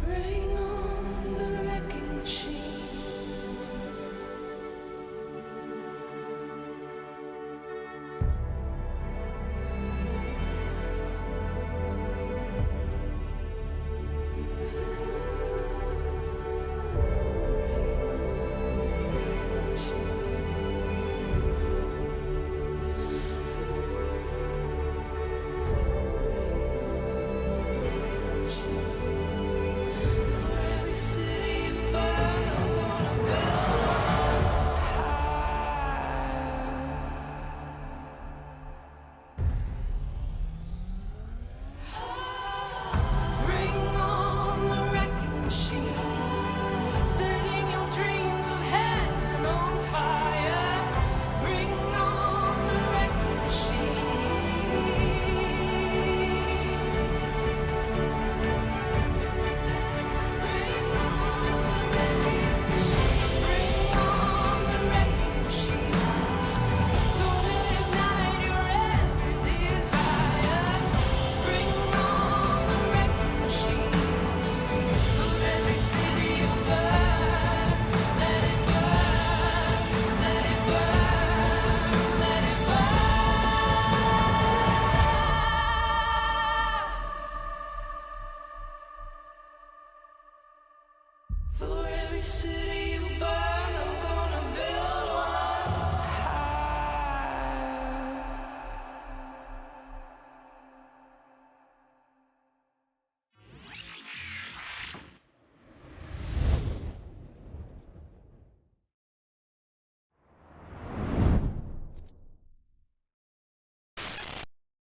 Bring on the wrecking machine. For every city you burn, I'm gonna build one high.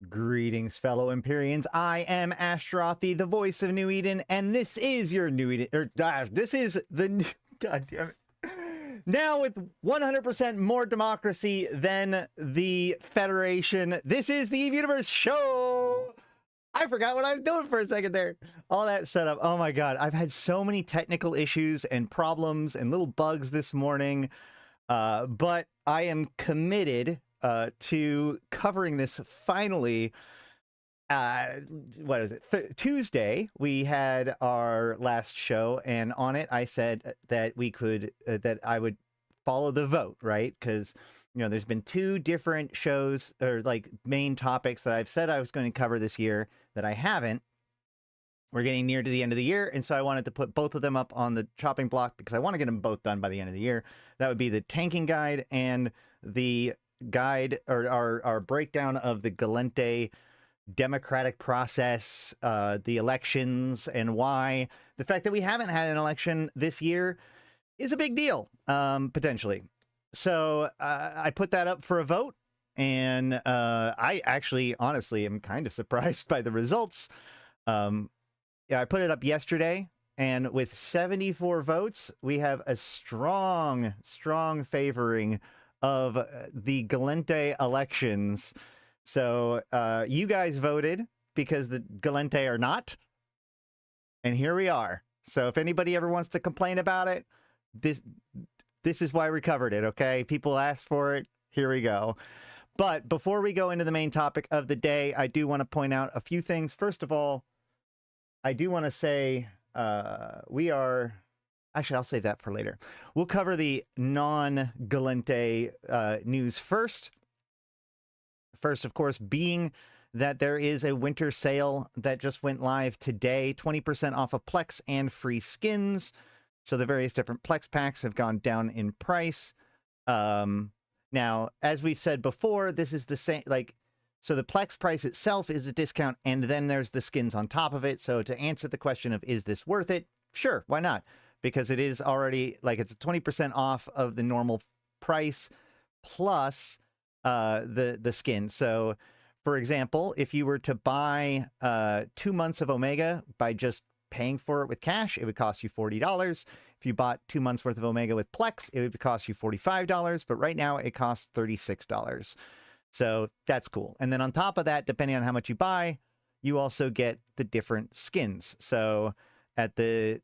Greetings, fellow Empyreans. I am Ashtarothi, the voice of New Eden, and this is your New Eden. This is the. God damn it. Now, with 100% more democracy than the Federation, this is the Eve Universe show. I forgot what I was doing for a second there. All that setup. Oh my God. I've had so many technical issues and problems and little bugs this morning, but I am committed to covering this finally. What is it? Tuesday, we had our last show, and on it, I said that we could, that I would follow the vote, right? Because, you know, there's been two different shows or like main topics that I've said I was going to cover this year that I haven't. We're getting near to the end of the year, and so I wanted to put both of them up on the chopping block because I want to get them both done by the end of the year. That would be the tanking guide and the guide or our breakdown of the Gallente democratic process, the elections, and why the fact that we haven't had an election this year is a big deal, potentially. So I put that up for a vote, and I actually, honestly, am kind of surprised by the results. Yeah, I put it up yesterday, and with 74 votes, we have a strong favoring of the Gallente elections. So you guys voted because the Gallente are not, and here we are. So if anybody ever wants to complain about it, this is why we covered it, okay? People asked for it. Here we go. But before we go into the main topic of the day, I do want to point out a few things. First of all, I do want to say we are... Actually, I'll save that for later. We'll cover the non-Gallente news first. First, of course, being that there is a winter sale that just went live today, 20% off of Plex and free skins. So the various different Plex packs have gone down in price. Now, as we've said before, this is the same, like, so the Plex price itself is a discount, and then there's the skins on top of it. So to answer the question of, is this worth it? Sure, why not? Because it is already, like, it's 20% off of the normal price plus the skin. So, for example, if you were to buy 2 months of Omega by just paying for it with cash, it would cost you $40. If you bought 2 months worth of Omega with Plex, it would cost you $45. But right now, it costs $36. So that's cool. And then on top of that, depending on how much you buy, you also get the different skins. So at the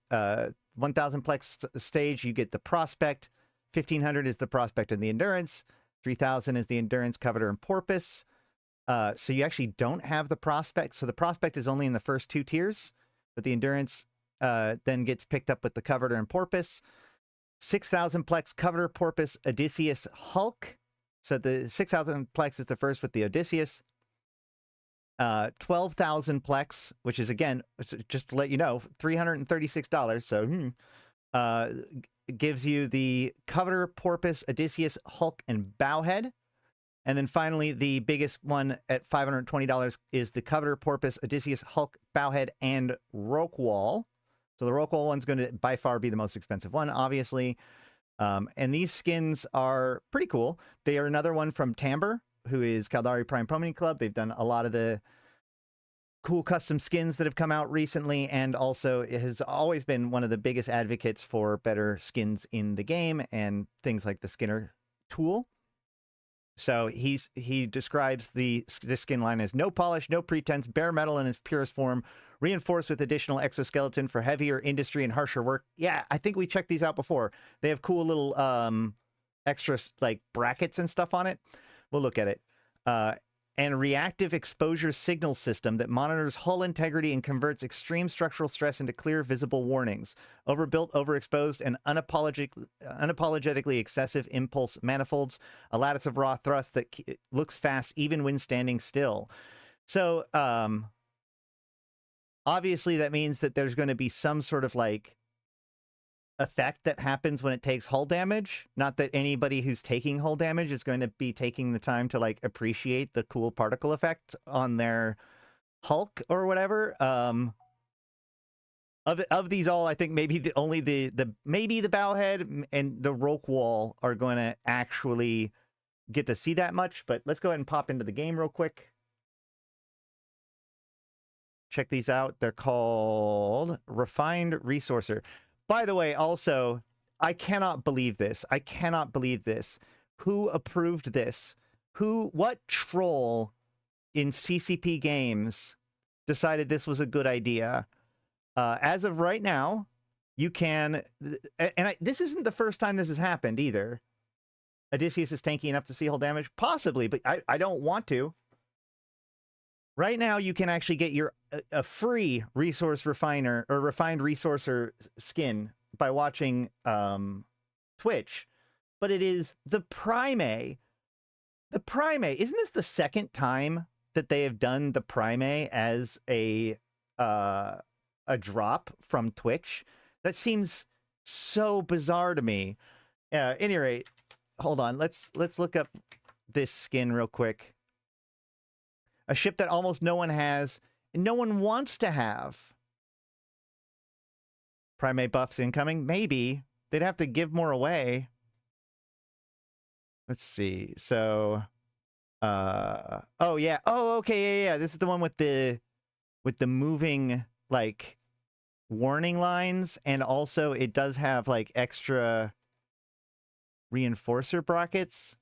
1000 Plex stage, you get the Prospect. 1500 is the Prospect and the Endurance. 3000 is the Endurance, Coveter, and Porpoise. So you actually don't have the Prospect. So the Prospect is only in the first 2 tiers, but the Endurance then gets picked up with the Coveter and Porpoise. 6,000 Plex Coveter, Porpoise, Odysseus, Hulk. So the 6,000 Plex is the first with the Odysseus. 12,000 Plex, which is, again, just to let you know, $336. So gives you the Coveter, Porpoise, Odysseus, Hulk, and Bowhead. And then finally, the biggest one at $520 is the Coveter, Porpoise, Odysseus, Hulk, Bowhead, and Rockwall. So the Rockwall one's going to by far be the most expensive one, obviously. And these skins are pretty cool. They are another one from Tamber, who is Caldari Prime Pony Club. They've done a lot of the cool custom skins that have come out recently, and also it has always been one of the biggest advocates for better skins in the game and things like the Skinner tool. So he describes this skin line as no polish, no pretense, bare metal in its purest form, reinforced with additional exoskeleton for heavier industry and harsher work. Yeah, I think we checked these out before. They have cool little extra like brackets and stuff on it. We'll look at it. And reactive exposure signal system that monitors hull integrity and converts extreme structural stress into clear, visible warnings. Overbuilt, overexposed, and unapologetically excessive impulse manifolds. A lattice of raw thrust that looks fast even when standing still. So, obviously that means that there's going to be some sort of like effect that happens when it takes hull damage. Not that anybody who's taking hull damage is going to be taking the time to like appreciate the cool particle effect on their Hulk or whatever. Of these all, I think maybe only the Bowhead and the Rockwall are going to actually get to see that much. But let's go ahead and pop into the game real quick. Check these out. They're called Refined Resourcer. By the way, also, I cannot believe this. I cannot believe this. Who approved this? What troll in CCP Games decided this was a good idea? As of right now, you can, and this isn't the first time this has happened either. Odysseus is tanky enough to see hull damage? Possibly, but I don't want to. Right now, you can actually get a free resource refiner or refined resourcer skin by watching Twitch, but it is the Prime. The Prime, isn't this the second time that they have done the Prime as a drop from Twitch? That seems so bizarre to me. At any rate, hold on. Let's look up this skin real quick. A ship that almost no one has, and no one wants to have. Primate buffs incoming? Maybe. They'd have to give more away. Let's see. So, oh yeah. Oh, okay, yeah. This is the one with the moving like warning lines, and also it does have like extra reinforcer brackets.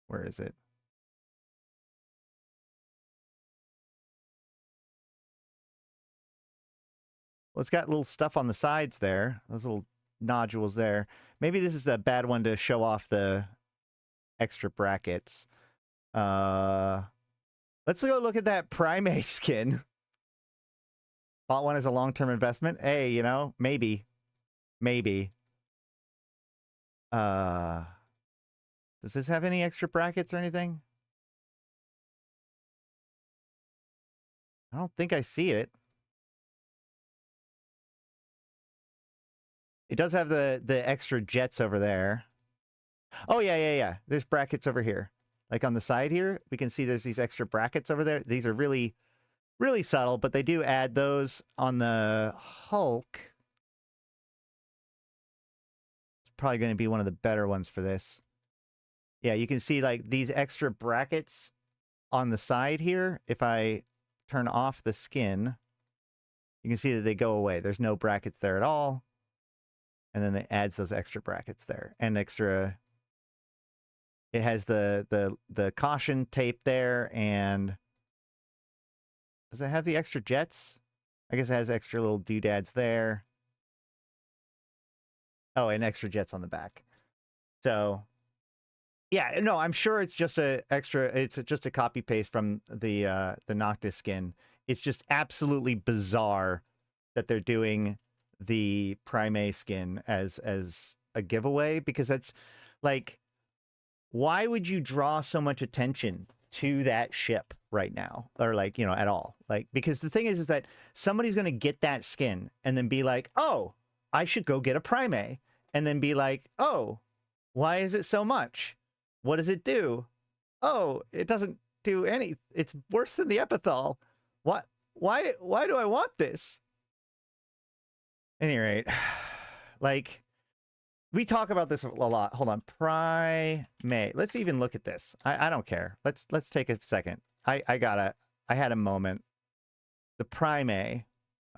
Where is it? Well, it's got little stuff on the sides there. Those little nodules there. Maybe this is a bad one to show off the extra brackets. Let's go look at that Primate skin. Bought one as a long-term investment. Hey, you know, maybe. Maybe. Does this have any extra brackets or anything? I don't think I see it. It does have the extra jets over there. Oh, yeah. There's brackets over here. Like on the side here, we can see there's these extra brackets over there. These are really, really subtle, but they do add those on the Hulk. It's probably going to be one of the better ones for this. Yeah, you can see like these extra brackets on the side here. If I turn off the skin, you can see that they go away. There's no brackets there at all. And then it adds those extra brackets there. And extra... It has the caution tape there, and... Does it have the extra jets? I guess it has extra little doodads there. Oh, and extra jets on the back. So... Yeah, no, I'm sure it's just it's just a copy paste from the Noctis skin. It's just absolutely bizarre that they're doing the Prime skin as a giveaway, because that's like, why would you draw so much attention to that ship right now, or like, you know, at all? Like, because the thing is that somebody's going to get that skin and then be like, oh, I should go get a Prime, and then be like, oh, why is it so much? What does it do? Oh, it doesn't do any. It's worse than the Epithal. What? Why do I want this? At any rate, like, we talk about this a lot. Hold on. Prime. Let's even look at this. I don't care. Let's take a second. I had a moment. The Prime.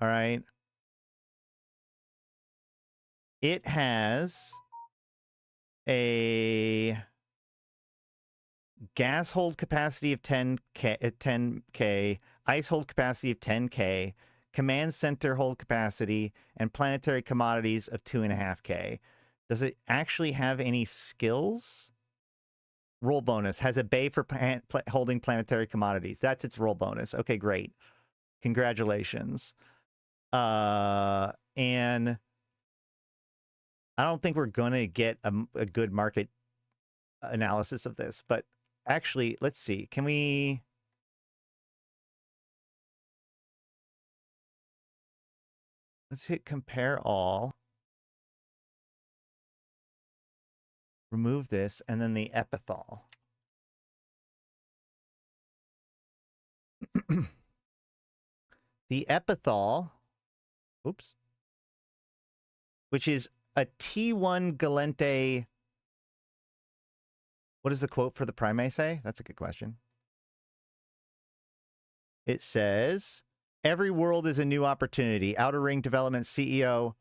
All right. It has a gas hold capacity of 10K, ice hold capacity of 10K, command center hold capacity, and planetary commodities of 2.5K. Does it actually have any skills? Roll bonus. Has a bay for holding planetary commodities. That's its roll bonus. Okay, great. Congratulations. And I don't think we're going to get a good market analysis of this, but actually, let's see. Can we... Let's hit compare all. Remove this, and then the Epithal. The Epithal, oops, which is a T1 Gallente. What does the quote for the Prime say? That's a good question. It says, every world is a new opportunity. Outer Ring Development CEO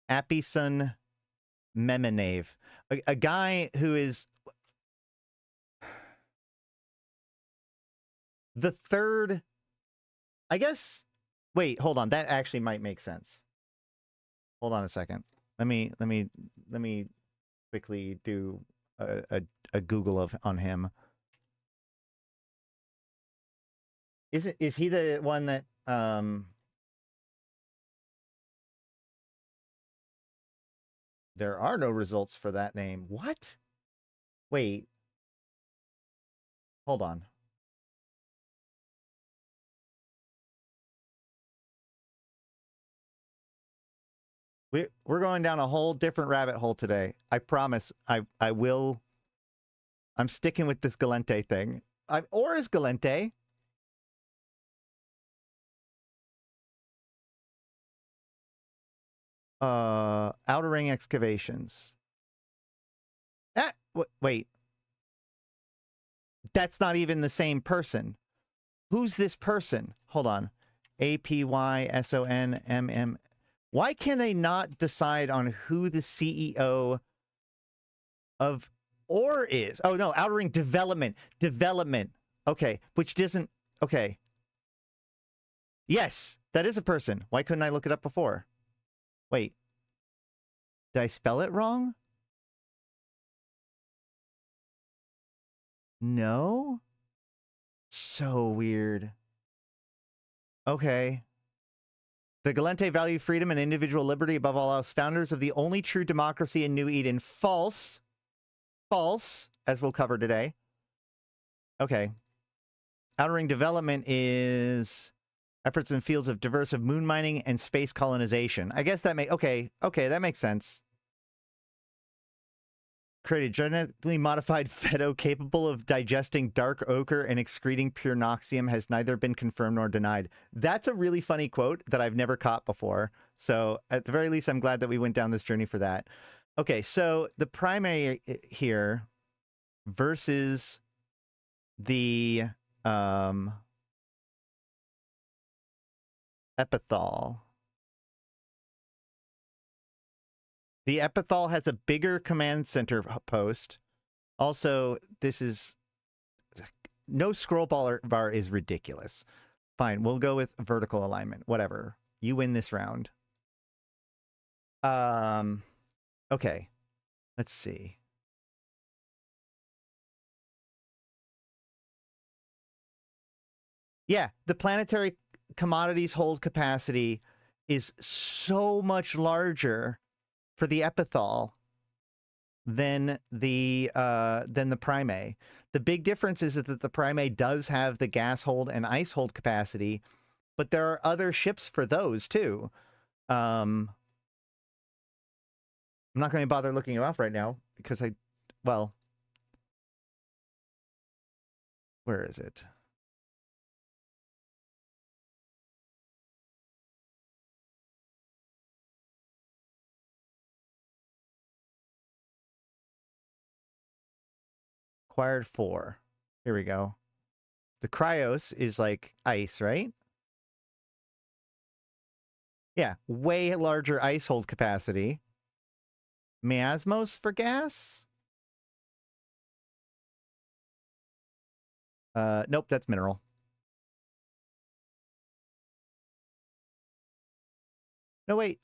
Abyssus Memenave, a guy who is the third, I guess. Wait, hold on. That actually might make sense. Hold on a second. Let me quickly do a Google on him. Is he the one that there are no results for that name? What? Wait. Hold on. We're going down a whole different rabbit hole today. I promise. I will. I'm sticking with this Gallente thing. Or is Gallente? Outer Ring Excavations. Wait. That's not even the same person. Who's this person? Hold on. APYSONMM. Why can they not decide on who the CEO of OR is? Oh, no. Outer Ring Development. Development. Okay. Which doesn't... Okay. Yes. That is a person. Why couldn't I look it up before? Wait. Did I spell it wrong? No? So weird. Okay. The Gallente value freedom and individual liberty above all else. Founders of the only true democracy in New Eden. False. False, as we'll cover today. Okay. Outer Ring Development is efforts in fields of diverse of moon mining and space colonization. I guess that okay, that makes sense. Created genetically modified Feto capable of digesting dark ochre and excreting pure noxium has neither been confirmed nor denied. That's a really funny quote that I've never caught before. So at the very least, I'm glad that we went down this journey for that. Okay, so the primary here versus the Epithal. The Epithal has a bigger command center post. Also, this is... No scroll bar is ridiculous. Fine, we'll go with vertical alignment. Whatever. You win this round. Okay. Let's see. Yeah, the planetary commodities hold capacity is so much larger for the epithal than the Prime. The big difference is that the Prime does have the gas hold and ice hold capacity, but there are other ships for those too. I'm not going to bother looking them up right now because well, where is it? Acquired 4. Here we go. The Cryos is like ice, right? Yeah, way larger ice hold capacity. Miasmos for gas? Nope, that's mineral. No, wait.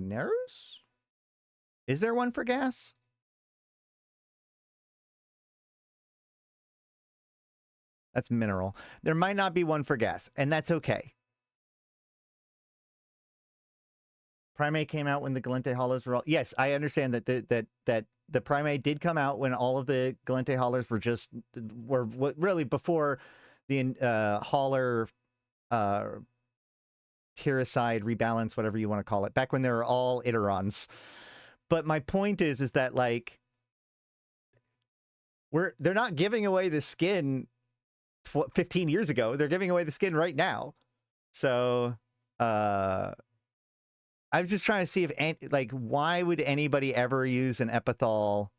Nerus? Is there one for gas? That's mineral. There might not be one for gas, and that's okay. Primate came out when the Gallente Hollows were all... Yes, I understand that the Primate did come out when all of the Gallente Hollers were really before the Hauler Tiericide rebalance, whatever you want to call it, back when they were all Iterons. But my point is that like they're not giving away the skin 15 years ago. They're giving away the skin right now. So I was just trying to see if why would anybody ever use an epithal?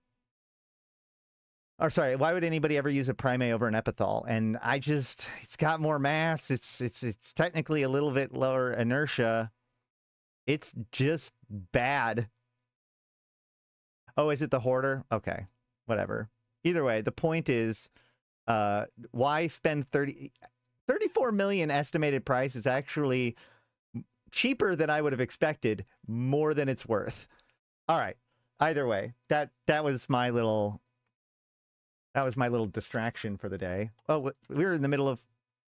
Or sorry, why would anybody ever use a Primate over an epithal? And it's got more mass. It's technically a little bit lower inertia. It's just bad. Oh, is it the Hoarder? Okay, whatever. Either way, the point is, why spend 34 million estimated price is actually cheaper than I would have expected, more than it's worth. All right. Either way, that was my little distraction for the day. Oh, we were in the middle of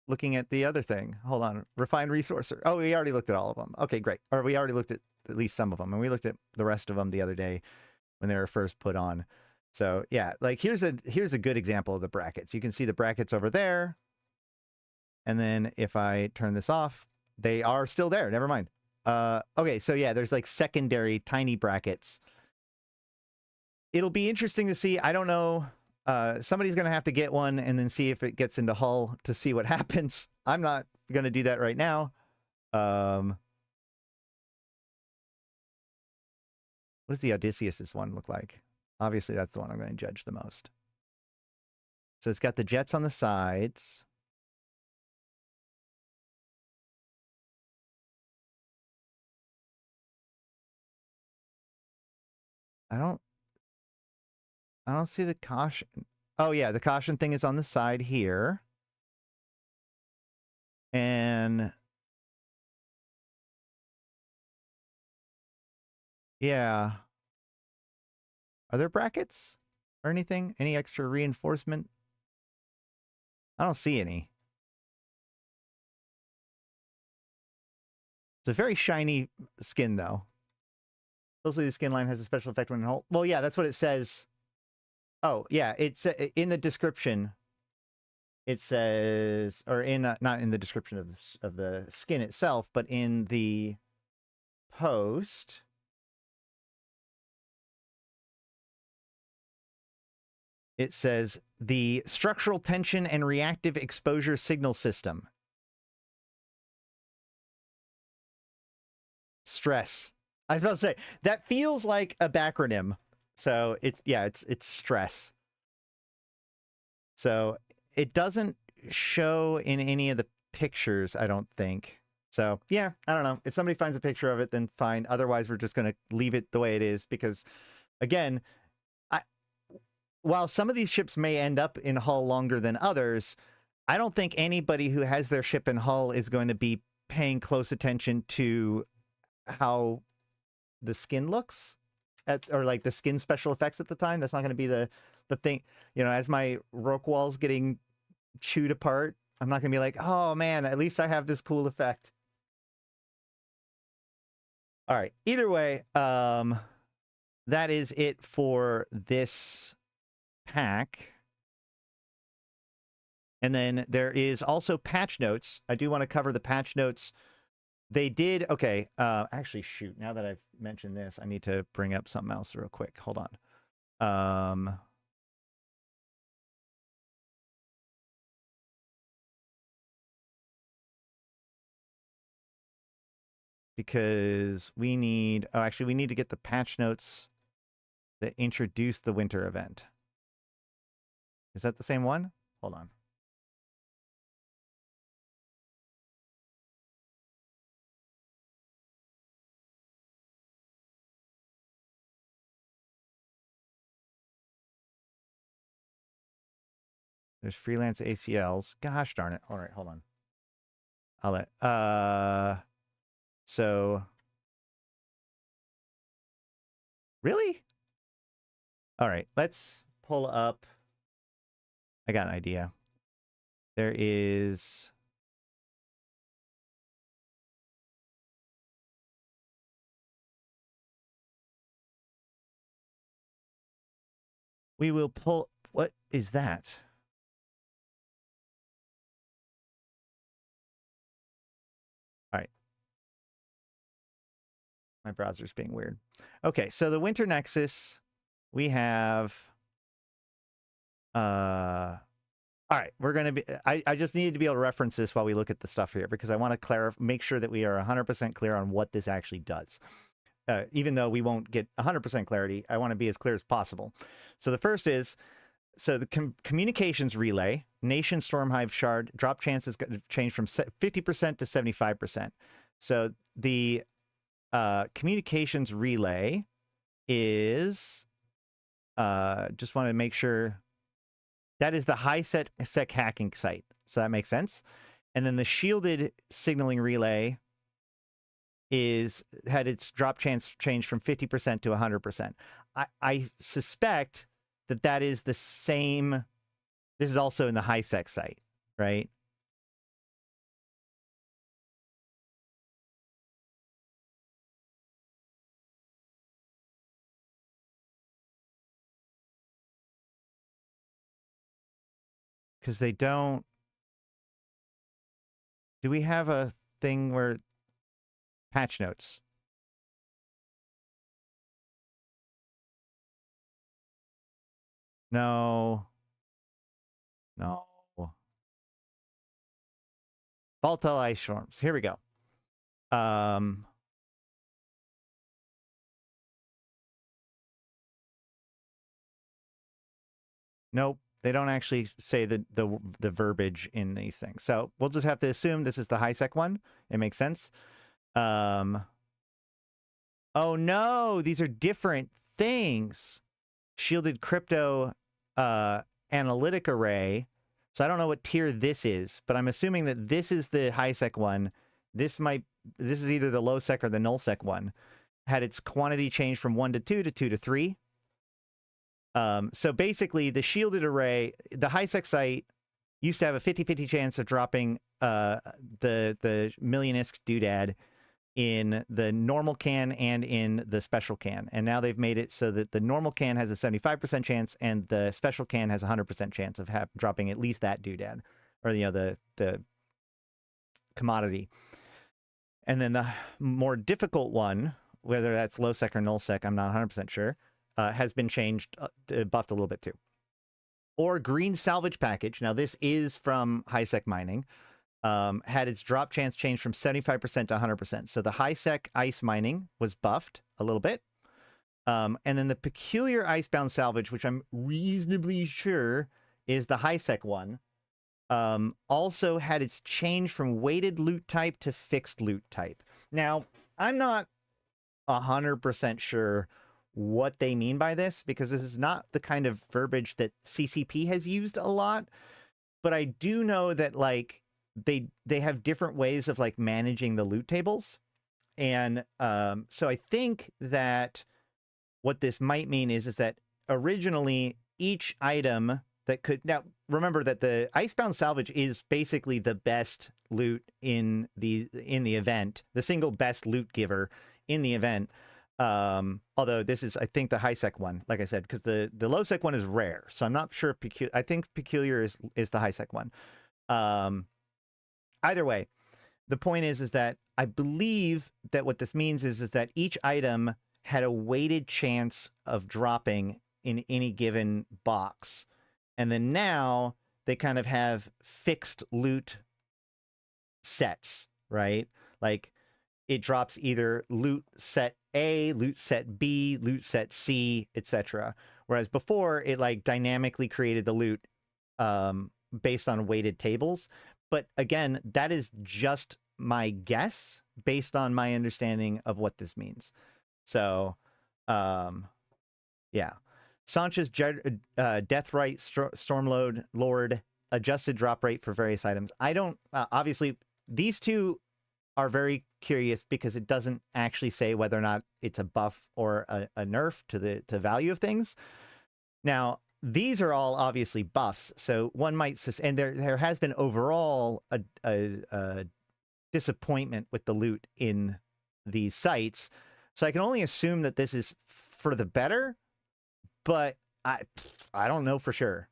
looking at the other thing. Hold on. Refined resourcer. Oh, we already looked at all of them. Okay, great. Or we already looked at least some of them, and we looked at the rest of them the other day when they were first put on. So yeah, like here's a good example of the brackets. You can see the brackets over there. And then if I turn this off, they are still there. Never mind. Okay, so yeah, there's like secondary tiny brackets. It'll be interesting to see. I don't know. Somebody's going to have to get one and then see if it gets into hull to see what happens. I'm not going to do that right now. What does the Odysseus' one look like? Obviously, that's the one I'm going to judge the most. So it's got the jets on the sides. I don't see the caution. Oh, yeah, the caution thing is on the side here. And yeah. Are there brackets or anything? Any extra reinforcement? I don't see any. It's a very shiny skin, though. Mostly the skin line has a special effect when in hull. Well, yeah, that's what it says. Oh, yeah, it's in the description. It says, or in not in the description of the skin itself, but in the post. It says the structural tension and reactive exposure signal system. Stress. I was about to say that feels like a backronym. So it's stress. So it doesn't show in any of the pictures, I don't think. So yeah, I don't know. If somebody finds a picture of it, then fine. Otherwise, we're just going to leave it the way it is because, again, while some of these ships may end up in hull longer than others, I don't think anybody who has their ship in hull is going to be paying close attention to how the skin looks or like the skin special effects at the time. That's not going to be the thing, you know, as my Roquewall's getting chewed apart. I'm not going to be like, oh man, at least I have this cool effect. All right. Either way, that is it for this pack. And then there is also patch notes. I do want to cover the patch notes. They did, okay, actually, shoot, now that I've mentioned this, I need to bring up something else real quick. Hold on. Because we need, oh, actually, we need to get the patch notes that introduce the winter event. Is that the same one? Hold on. There's freelance ACLs. Gosh darn it. All right, hold on. I'll let, so, really? All right, let's pull up. I got an idea. There is, we will pull, what is that? All right. My browser's being weird. Okay, so the Winter Nexus, we have, all right, we're going to be, I just needed to be able to reference this while we look at the stuff here, because I want to clarify, make sure that we are 100% clear on what this actually does. Even though we won't get 100% clarity, I want to be as clear as possible. So the first is, so the communications relay, Nation Stormhive Shard, drop chances change from 50% to 75%. So the communications relay is, just want to make sure, that is the high sec hacking site. So that makes sense. And then the shielded signaling relay had its drop chance change from 50% to 100%. I suspect that that is the same. This is also in the high sec site, right? Because they don't. Do we have a thing where patch notes? No. No. Volatile ice storms. Here we go. Nope. They don't actually say the verbiage in these things. So we'll just have to assume this is the high sec one. It makes sense. Oh no, these are different things. Shielded crypto analytic array. So I don't know what tier this is, but I'm assuming that this is the high sec one. This is either the low sec or the null sec one. Had its quantity changed from 1 to 2 to 2 to 3. So basically, the shielded array, the high sec site used to have a 50-50 chance of dropping the million ISK doodad in the normal can and in the special can. And now they've made it so that the normal can has a 75% chance and the special can has a 100% chance of dropping at least that doodad, or, you know, the commodity. And then the more difficult one, whether that's low sec or null sec, I'm not 100% sure, has been changed, buffed a little bit too. Or green salvage package. Now this is from high sec mining. Had its drop chance changed from 75% to 100%. So the high sec ice mining was buffed a little bit. And then the peculiar icebound salvage, which I'm reasonably sure is the high sec one, also had its change from weighted loot type to fixed loot type. Now, I'm not 100% sure what they mean by this, because this is not the kind of verbiage that CCP has used a lot. But I do know that, like, they have different ways of, like, managing the loot tables. And so I think that what this might mean is that originally each item that could now remember that the Icebound Salvage is basically the best loot in the event, the single best loot giver in the event. Although this is, I think, the high sec one, like I said, because the low sec one is rare, so I'm not sure if I think peculiar is the high sec one. Either way, the point is that I believe that what this means is that each item had a weighted chance of dropping in any given box. And then now they kind of have fixed loot sets, right? Like it drops either loot set A, loot set B, loot set C, etc. Whereas before it like dynamically created the loot based on weighted tables. But again, that is just my guess based on my understanding of what this means. So, yeah. Sancha's Deathrite Stormlord Lord adjusted drop rate for various items. I don't, obviously, these two are very curious because it doesn't actually say whether or not it's a buff or a nerf to the value of things. Now, these are all obviously buffs, so one might, and there has been overall a disappointment with the loot in these sites, so I can only assume that this is for the better, but I don't know for sure.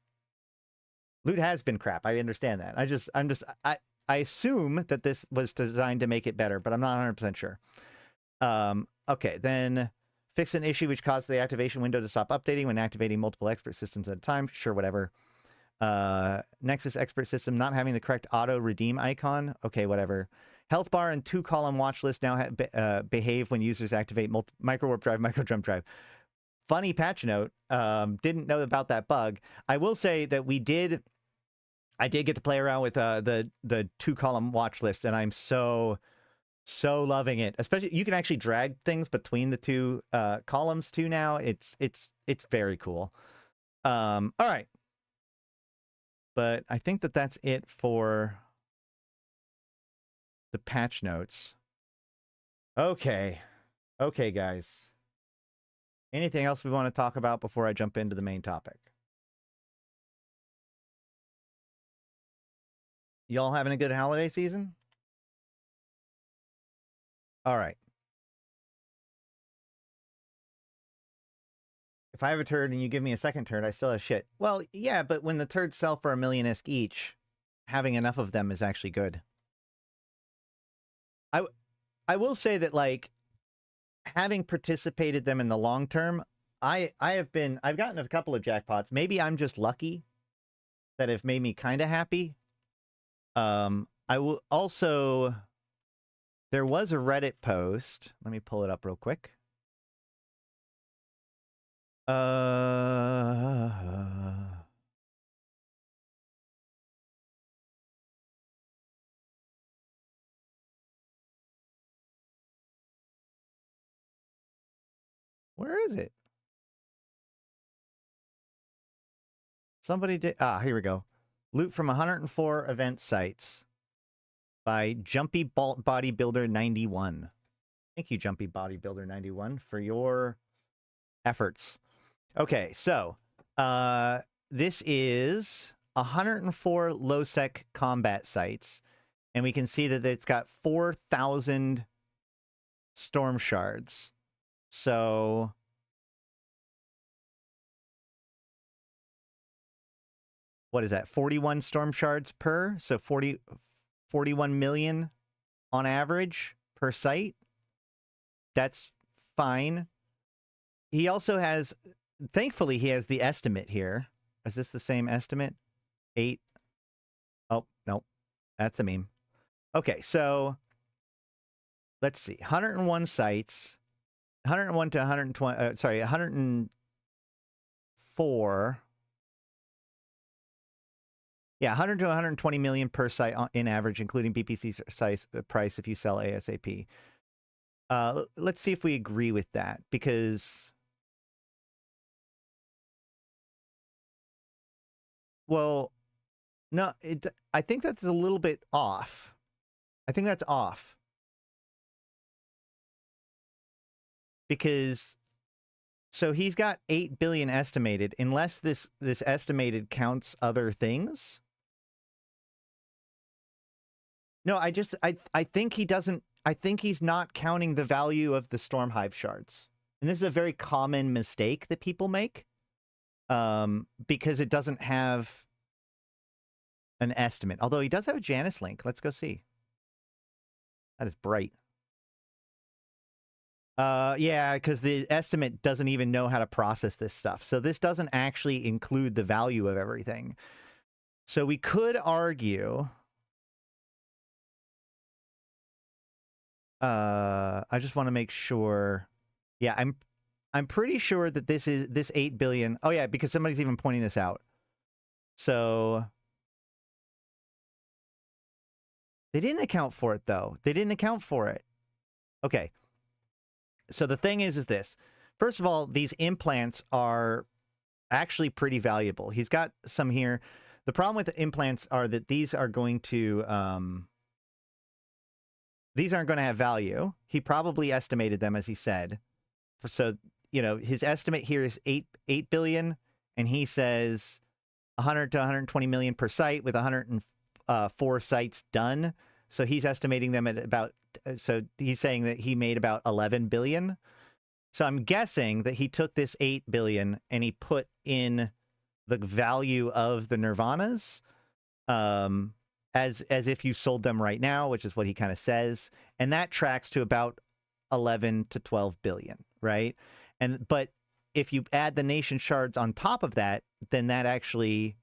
Loot has been crap. I understand that. I assume that this was designed to make it better, but I'm not 100% sure. Okay, then fix an issue which caused the activation window to stop updating when activating multiple expert systems at a time. Sure, whatever. Nexus expert system not having the correct auto redeem icon. Okay, whatever. Health bar and 2-column watch list now behave when users activate micro warp drive, micro jump drive. Funny patch note. Didn't know about that bug. I will say that I did get to play around with the 2-column watch list, and I'm so loving it. Especially, you can actually drag things between the two columns too now. It's very cool. All right, but I think that's it for the patch notes. Okay, guys. Anything else we want to talk about before I jump into the main topic? Y'all having a good holiday season? All right. If I have a turd and you give me a second turd, I still have shit. Well, yeah, but when the turds sell for $1 million each, having enough of them is actually good. I will say that, like, having participated them in the long term, I've gotten a couple of jackpots. Maybe I'm just lucky that have made me kind of happy. I will also, there was a Reddit post. Let me pull it up real quick. Where is it? Somebody did. Here we go. Loot from 104 event sites by Jumpy Bodybuilder 91. Thank you, Jumpy Bodybuilder 91, for your efforts. Okay, so this is 104 low-sec combat sites, and we can see that it's got 4,000 storm shards. So what is that? 41 storm shards per? So 41 million on average per site. That's fine. He also has, thankfully, he has the estimate here. Is this the same estimate? 8. Oh, no. That's a meme. Okay, so let's see. 101 sites. 101 to 120, sorry, 104. Yeah, 100 to 120 million per site in average, including BPC size price if you sell ASAP. Let's see if we agree with that, because, well, no, I think that's a little bit off. I think that's off. Because So he's got 8 billion estimated, unless this estimated counts other things. No, I think he doesn't. I think he's not counting the value of the Stormhive shards. And this is a very common mistake that people make. Because it doesn't have an estimate. Although he does have a Janus link. Let's go see. That is bright. Yeah, because the estimate doesn't even know how to process this stuff. So this doesn't actually include the value of everything. So we could argue... I just want to make sure. Yeah, I'm pretty sure that this 8 billion. Oh yeah, because somebody's even pointing this out. So they didn't account for it though. They didn't account for it. Okay. So the thing is this. First of all, these implants are actually pretty valuable. He's got some here. The problem with the implants are that these are going to these aren't going to have value. He probably estimated them, as he said. So, you know, his estimate here is 8 billion, and he says 100 to 120 million per site with 104 sites done. So he's estimating them at about, so he's saying that he made about 11 billion. So I'm guessing that he took this 8 billion and he put in the value of the Nirvanas, as if you sold them right now, which is what he kind of says. And that tracks to about 11 to 12 billion, right? But if you add the nation shards on top of that, then that actually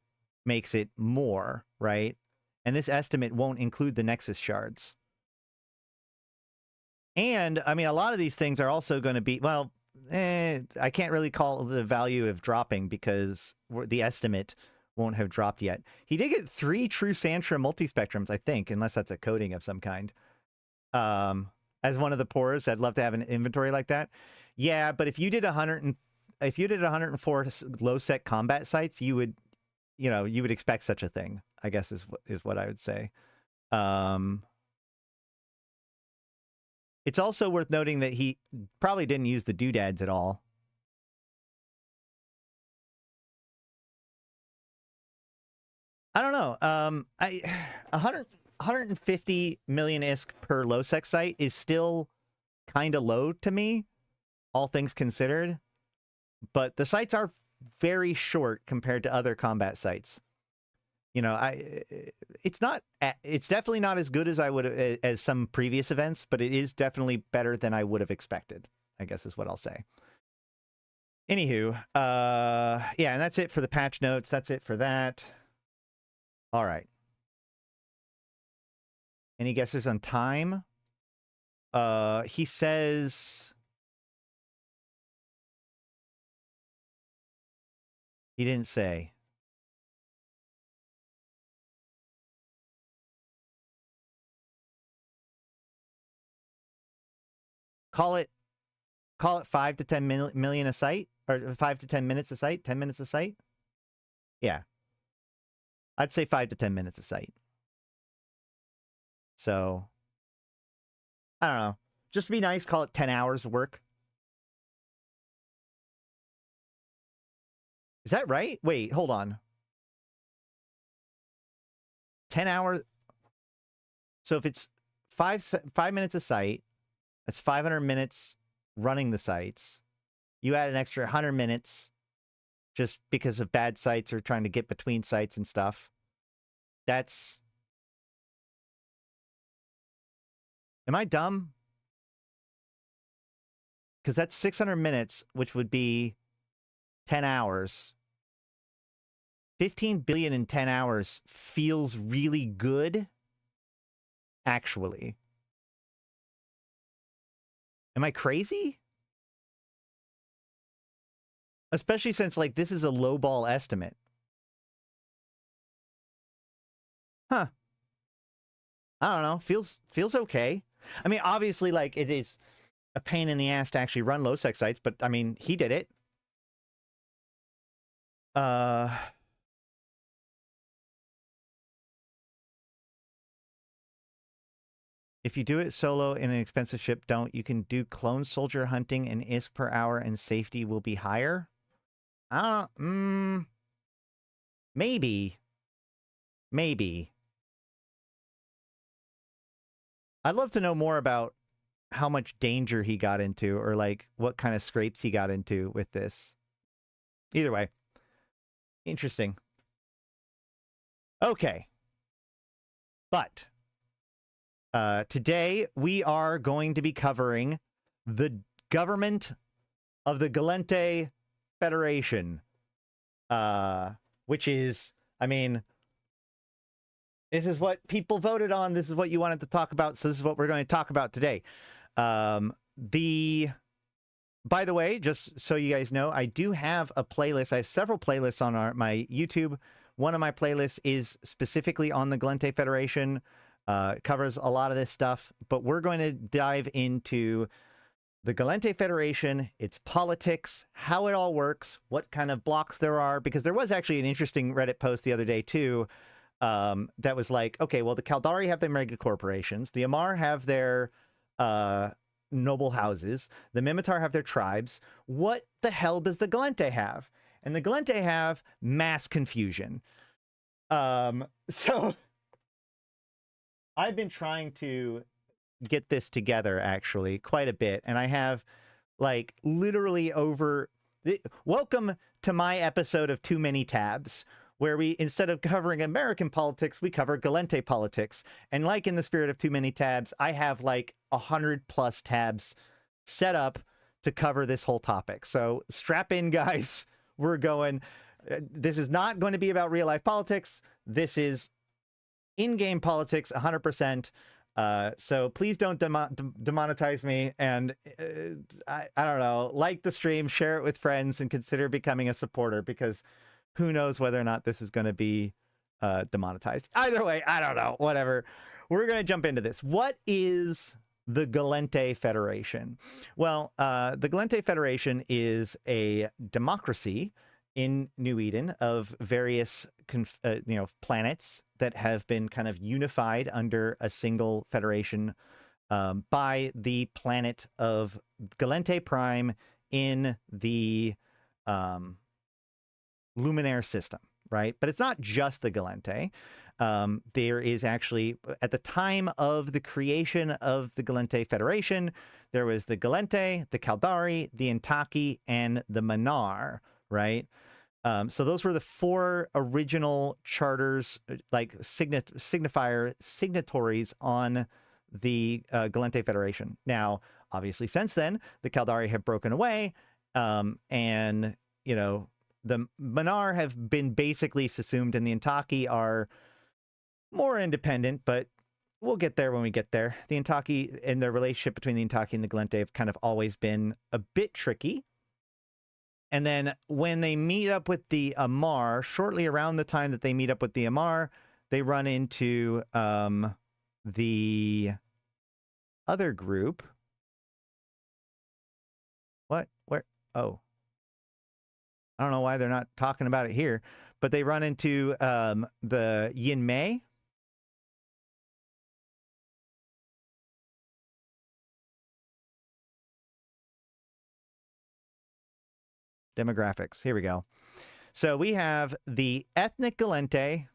makes it more, right? And this estimate won't include the Nexus shards. And, I mean, a lot of these things are also going to be, well, I can't really call the value of dropping because the estimate won't have dropped yet. He did get 3 true Santra multispectrums, I think, unless that's a coding of some kind. As one of the poorest, I'd love to have an inventory like that. Yeah, but if you did 104 low-sec combat sites, you would expect such a thing, I guess is what I would say. It's also worth noting that he probably didn't use the doodads at all. I don't know. 150 million ISK per low sec site is still kind of low to me, all things considered. But the sites are very short compared to other combat sites. You know, it's definitely not as good as I would as some previous events, but it is definitely better than I would have expected, I guess is what I'll say. Anywho, yeah, and that's it for the patch notes. That's it for that. All right. Any guesses on time? He says he didn't say. Call it 5 to 10 million a site, or 5 to 10 minutes a site, 10 minutes a site. Yeah. I'd say 5 to 10 minutes a site. So, I don't know. Just to be nice, call it 10 hours of work. Is that right? Wait, hold on. 10 hours. So if it's 5 minutes a site, that's 500 minutes running the sites. You add an extra 100 minutes just because of bad sites or trying to get between sites and stuff. That's... Am I dumb? Because that's 600 minutes, which would be 10 hours. 15 billion in 10 hours feels really good, actually. Am I crazy? Especially since, like, this is a lowball estimate. Huh. I don't know. Feels okay. I mean, obviously, like, it is a pain in the ass to actually run low-sec sites, but, I mean, he did it. If you do it solo in an expensive ship, don't. You can do clone soldier hunting and ISK per hour and safety will be higher. Maybe. Maybe. I'd love to know more about how much danger he got into, or like what kind of scrapes he got into with this. Either way, interesting. Okay. But today we are going to be covering the government of the Gallente Federation, which is, I mean, this is what people voted on. This is what you wanted to talk about. So this is what we're going to talk about today. By the way, just so you guys know, I do have a playlist. I have several playlists on my YouTube. One of my playlists is specifically on the Gallente Federation. It covers a lot of this stuff, but we're going to dive into the Gallente Federation, its politics, how it all works, what kind of blocks there are, because there was actually an interesting Reddit post the other day too, that was like, okay, well, the Caldari have their mega corporations, the Amar have their noble houses, the Mimitar have their tribes. What the hell does the Gallente have? And the Gallente have mass confusion. So I've been trying to get this together actually quite a bit, and I have like literally welcome to my episode of Too Many Tabs, where we, instead of covering American politics, we cover Gallente politics. And like in the spirit of Too Many Tabs, I have like 100+ tabs set up to cover this whole topic. So strap in, guys. We're going. This is not going to be about real life politics. This is in-game politics 100%. So please don't demonetize me, and I don't know, like the stream, share it with friends, and consider becoming a supporter, because who knows whether or not this is going to be demonetized. Either way, I don't know, whatever. We're going to jump into this. What is the Gallente Federation? Well, the Gallente Federation is a democracy in New Eden of various planets that have been kind of unified under a single federation by the planet of Gallente Prime in the Luminaire system, right? But it's not just the Gallente. There is actually, at the time of the creation of the Gallente Federation, there was the Gallente, the Caldari, the Intaki, and the Manar, right? So those were the 4 original charters, like signatories on the Gallente Federation. Now, obviously, since then, the Caldari have broken away, and, you know, the Manar have been basically subsumed, and the Intaki are more independent, but we'll get there when we get there. The Intaki, and the relationship between the Intaki and the Gallente have kind of always been a bit tricky. And then when they meet up with the Amar, shortly around the time that they meet up with the Amar, they run into the other group. What? Where? Oh. I don't know why they're not talking about it here, but they run into the Yin Mei. Demographics. Here we go. So we have the ethnic Gallente,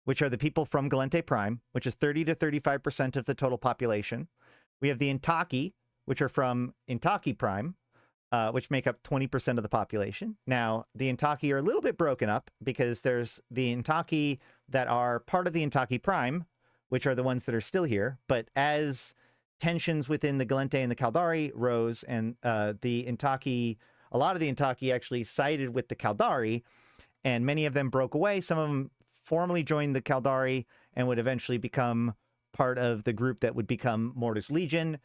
which are the people from Gallente Prime, which is 30 to 35% of the total population. We have the Intaki, which are from Intaki Prime, which make up 20% of the population. Now, the Intaki are a little bit broken up, because there's the Intaki that are part of the Intaki Prime, which are the ones that are still here. But as tensions within the Gallente and the Caldari rose, and the Intaki, a lot of the Intaki actually sided with the Caldari, and many of them broke away. Some of them formally joined the Caldari and would eventually become part of the group that would become Mortis Legion,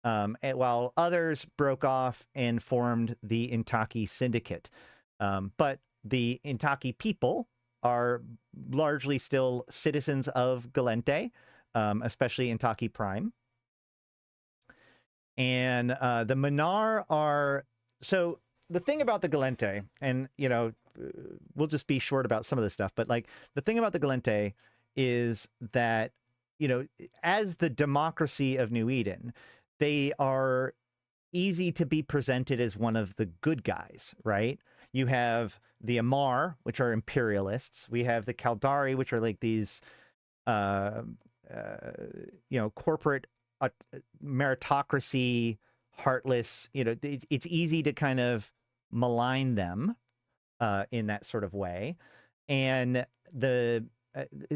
while others broke off and formed the Intaki Syndicate. But the Intaki people are largely still citizens of Gallente, especially Intaki Prime. And the Manar are... So the thing about the Gallente, and, you know, we'll just be short about some of this stuff, but like the thing about the Gallente is that you know, as the democracy of New Eden, they are easy to be presented as one of the good guys, right? You have the Amar, which are imperialists. We have the Caldari, which are like these, uh, you know, corporate meritocracy, heartless. You know, it's easy to kind of malign them in that sort of way, and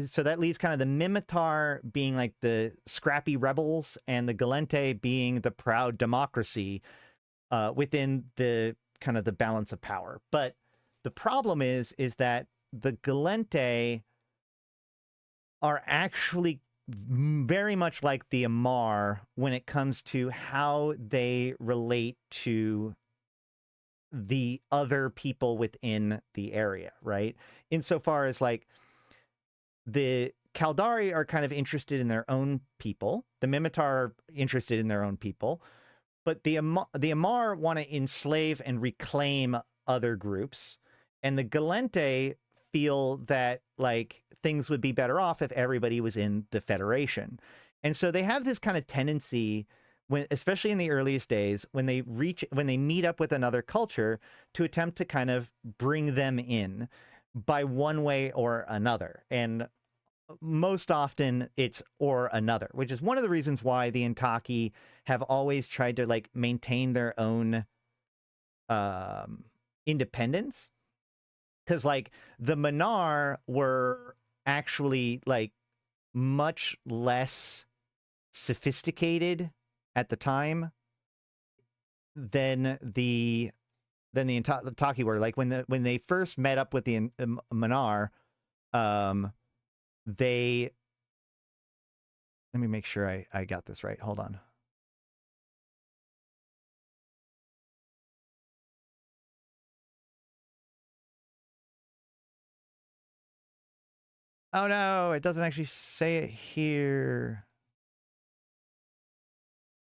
so that leaves kind of the Mimitar being like the scrappy rebels and the Gallente being the proud democracy within the kind of the balance of power. But the problem is that the Gallente are actually very much like the Amar when it comes to how they relate to the other people within the area, right? Insofar as like the Caldari are kind of interested in their own people, the Mimitar are interested in their own people, but the Amar want to enslave and reclaim other groups, and the Gallente feel that like things would be better off if everybody was in the Federation. And so they have this kind of tendency, when, especially in the earliest days, when they meet up with another culture, to attempt to kind of bring them in by one way or another. And most often it's or another, which is one of the reasons why the Intaki have always tried to like maintain their own independence. Because like the Manar were actually like much less sophisticated at the time than the Intaki were. Like when they first met up with the Manar, they, let me make sure I got this right. Hold on. Oh no, it doesn't actually say it here.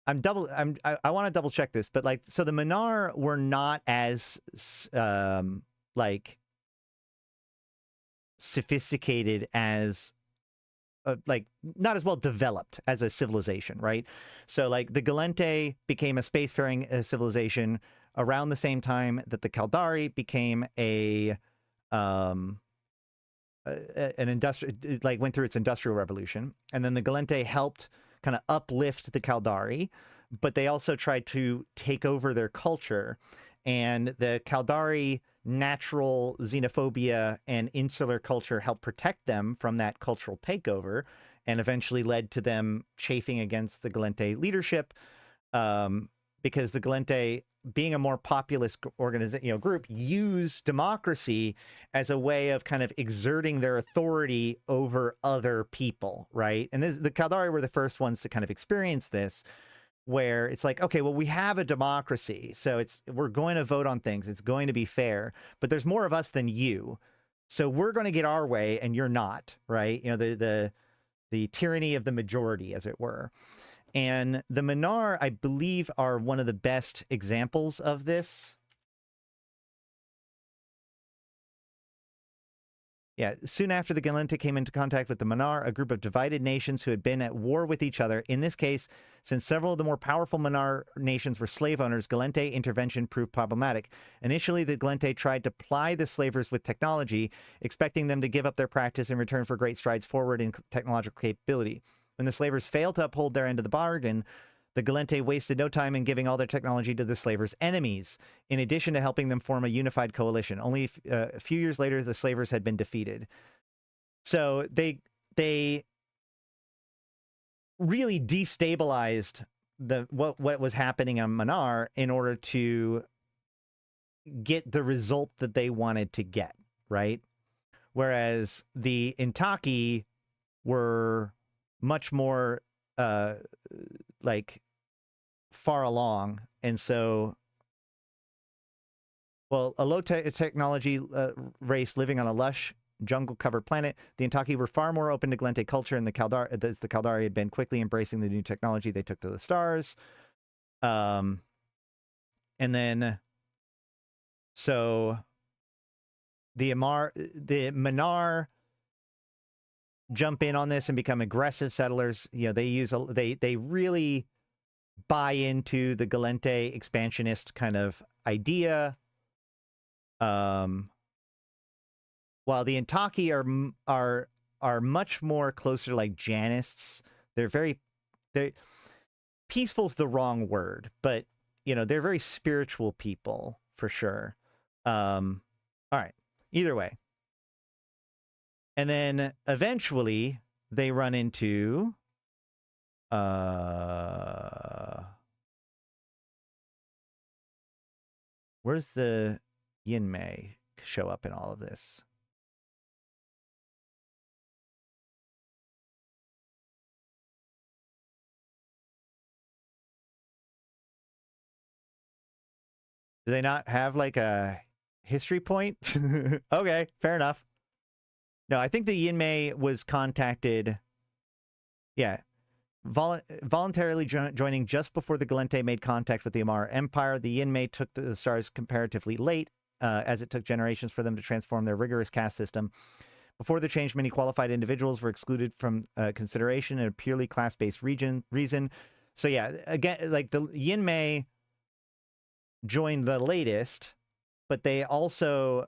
I want to double check this, but like, so the Manar were not as like sophisticated as like not as well developed as a civilization, right? So like the Gallente became a spacefaring civilization around the same time that the Caldari became an industrial, like went through its industrial revolution, and then the Gallente helped kind of uplift the Caldari, but they also tried to take over their culture, and the Caldari natural xenophobia and insular culture helped protect them from that cultural takeover, and eventually led to them chafing against the Gallente leadership, because the Gallente, being a more populist organization, group, use democracy as a way of kind of exerting their authority over other people, right? And the Caldari were the first ones to kind of experience this, where it's like, okay, well, we have a democracy, so we're going to vote on things, it's going to be fair, but there's more of us than you, so we're going to get our way and you're not, right? The tyranny of the majority, as it were. And the Manar, I believe, are one of the best examples of this. Yeah, soon after the Gallente came into contact with the Manar, a group of divided nations who had been at war with each other. In this case, since several of the more powerful Manar nations were slave owners, Gallente intervention proved problematic. Initially, the Gallente tried to ply the slavers with technology, expecting them to give up their practice in return for great strides forward in technological capability. When the slavers failed to uphold their end of the bargain, the Gallente wasted no time in giving all their technology to the slavers' enemies, in addition to helping them form a unified coalition. Only a few years later, the slavers had been defeated. So they really destabilized what was happening on Manar in order to get the result that they wanted to get, right? Whereas the Intaki were much more like far along, and so, well, a low technology race living on a lush jungle-covered planet, the Intaki were far more open to Gallente culture, and the Caldari had been quickly embracing the new technology they took to the stars. And then, so the Manar jump in on this and become aggressive settlers. You know, they use they really buy into the Gallente expansionist kind of idea. While the Yntaki are much more closer to like Janists. They're peaceful's the wrong word, but you know, they're very spiritual people for sure. All right. Either way. And then eventually they run into where's the Yinmei show up in all of this? Do they not have like a history point? Okay, fair enough. No, I think the Yinmei was contacted. Yeah. Voluntarily joining just before the Gallente made contact with the Amara Empire. The Yinmei took the stars comparatively late, as it took generations for them to transform their rigorous caste system. Before the change, many qualified individuals were excluded from consideration in a purely class-based reason. So yeah, again, like the Yinmei joined the latest, but they also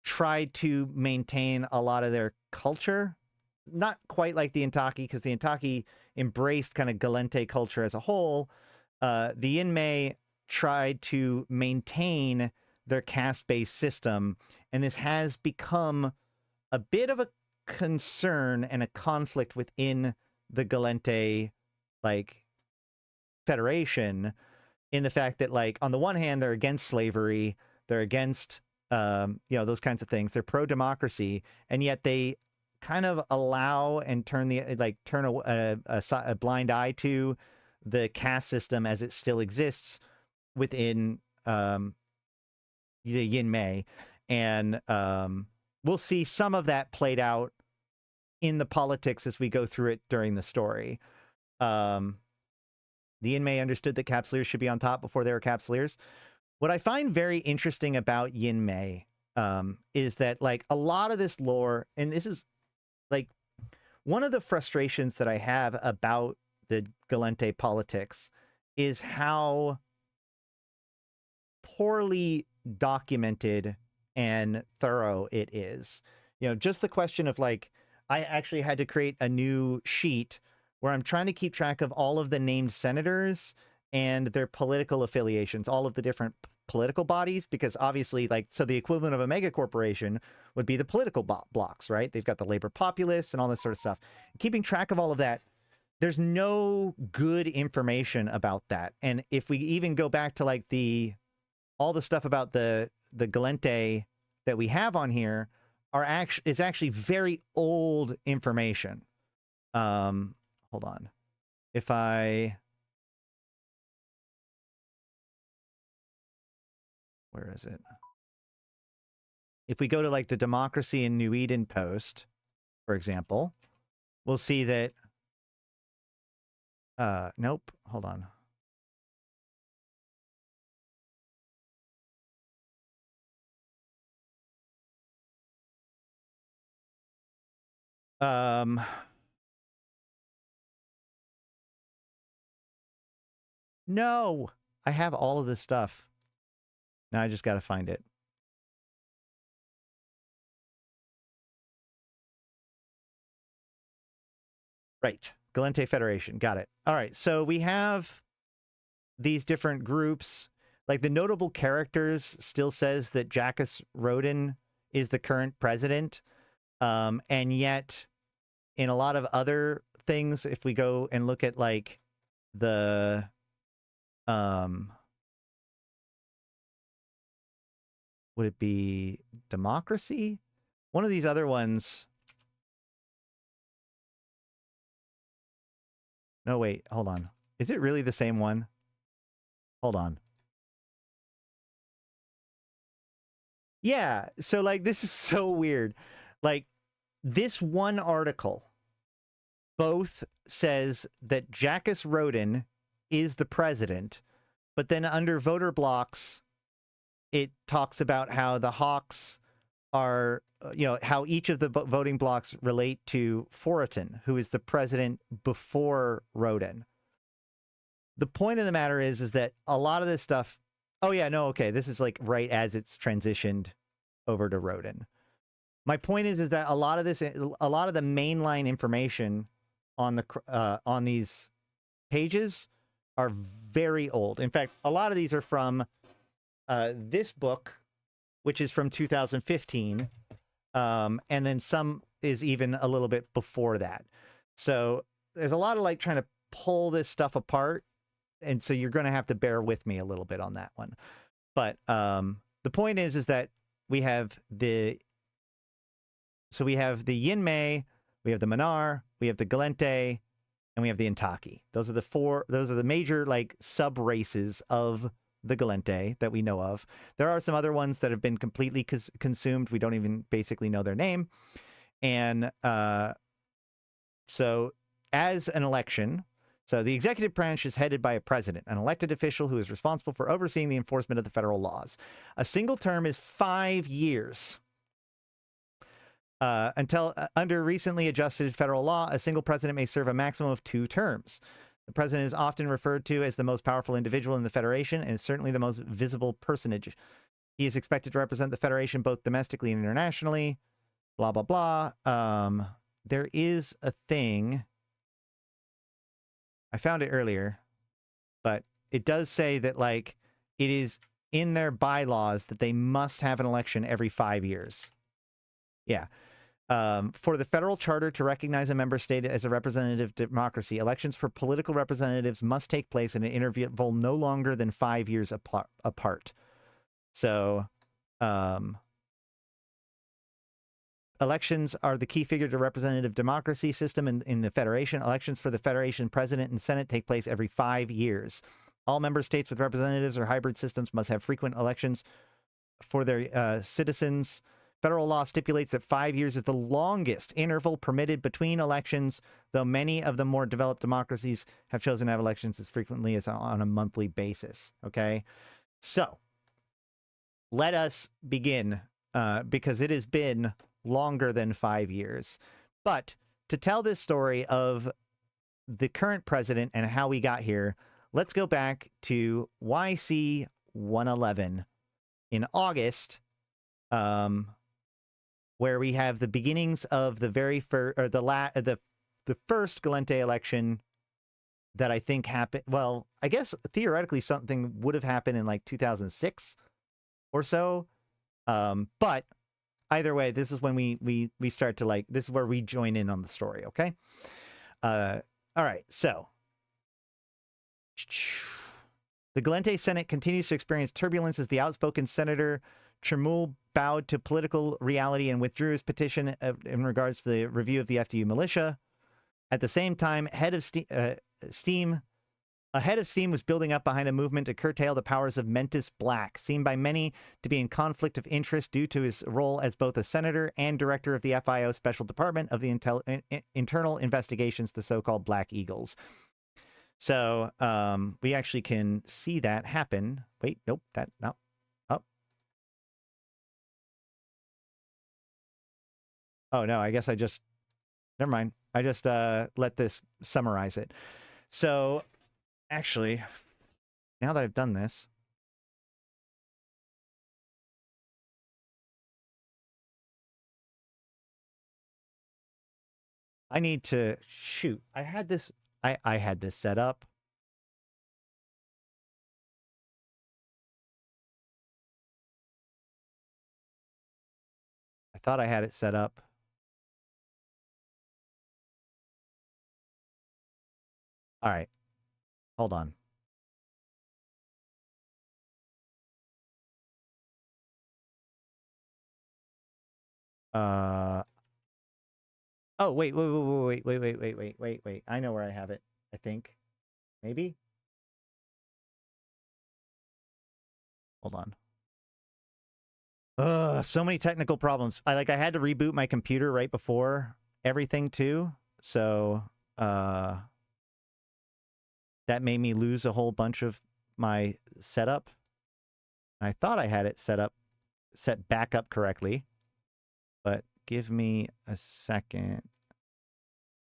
tried to maintain a lot of their culture. Not quite like the Yntaki, because the Yntaki embraced kind of Gallente culture as a whole. The Yinmei tried to maintain their caste-based system, and this has become a bit of a concern and a conflict within the Gallente, like, federation, in the fact that, like, on the one hand, they're against slavery, they're against, you know, those kinds of things. They're pro-democracy, and yet they kind of allow and turn a blind eye to the caste system as it still exists within the Yinmei. And we'll see some of that played out in the politics as we go through it during the story. The Yinmei understood that Capsuleers should be on top before they were Capsuleers. What I find very interesting about Yinmei is that, like, a lot of this lore, and this is, like, one of the frustrations that I have about the Gallente politics is how poorly documented and thorough it is. You know, just the question of, like, I actually had to create a new sheet where I'm trying to keep track of all of the named senators and their political affiliations, all of the different political bodies, because obviously, like, so the equivalent of a mega corporation would be the political blocks, right? They've got the labor populace and all this sort of stuff. Keeping track of all of that, there's no good information about that. And if we even go back to, like, all the stuff about the Gallente that we have on here is actually very old information. Hold on. Where is it? If we go to, like, the Democracy in New Eden post, for example, we'll see that, nope, hold on. No, I have all of this stuff. Now I just got to find it. Right. Gallente Federation. Got it. All right. So we have these different groups. Like, the notable characters still says that Jackus Rodin is the current president. And yet, in a lot of other things, if we go and look at, like, the... would it be Democracy? One of these other ones... No, wait, hold on. Is it really the same one? Hold on. Yeah, so, like, this is so weird. Like, this one article both says that Jackus Rodin is the president, but then under voter blocks, it talks about how the Hawks are, how each of the voting blocks relate to Forotin, who is the president before Roden. The point of the matter is that a lot of this stuff, oh yeah, no, okay, this is like right as it's transitioned over to Roden. My point is that a lot of the mainline information on these pages are very old. In fact, a lot of these are from this book, which is from 2015, and then some is even a little bit before that. So there's a lot of like trying to pull this stuff apart, and so you're going to have to bear with me a little bit on that one. But the point is that we have the Yinmei, we have the Manar, we have the Gallente, and we have the Intaki. Those are the major like sub races of the Gallente that we know of. There are some other ones that have been completely consumed. We don't even basically know their name. And so as an election, so the executive branch is headed by a president, an elected official who is responsible for overseeing the enforcement of the federal laws. A single term is 5 years. Until under recently adjusted federal law, a single president may serve a maximum of 2 terms. The president is often referred to as the most powerful individual in the Federation and is certainly the most visible personage. He is expected to represent the Federation both domestically and internationally. Blah, blah, blah. There is a thing. I found it earlier, but it does say that, like, it is in their bylaws that they must have an election every 5 years. Yeah. For the federal charter to recognize a member state as a representative democracy, elections for political representatives must take place in an interval no longer than 5 years apart. So, elections are the key figure to representative democracy system in the Federation. Elections for the Federation president and Senate take place every 5 years. All member states with representatives or hybrid systems must have frequent elections for their citizens. Federal law stipulates that 5 years is the longest interval permitted between elections, though many of the more developed democracies have chosen to have elections as frequently as on a monthly basis. Okay, so let us begin because it has been longer than 5 years. But to tell this story of the current president and how we got here, let's go back to YC111 in August. Where we have the beginnings of the very first, or the first Gallente election that I think happened. Well, I guess theoretically something would have happened in like 2006 or so. But either way, this is when we start to like, this is where we join in on the story. Okay. All right. So the Gallente Senate continues to experience turbulence as the outspoken Senator Tremul bowed to political reality and withdrew his petition in regards to the review of the FDU militia. At the same time, a head of steam was building up behind a movement to curtail the powers of Mentis Black, seen by many to be in conflict of interest due to his role as both a senator and director of the FIO Special Department of the Internal Investigations, the so-called Black Eagles. So we actually can see that happen. Wait, nope, no. Oh, no, I guess never mind. I just let this summarize it. So, actually, now that I've done this, I need to, shoot, I had this set up. I thought I had it set up. All right, hold on. Oh, wait. I know where I have it, I think. Maybe? Hold on. So many technical problems. I had to reboot my computer right before everything too. So, that made me lose a whole bunch of my setup. I thought I had it set back up correctly. give me a second.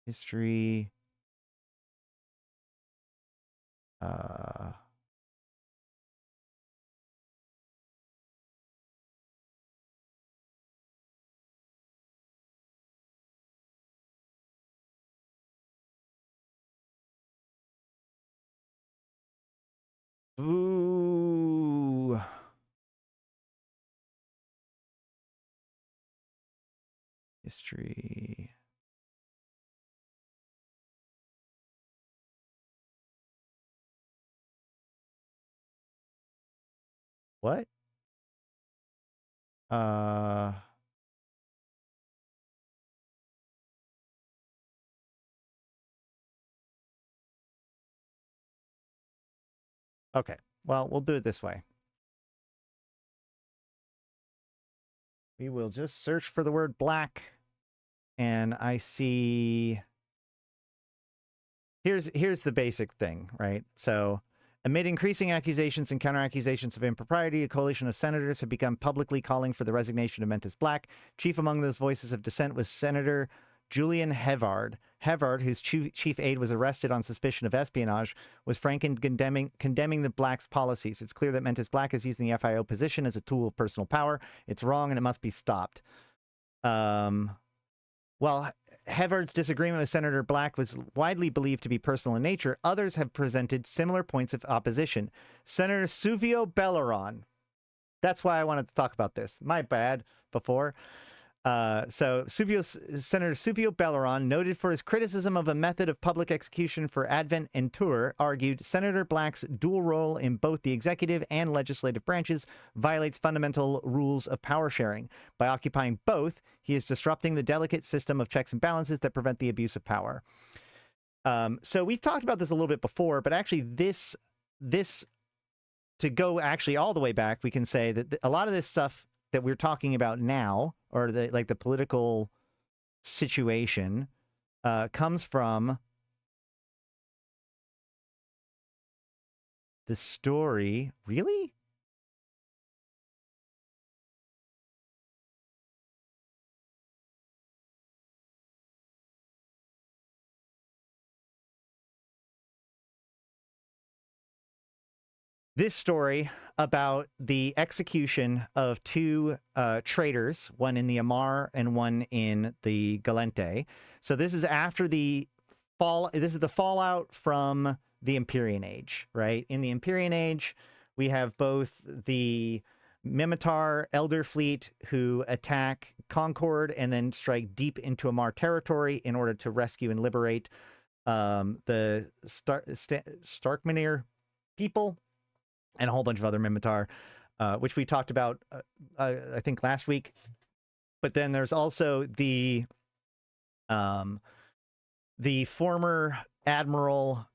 History. Ooh. History. What? Okay. Well, we'll do it this way. We will just search for the word black, and I see. Here's the basic thing, right? So, amid increasing accusations and counter-accusations of impropriety, a coalition of senators have begun publicly calling for the resignation of Mentis Black. Chief among those voices of dissent was Senator Julian Hevard. Hevard, whose chief aide was arrested on suspicion of espionage, was frank in condemning the Black's policies. It's clear that Mentis Black is using the FIO position as a tool of personal power. It's wrong and it must be stopped. While Hevard's disagreement with Senator Black was widely believed to be personal in nature, others have presented similar points of opposition. Senator Suvio Belleron. That's why I wanted to talk about this. My bad before. Senator Suvio Belleron, noted for his criticism of a method of public execution for Advent and Tour, argued Senator Black's dual role in both the executive and legislative branches violates fundamental rules of power sharing. By occupying both, he is disrupting the delicate system of checks and balances that prevent the abuse of power. So we've talked about this a little bit before, but actually this to go actually all the way back, we can say that a lot of this stuff that we're talking about now, or the political situation, comes from the story. Really? This story about the execution of two traitors, one in the Amar and one in the Gallente. So this is after the fall. This is the fallout from the Empyrean Age, right? In the Empyrean Age, we have both the Mimitar Elder Fleet who attack Concord and then strike deep into Amar territory in order to rescue and liberate the Starkmanir people, and a whole bunch of other Mimitar, which we talked about, I think, last week. But then there's also the former Admiral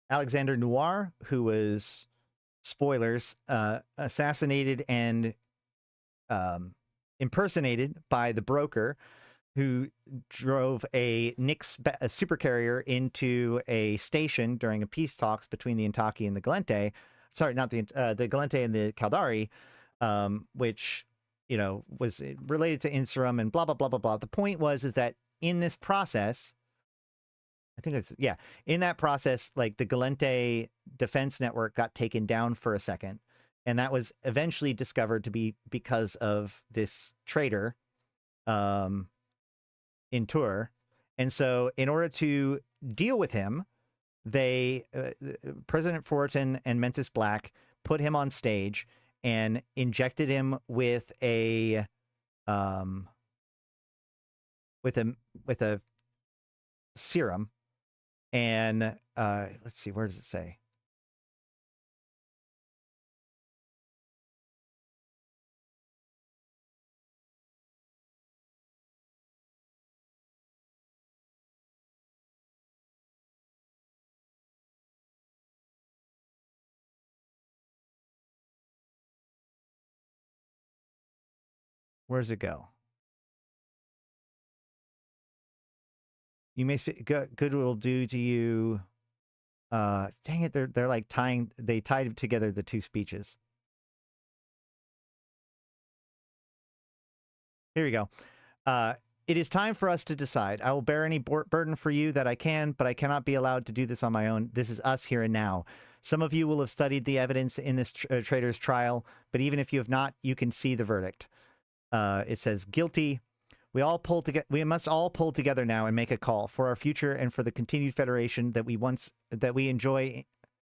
Alexander Noir, who was, spoilers, assassinated and impersonated by the broker who drove a Nyx supercarrier into a station during a peace talks between the Intaki and the Gallente. Sorry, not the Gallente and the Caldari, which, you know, was related to Insurum and blah, blah, blah, blah, blah. The point is that in this process, I think that's, yeah, in that process, like, the Gallente defense network got taken down for a second. And that was eventually discovered to be because of this traitor, in Tour. And so in order to deal with him, they President Fullerton and Mentis Black put him on stage and injected him with a serum. And let's see, where does it say? Where does it go? You may good will do to you. Dang it, they're like they tied together the two speeches. Here we go. It is time for us to decide. I will bear any burden for you that I can, but I cannot be allowed to do this on my own. This is us here and now. Some of you will have studied the evidence in this traitor's trial, but even if you have not, you can see the verdict. It says guilty. We must all pull together now and make a call for our future and for the continued federation that we enjoy,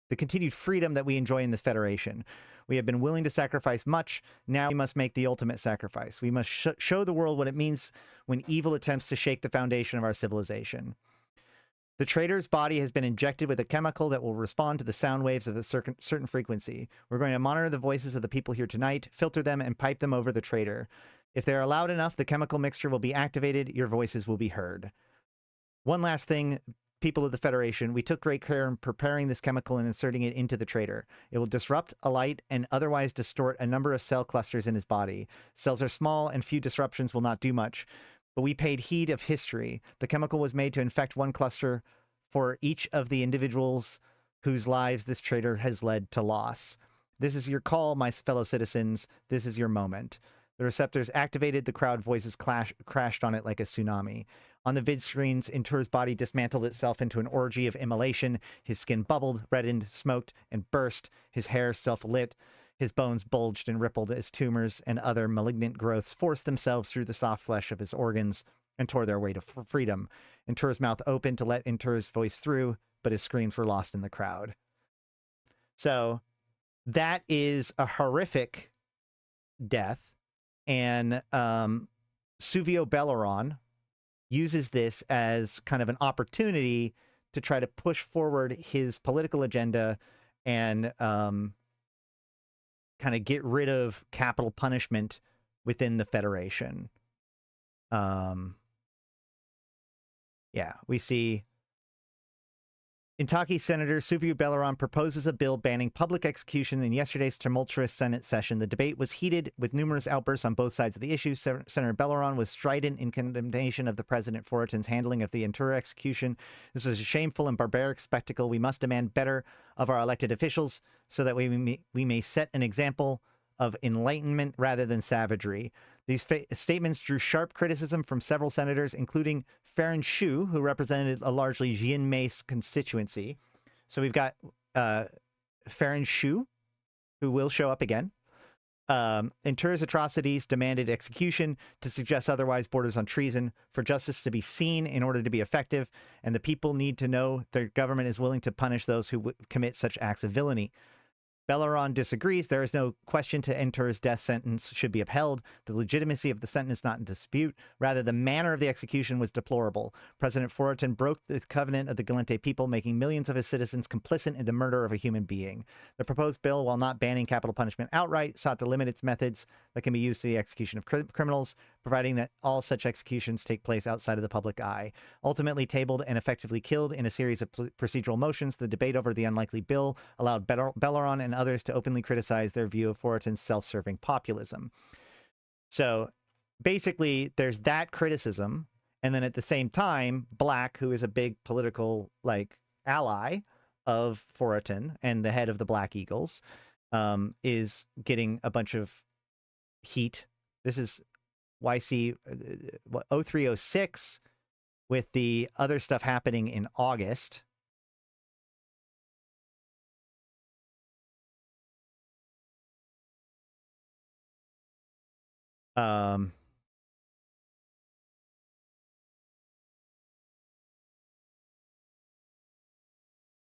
the continued freedom that we enjoy in this federation. We have been willing to sacrifice much. Now we must make the ultimate sacrifice. We must show the world what it means when evil attempts to shake the foundation of our civilization. The traitor's body has been injected with a chemical that will respond to the sound waves of a certain frequency. We're going to monitor the voices of the people here tonight, filter them, and pipe them over the traitor. If they are loud enough, the chemical mixture will be activated. Your voices will be heard. One last thing, people of the Federation, we took great care in preparing this chemical and inserting it into the traitor. It will disrupt, alight, and otherwise distort a number of cell clusters in his body. Cells are small, and few disruptions will not do much. But we paid heed of history. The chemical was made to infect one cluster for each of the individuals whose lives this traitor has led to loss. This is your call, my fellow citizens. This is your moment. The receptors activated, the crowd voices crashed on it like a tsunami. On the vid screens, Intur's body dismantled itself into an orgy of immolation. His skin bubbled, reddened, smoked, and burst. His hair self-lit. His bones bulged and rippled as tumors and other malignant growths forced themselves through the soft flesh of his organs and tore their way to freedom. Intur's mouth opened to let Intur's voice through, but his screams were lost in the crowd. So that is a horrific death. And Suvio Belleron uses this as kind of an opportunity to try to push forward his political agenda and kind of get rid of capital punishment within the Federation. Yeah, we see Intaki Senator Suvio Belleron proposes a bill banning public execution in yesterday's tumultuous Senate session. The debate was heated with numerous outbursts on both sides of the issue. Senator Belleron was strident in condemnation of the President Foraton's handling of the Intura execution. This was a shameful and barbaric spectacle. We must demand better of our elected officials so that we may set an example of enlightenment rather than savagery. These statements drew sharp criticism from several senators, including Farron Shu, who represented a largely Jian-Mei constituency. So we've got Farron Shu, who will show up again. Intura's atrocities demanded execution. To suggest otherwise borders on treason. For justice to be seen in order to be effective, and the people need to know their government is willing to punish those who commit such acts of villainy. Belleron disagrees. There is no question to Intura's death sentence should be upheld. The legitimacy of the sentence not in dispute. Rather, the manner of the execution was deplorable. President Foraton broke the covenant of the Gallente people, making millions of his citizens complicit in the murder of a human being. The proposed bill, while not banning capital punishment outright, sought to limit its methods that can be used to the execution of criminals, providing that all such executions take place outside of the public eye. Ultimately tabled and effectively killed in a series of procedural motions, the debate over the unlikely bill allowed Belleron and others to openly criticize their view of Foraton's self-serving populism. So basically, there's that criticism, and then at the same time, Black, who is a big political ally of Foraton and the head of the Black Eagles, is getting a bunch of heat. This is YC 0306 with the other stuff happening in August. And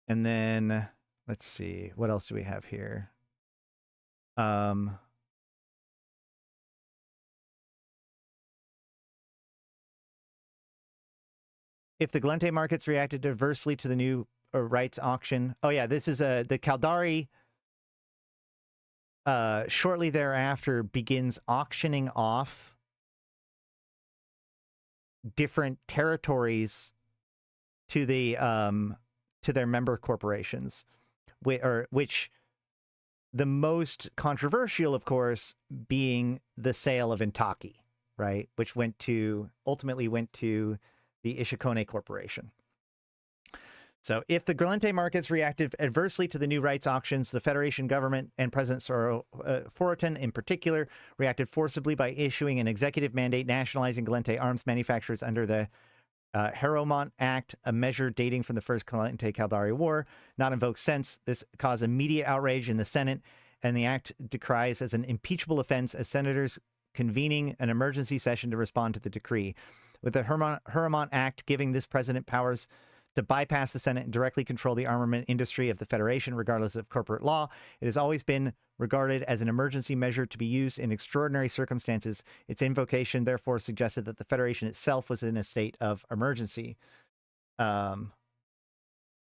then let's see, what else do we have here? If the Gallente markets reacted adversely to the new rights auction. Oh yeah, this is the Caldari shortly thereafter begins auctioning off different territories to the to their member corporations, which the most controversial, of course, being the sale of Intaki, right? Which ultimately went to the Ishikone Corporation. So if the Gallente markets reacted adversely to the new rights auctions, the Federation government and President Foratin in particular reacted forcibly by issuing an executive mandate nationalizing Gallente arms manufacturers under the Harrowmont Act, a measure dating from the first Gallente-Caldari War, not invoked since. This caused immediate outrage in the Senate, and the act decries as an impeachable offense as senators convening an emergency session to respond to the decree. With the Harrowmont Act giving this president powers to bypass the Senate and directly control the armament industry of the Federation, regardless of corporate law, it has always been regarded as an emergency measure to be used in extraordinary circumstances. Its invocation, therefore, suggested that the Federation itself was in a state of emergency.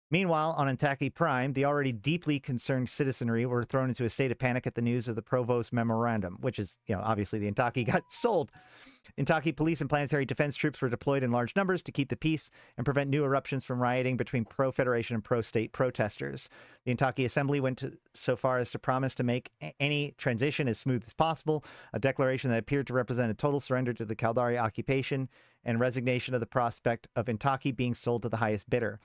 Meanwhile, on Yantey Prime, the already deeply concerned citizenry were thrown into a state of panic at the news of the Provost Memorandum, which is, obviously the Yantey got sold. Yantey police and planetary defense troops were deployed in large numbers to keep the peace and prevent new eruptions from rioting between pro-Federation and pro-state protesters. The Yantey Assembly went so far as to promise to make any transition as smooth as possible, a declaration that appeared to represent a total surrender to the Caldari occupation and resignation of the prospect of Yantey being sold to the highest bidder.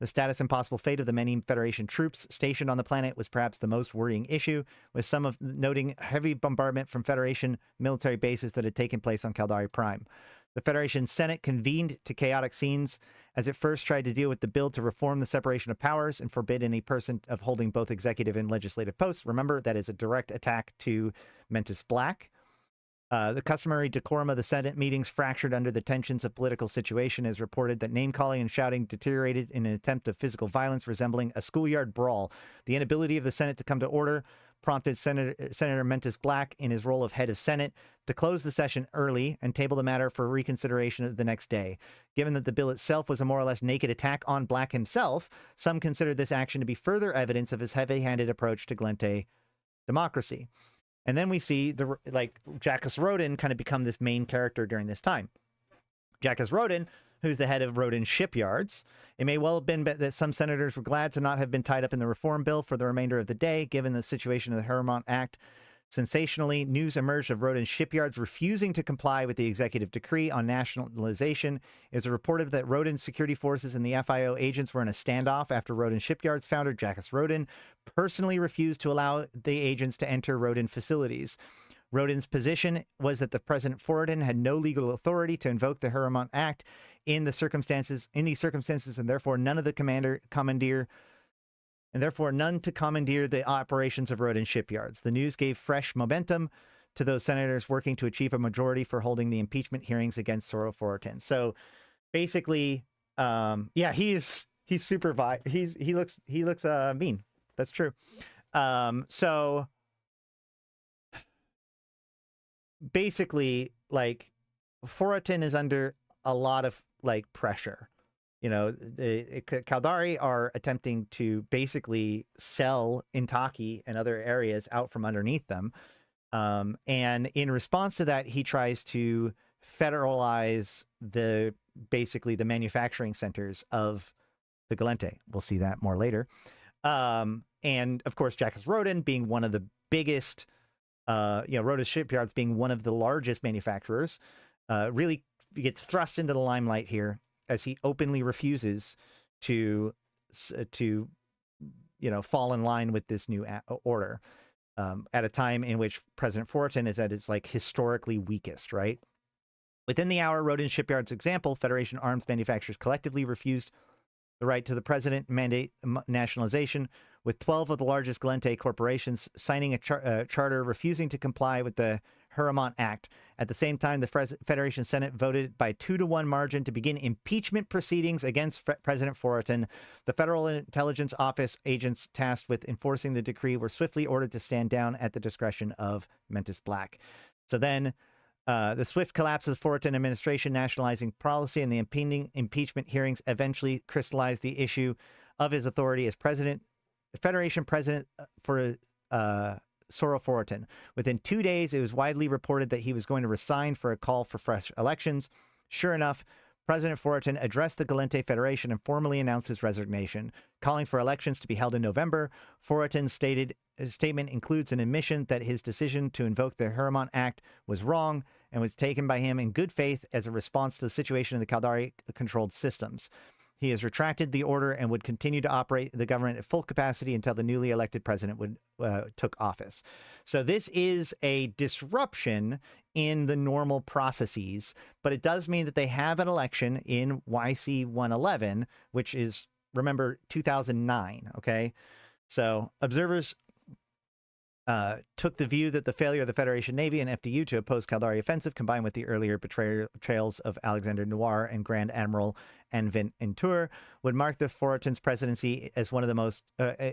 The status and possible fate of the many Federation troops stationed on the planet was perhaps the most worrying issue, with some of noting heavy bombardment from Federation military bases that had taken place on Caldari Prime. The Federation Senate convened to chaotic scenes as it first tried to deal with the bill to reform the separation of powers and forbid any person of holding both executive and legislative posts. Remember, that is a direct attack to Mentis Black. The customary decorum of the Senate meetings fractured under the tensions of political situation. Is reported that name-calling and shouting deteriorated in an attempt of physical violence resembling a schoolyard brawl. The inability of the Senate to come to order prompted Senator Mentis Black, in his role of head of Senate, to close the session early and table the matter for reconsideration the next day. Given that the bill itself was a more or less naked attack on Black himself, some considered this action to be further evidence of his heavy-handed approach to Gallente democracy. And then we see Jacques Rodin kind of become this main character during this time. Jacques Rodin, who's the head of Rodin Shipyards. It may well have been that some senators were glad to not have been tied up in the reform bill for the remainder of the day, given the situation of the Harrowmont Act. Sensationally, news emerged of Rodin Shipyards refusing to comply with the executive decree on nationalization. It was reported that Rodin's security forces and the FIO agents were in a standoff after Rodin Shipyards founder Jacques Rodin personally refused to allow the agents to enter Rodin facilities. Rodin's position was that the President Foratin had no legal authority to invoke the Harrowmont Act in these circumstances, and therefore none to commandeer the operations of Rodin Shipyards. The news gave fresh momentum to those senators working to achieve a majority for holding the impeachment hearings against Sorrow Foratin. So basically, he's super he looks mean. That's true. So basically, Foratin is under a lot of pressure. The Caldari are attempting to basically sell Yantey and other areas out from underneath them. And in response to that, he tries to federalize the manufacturing centers of the Gallente. We'll see that more later. And of course, Jacques Rodin being one of the biggest, Rodin Shipyards being one of the largest manufacturers, really gets thrust into the limelight here, as he openly refuses to fall in line with this new order, at a time in which President Foratin is at its historically weakest, right? Within the hour, Rodin Shipyard's example, Federation arms manufacturers collectively refused the right to the president mandate nationalization, with 12 of the largest Gallente corporations signing a charter refusing to comply with the Harrowmont Act. At the same time, the Federation Senate voted by 2-to-1 margin to begin impeachment proceedings against President Foratin. The Federal Intelligence Office agents tasked with enforcing the decree were swiftly ordered to stand down at the discretion of Mentis Black. So then, the swift collapse of the Foratin administration nationalizing policy and the impending impeachment hearings eventually crystallized the issue of his authority as Federation president for Sorrow Foratin. Within 2 days, it was widely reported that he was going to resign for a call for fresh elections. Sure enough, President Foratin addressed the Gallente Federation and formally announced his resignation, calling for elections to be held in November. Foratin's statement includes an admission that his decision to invoke the Harrowmont Act was wrong and was taken by him in good faith as a response to the situation in the Caldari-controlled systems. He has retracted the order and would continue to operate the government at full capacity until the newly elected president would took office. So this is a disruption in the normal processes, but it does mean that they have an election in YC111, which is, remember, 2009, okay? So observers took the view that the failure of the Federation Navy and FDU to oppose Caldari offensive, combined with the earlier betrayals of Alexander Noir and Grand Admiral Anvin Entour, would mark the Foroton's presidency as one of the most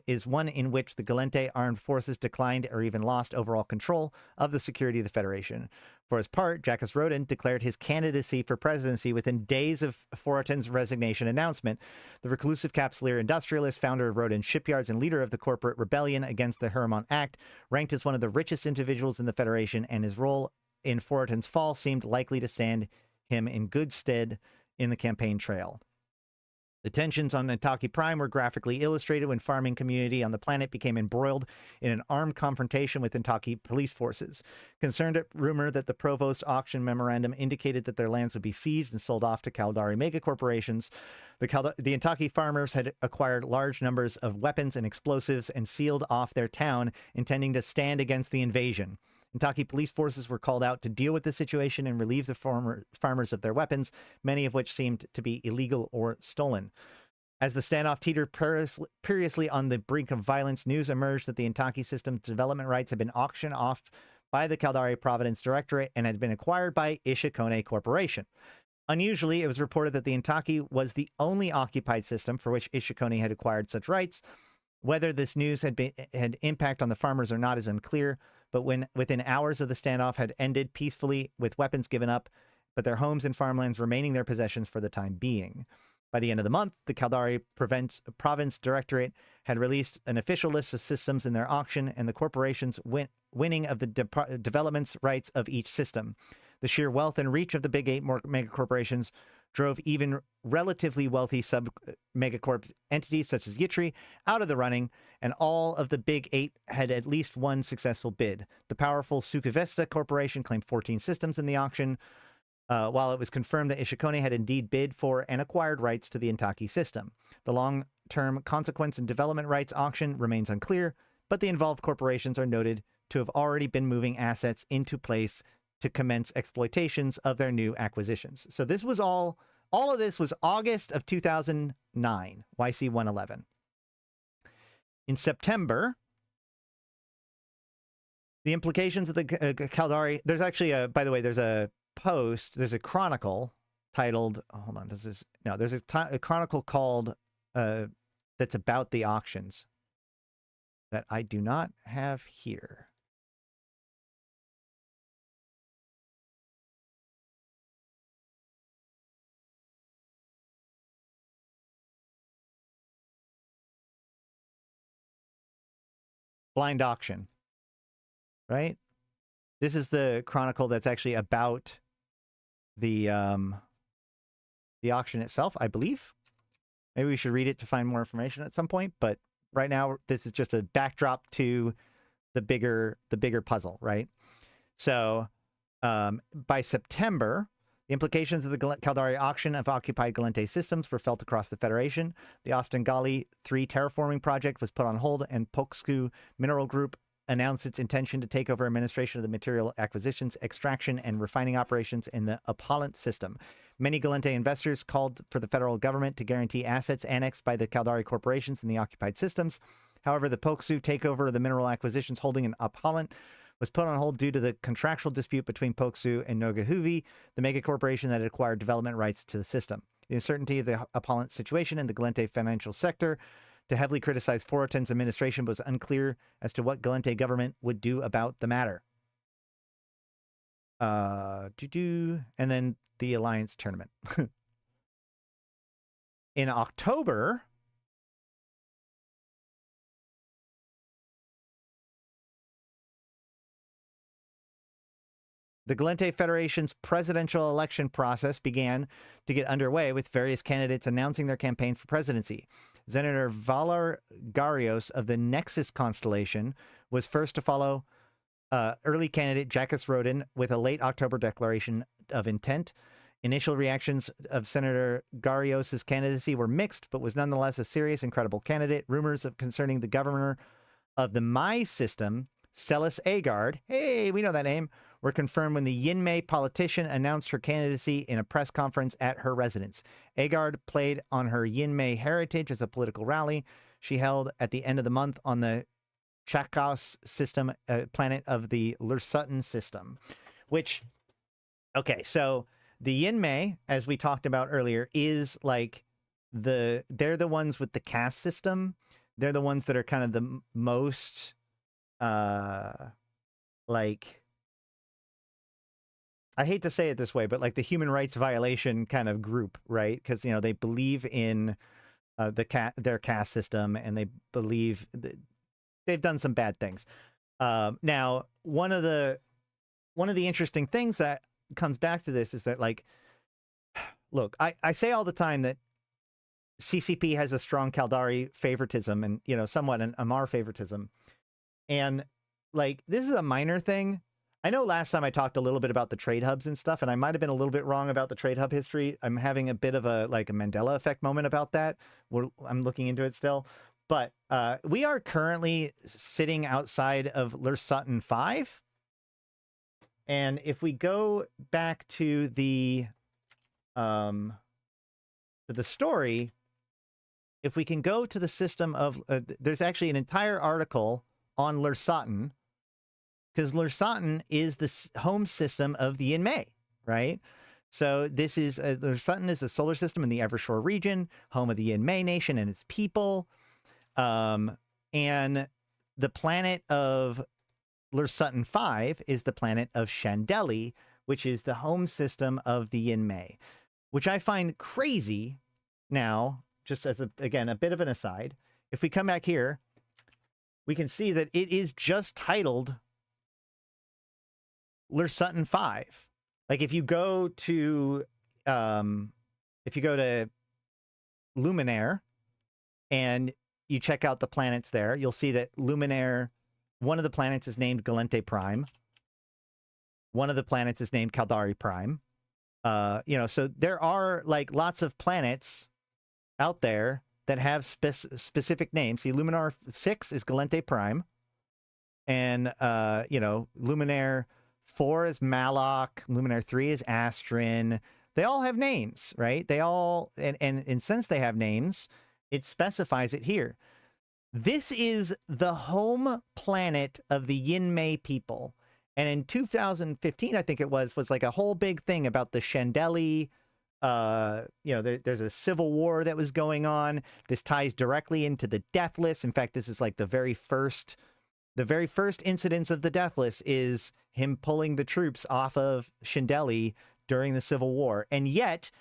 is one in which the Gallente armed forces declined or even lost overall control of the security of the Federation. For his part, Jacques Rodin declared his candidacy for presidency within days of Foroton's resignation announcement. The reclusive capsuleer industrialist, founder of Rodin Shipyards and leader of the corporate rebellion against the Hermon Act, ranked as one of the richest individuals in the Federation, and his role in Foroton's fall seemed likely to stand him in good stead in the campaign trail. The tensions on Nantucket Prime were graphically illustrated when farming community on the planet became embroiled in an armed confrontation with Nantucket police forces. Concerned at rumor that the Provost auction memorandum indicated that their lands would be seized and sold off to Caldari megacorporations, the Nantucket farmers had acquired large numbers of weapons and explosives and sealed off their town, intending to stand against the invasion. Nantucket police forces were called out to deal with the situation and relieve the farmers of their weapons, many of which seemed to be illegal or stolen. As the standoff teetered perilously on the brink of violence, news emerged that the Nantucket system's development rights had been auctioned off by the Caldari Providence Directorate and had been acquired by Ishikone Corporation. Unusually, it was reported that the Nantucket was the only occupied system for which Ishikone had acquired such rights. Whether this news had impact on the farmers or not is unclear, but within hours of the standoff had ended peacefully with weapons given up, but their homes and farmlands remaining their possessions for the time being. By the end of the month, the Caldari Province Directorate had released an official list of systems in their auction and the corporation's winning of the development rights of each system. The sheer wealth and reach of the Big Eight megacorporations drove even relatively wealthy sub-megacorp entities such as Yitri out of the running, and all of the Big Eight had at least one successful bid. The powerful Sukavesta Corporation claimed 14 systems in the auction, while it was confirmed that Ishikone had indeed bid for and acquired rights to the Intaki system. The long-term consequence and development rights auction remains unclear, but the involved corporations are noted to have already been moving assets into place to commence exploitations of their new acquisitions. So this was all of this was August of 2009, YC111. In September, the implications of the Caldari, there's actually by the way, there's a chronicle titled, hold on, there's a chronicle called, that's about the auctions that I do not have here. Blind auction, right? This is the chronicle that's actually about the auction itself, I believe. Maybe we should read it to find more information at some point, but right now this is just a backdrop to the bigger puzzle, right? So by September, the implications of the Caldari auction of occupied Gallente systems were felt across the Federation. The Ostengali 3 terraforming project was put on hold, and Poksku Mineral Group announced its intention to take over administration of the material acquisitions, extraction, and refining operations in the Apollant system. Many Gallente investors called for the federal government to guarantee assets annexed by the Caldari corporations in the occupied systems. However, the Poksku takeover of the mineral acquisitions holding in Apollant was put on hold due to the contractual dispute between Poksku and Nogahuvi, the mega corporation that had acquired development rights to the system. The uncertainty of the Apollant situation in the Gallente financial sector to heavily criticize Foroton's administration was unclear as to what Gallente government would do about the matter. And then the Alliance tournament. In October, the Gallente Federation's presidential election process began to get underway, with various candidates announcing their campaigns for presidency. Senator Valar Garios of the Nexus constellation was first to follow early candidate Jacques Rodin with a late October declaration of intent. Initial reactions of Senator Garrios' candidacy were mixed, but was nonetheless a serious and credible candidate. Rumors of concerning the governor of the My system, Celis Agard, hey, we know that name, were confirmed when the Yinmei politician announced her candidacy in a press conference at her residence. Agard played on her Yinmei heritage as a political rally she held at the end of the month on the Chakos system, planet of the Lursuttan system, which, okay, so the Yinmei, as we talked about earlier, is like they're the ones with the caste system. They're the ones that are kind of the most, like, I hate to say it this way, but like the human rights violation kind of group, right? Because, you know, they believe in their caste system, and they believe that they've done some bad things. Now, one of the interesting things that comes back to this is that, like, look, I say all the time that CCP has a strong Caldari favoritism and, you know, somewhat an Amar favoritism. And, like, this is a minor thing. I know last time I talked a little bit about the trade hubs and stuff, and I might have been a little bit wrong about the trade hub history. I'm having a bit of a Mandela effect moment about that. I'm looking into it still. But we are currently sitting outside of Lursuttan 5. And if we go back to the story, if we can go to the system of, there's actually an entire article on Lursuttan, because Lursuttan is the home system of the Yinmei, right? So this is, Lursuttan is the solar system in the Evershore region, home of the Yinmei nation and its people. And the planet of Lursuttan 5 is the planet of Chandeli, which is the home system of the Yinmei, which I find crazy now, just as, again, a bit of an aside. If we come back here, we can see that it is just titled Lursuttan 5. Like, if you go to Luminaire and you check out the planets there, you'll see that Luminaire, one of the planets is named Gallente Prime. One of the planets is named Caldari Prime. You know, so there are, like, lots of planets out there that have specific names. See, Luminar 6 is Gallente Prime. And, you know, Luminaire 4 is Malak. Luminaire 3 is Astrin. They all have names, right? They all, and since they have names, it specifies it here. This is the home planet of the Yinmei people. And in 2015, I think it was like a whole big thing about the Chandeli. You know, there's a civil war that was going on. This ties directly into the Deathless. In fact, this is like the very first incidence of the Deathless is him pulling the troops off of Chandeli during the Civil War. And yet,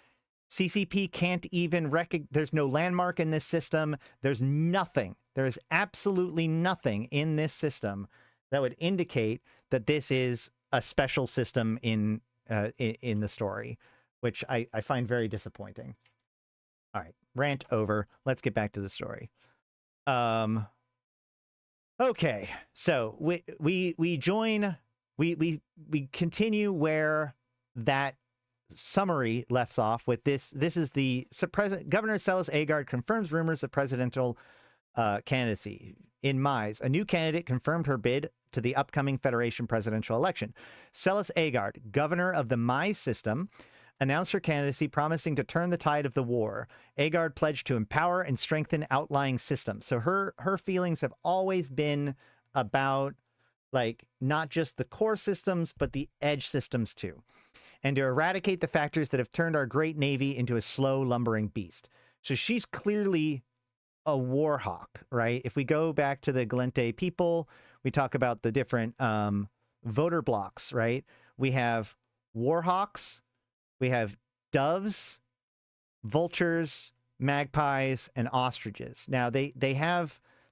CCP can't even there's no landmark in this system. There's nothing. There is absolutely nothing in this system that would indicate that this is a special system in the story, which I find very disappointing. All right, rant over. Let's get back to the story. Okay, so we continue where that summary left off with this. This is the Governor Celis Agard confirms rumors of presidential candidacy. In Mize, a new candidate confirmed her bid to the upcoming Federation presidential election. Celis Agard, governor of the Mize system, announced her candidacy, promising to turn the tide of the war. Agard pledged to empower and strengthen outlying systems. So her feelings have always been about, like, not just the core systems, but the edge systems too. And to eradicate the factors that have turned our great navy into a slow, lumbering beast. So she's clearly a war hawk, right? If we go back to the Gallente people, we talk about the different voter blocks, right? We have war hawks, we have doves, vultures, magpies, and ostriches. Now, there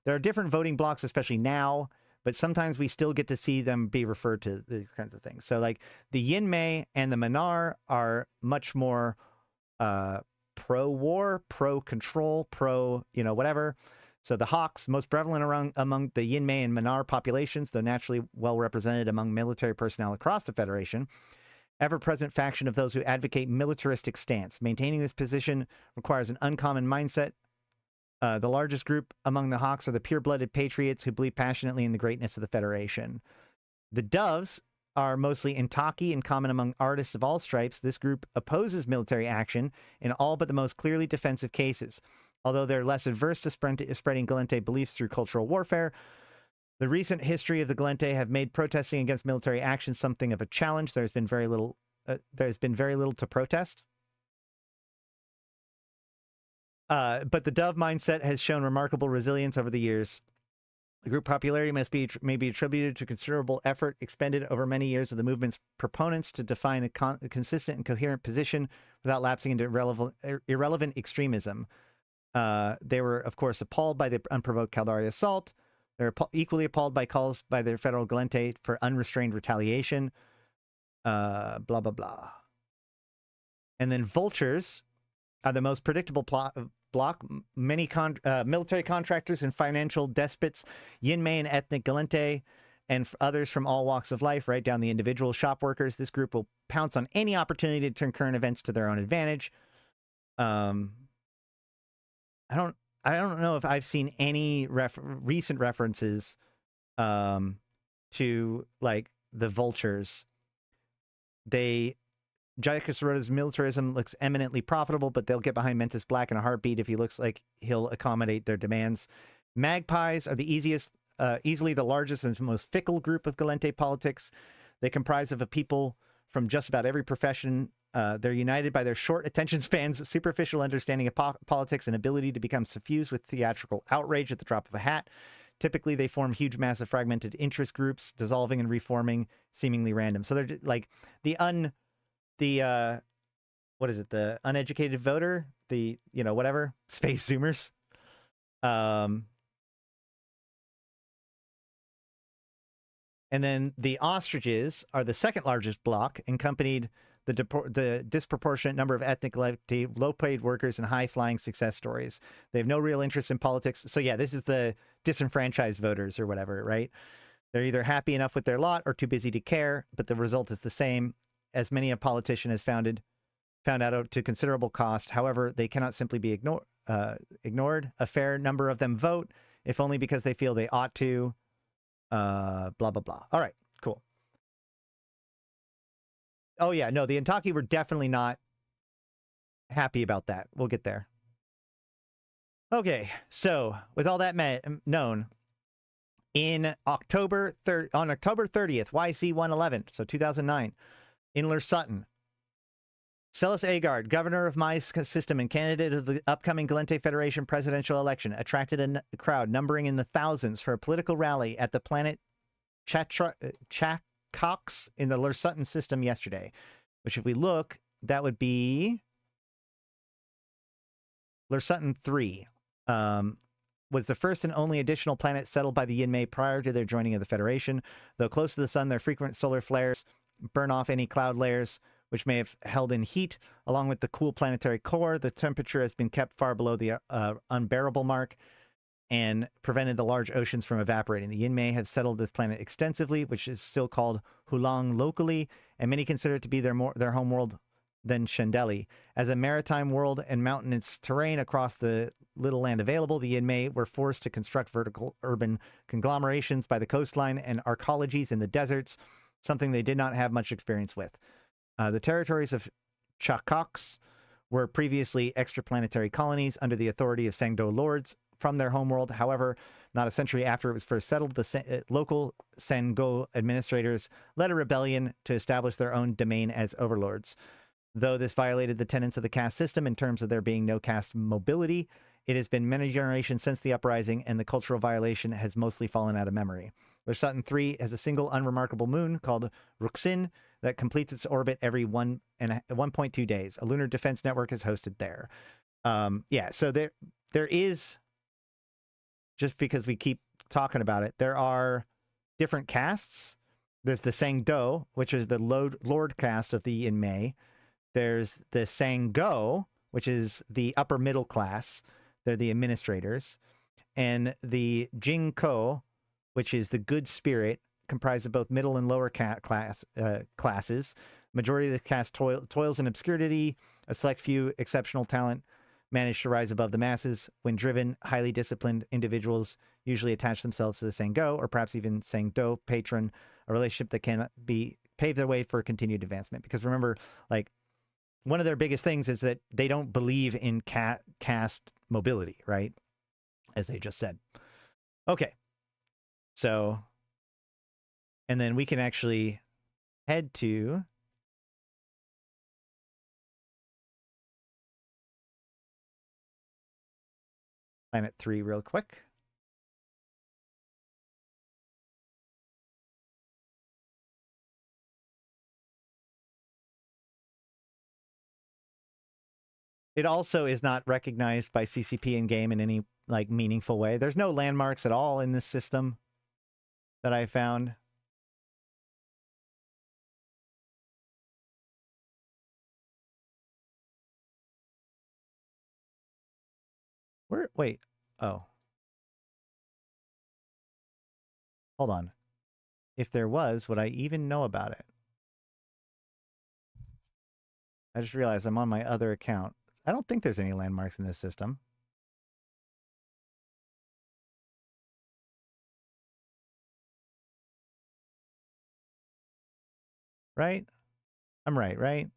are different voting blocks, especially now, but sometimes we still get to see them be referred to these kinds of things. So, like, the Yinmei and the Manar are much more pro-war, pro-control, whatever. So the Hawks, most prevalent among the Yinmei and Manar populations, though naturally well represented among military personnel across the Federation. ever-present faction of those who advocate militaristic stance. Maintaining this position requires an uncommon mindset. The largest group among the Hawks are the pure-blooded patriots who believe passionately in the greatness of the Federation. The Doves are mostly Intaki and common among artists of all stripes. This group opposes military action in all but the most clearly defensive cases. Although they're less adverse to spreading Gallente beliefs through cultural warfare, the recent history of the Gallente have made protesting against military action something of a challenge. There's been very little to protest. But the Dove mindset has shown remarkable resilience over the years. The group popularity may be attributed to considerable effort expended over many years of the movement's proponents to define a consistent and coherent position without lapsing into irrelevant extremism. They were, of course, appalled by the unprovoked Caldari assault. They're equally appalled by calls by their federal Gallente for unrestrained retaliation. Blah, blah, blah. And then vultures are the most predictable block. Many military contractors and financial despots, Yinmei and ethnic Gallente, and others from all walks of life, right down the individual shop workers. This group will pounce on any opportunity to turn current events to their own advantage. I don't know if I've seen any recent references to like the vultures. Jaikus Roda's militarism looks eminently profitable, but they'll get behind Mentis Black in a heartbeat if he looks like he'll accommodate their demands. Magpies are the easily the largest and most fickle group of Gallente politics. They comprise of a people from just about every profession. They're united by their short attention spans, superficial understanding of politics, and ability to become suffused with theatrical outrage at the drop of a hat. Typically, they form huge, massive, fragmented interest groups, dissolving and reforming, seemingly random. So they're like the uneducated voter, whatever, space zoomers. And then the ostriches are the second largest block, accompanied the disproportionate number of ethnic low-paid workers and high-flying success stories. They have no real interest in politics. So yeah, this is the disenfranchised voters or whatever, right? They're either happy enough with their lot or too busy to care, but the result is the same, as many a politician has found out to considerable cost. However, they cannot simply be ignored. A fair number of them vote, if only because they feel they ought to. Blah, blah, blah. All right, cool. Oh, yeah, no, the Intaki were definitely not happy about that. We'll get there. Okay, so with all that known, on October 30th, YC111, so 2009, in Lursutton, Celis Agard, governor of my system and candidate of the upcoming Gallente Federation presidential election, attracted a crowd numbering in the thousands for a political rally at the planet Chacox in the Lursutton system yesterday, which if we look, that would be Lursutton 3. Was the first and only additional planet settled by the Yinmei prior to their joining of the Federation. Though close to the sun, their frequent solar flares burn off any cloud layers which may have held in heat. Along with the cool planetary core, the temperature has been kept far below the unbearable mark and prevented the large oceans from evaporating. The Yinmei have settled this planet extensively, which is still called Hulang locally, and many consider it to be their home world than Shendeli. As a maritime world and mountainous terrain across the little land available, the Yinmei were forced to construct vertical urban conglomerations by the coastline and arcologies in the deserts, something they did not have much experience with. The territories of Chacox were previously extraplanetary colonies under the authority of Sangdo lords from their homeworld. However, not a century after it was first settled, the local Sangdo administrators led a rebellion to establish their own domain as overlords. Though this violated the tenets of the caste system in terms of there being no caste mobility, it has been many generations since the uprising, and the cultural violation has mostly fallen out of memory. Lursutton 3 has a single unremarkable moon called Ruxin that completes its orbit every 1.2 days. A lunar defense network is hosted there. Yeah, so there is, just because we keep talking about it, there are different castes. There's the Sangdo, which is the lord caste of the Yinmei. There's the Sanggo, which is the upper middle class. They're the administrators. And the Jingko, which is the good spirit, comprised of both middle and lower classes. Majority of the cast toils in obscurity. A select few exceptional talent manage to rise above the masses. When driven, highly disciplined individuals usually attach themselves to the Sango, or perhaps even Sangdo patron, a relationship that can pave their way for continued advancement. Because remember, like, one of their biggest things is that they don't believe in caste mobility, right? As they just said. Okay. So, and then we can actually head to Planet 3 real quick. It also is not recognized by CCP in game in any like meaningful way. There's no landmarks at all in this system that I found. Where? Wait. Oh. Hold on. If there was, would I even know about it? I just realized I'm on my other account. I don't think there's any landmarks in this system. Right? I'm right, right?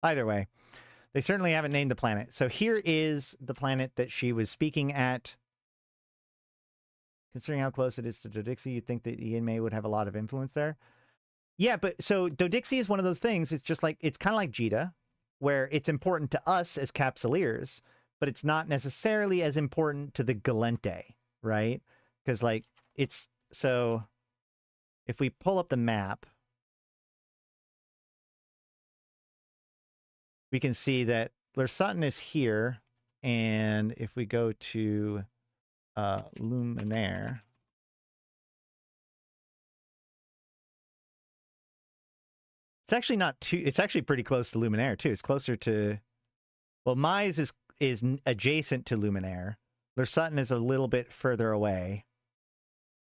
Either way, they certainly haven't named the planet. So here is the planet that she was speaking at. Considering how close it is to Dodixie, you'd think that the Yinmei would have a lot of influence there. Yeah, but so Dodixie is one of those things. It's just like, it's kind of like Jita, where it's important to us as Capsuleers, but it's not necessarily as important to the Gallente, right? Because like, it's, so if we pull up the map, we can see that Lursutton is here. And if we go to Luminaire, it's actually not too, it's actually pretty close to Luminaire too. It's closer to, well, Mise is adjacent to Luminaire. Lursutton is a little bit further away.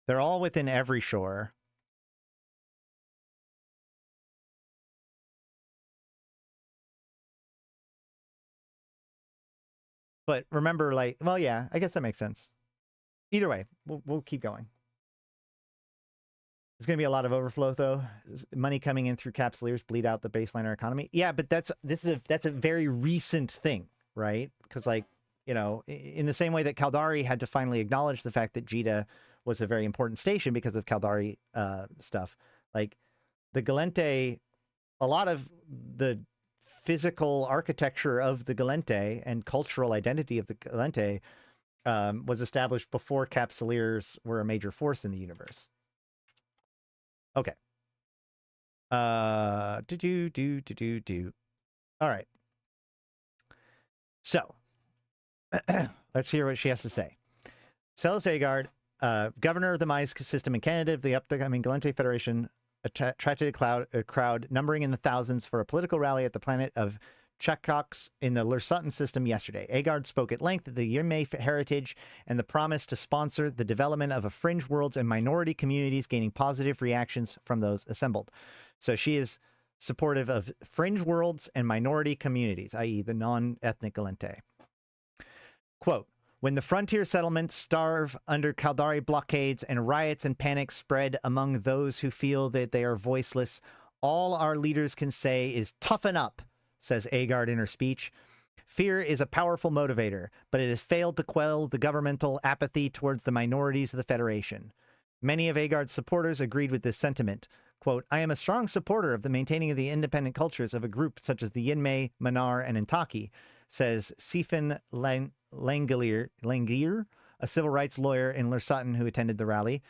They're all within every shore. But remember, like, well, yeah, I guess that makes sense. Either way, we'll keep going. There's going to be a lot of overflow, though. Money coming in through Capsuleers bleed out the baseliner economy. Yeah, but that's a very recent thing, right? Because, like, you know, in the same way that Caldari had to finally acknowledge the fact that Jita was a very important station because of Caldari stuff. Like, the Gallente, a lot of the physical architecture of the Gallente and cultural identity of the Gallente was established before Capsuleers were a major force in the universe. Okay. All right. So, let's hear what she has to say. Celis Agard, governor of the Mise system in Canada, the upcoming Gallente Federation, attracted a crowd numbering in the thousands for a political rally at the planet of Chekkox in the Lursutton system yesterday. Agard spoke at length of the Yinmei heritage and the promise to sponsor the development of a fringe worlds and minority communities, gaining positive reactions from those assembled. So she is supportive of fringe worlds and minority communities, i.e. the non-ethnic Gallente. Quote, when the frontier settlements starve under Caldari blockades and riots and panic spread among those who feel that they are voiceless, all our leaders can say is toughen up, says Agard in her speech. Fear is a powerful motivator, but it has failed to quell the governmental apathy towards the minorities of the Federation. Many of Agard's supporters agreed with this sentiment. Quote, I am a strong supporter of the maintaining of the independent cultures of a group such as the Yinmei, Manar, and Intaki, says Sifin Langier, a civil rights lawyer in Lursutton who attended the rally.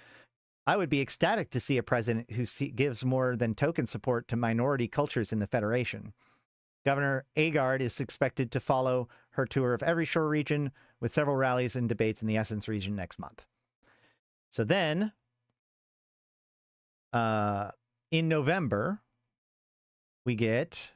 I would be ecstatic to see a president who gives more than token support to minority cultures in the Federation. Governor Agard is expected to follow her tour of every shore region with several rallies and debates in the Essence region next month. So then, in November, we get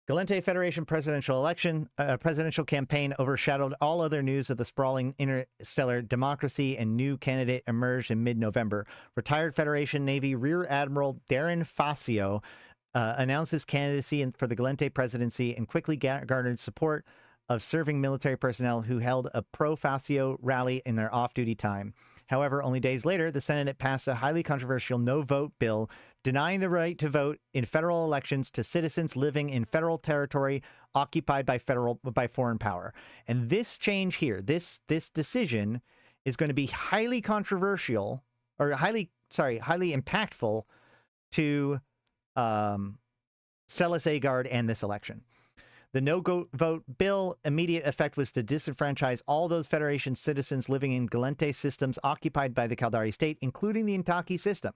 Gallente Federation presidential campaign overshadowed all other news of the sprawling interstellar democracy, and new candidate emerged in mid-November. Retired Federation Navy Rear Admiral Darren Facio announced his candidacy for the Gallente presidency and quickly garnered support of serving military personnel who held a pro-Facio rally in their off-duty time. However, only days later, the Senate passed a highly controversial no-vote bill denying the right to vote in federal elections to citizens living in federal territory occupied by foreign power. And this change here, this decision is going to be highly controversial, or highly impactful to Seles Agard and this election. The no-vote bill immediate effect was to disenfranchise all those Federation citizens living in Gallente systems occupied by the Caldari state, including the Intaki system.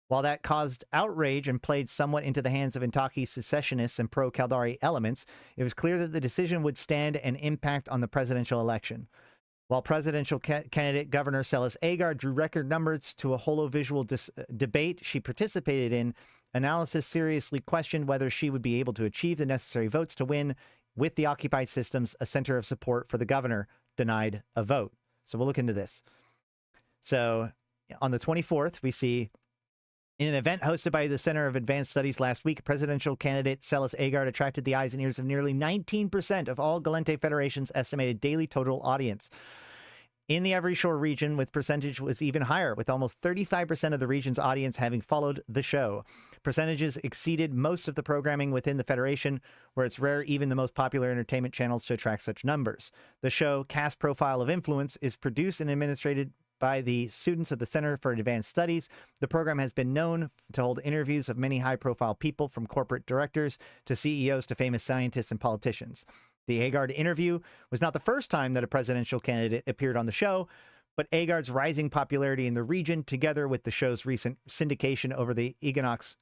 While that caused outrage and played somewhat into the hands of Intaki secessionists and pro-Caldari elements, it was clear that the decision would stand an impact on the presidential election. While presidential candidate Governor Seles Agard drew record numbers to a holo-visual debate she participated in, analysis seriously questioned whether she would be able to achieve the necessary votes to win, with the occupied systems a center of support for the governor denied a vote. So we'll look into this. So on the 24th, we see in an event hosted by the Center of Advanced Studies last week, presidential candidate Seles Agard attracted the eyes and ears of nearly 19% of all Gallente Federation's estimated daily total audience. In the Every Shore region, with percentage was even higher, with almost 35% of the region's audience having followed the show. Percentages exceeded most of the programming within the Federation, where it's rare even the most popular entertainment channels to attract such numbers. The show, Cast Profile of Influence, is produced and administered by the students of the Center for Advanced Studies. The program has been known to hold interviews of many high-profile people, from corporate directors to CEOs to famous scientists and politicians. The Agard interview was not the first time that a presidential candidate appeared on the show, but Agard's rising popularity in the region, together with the show's recent syndication over the Egonics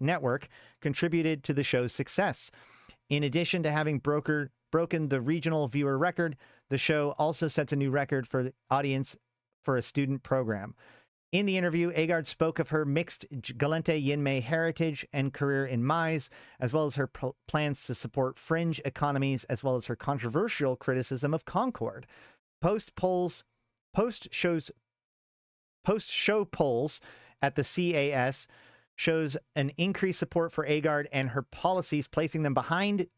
network, contributed to the show's success. In addition to having broken the regional viewer record, the show also sets a new record for the audience for a student program. In the interview, Agard spoke of her mixed Gallente Yinmei heritage and career in Mise, as well as her plans to support fringe economies, as well as her controversial criticism of Concord. Post-show polls at the CAS shows an increased support for Agard and her policies, placing her behind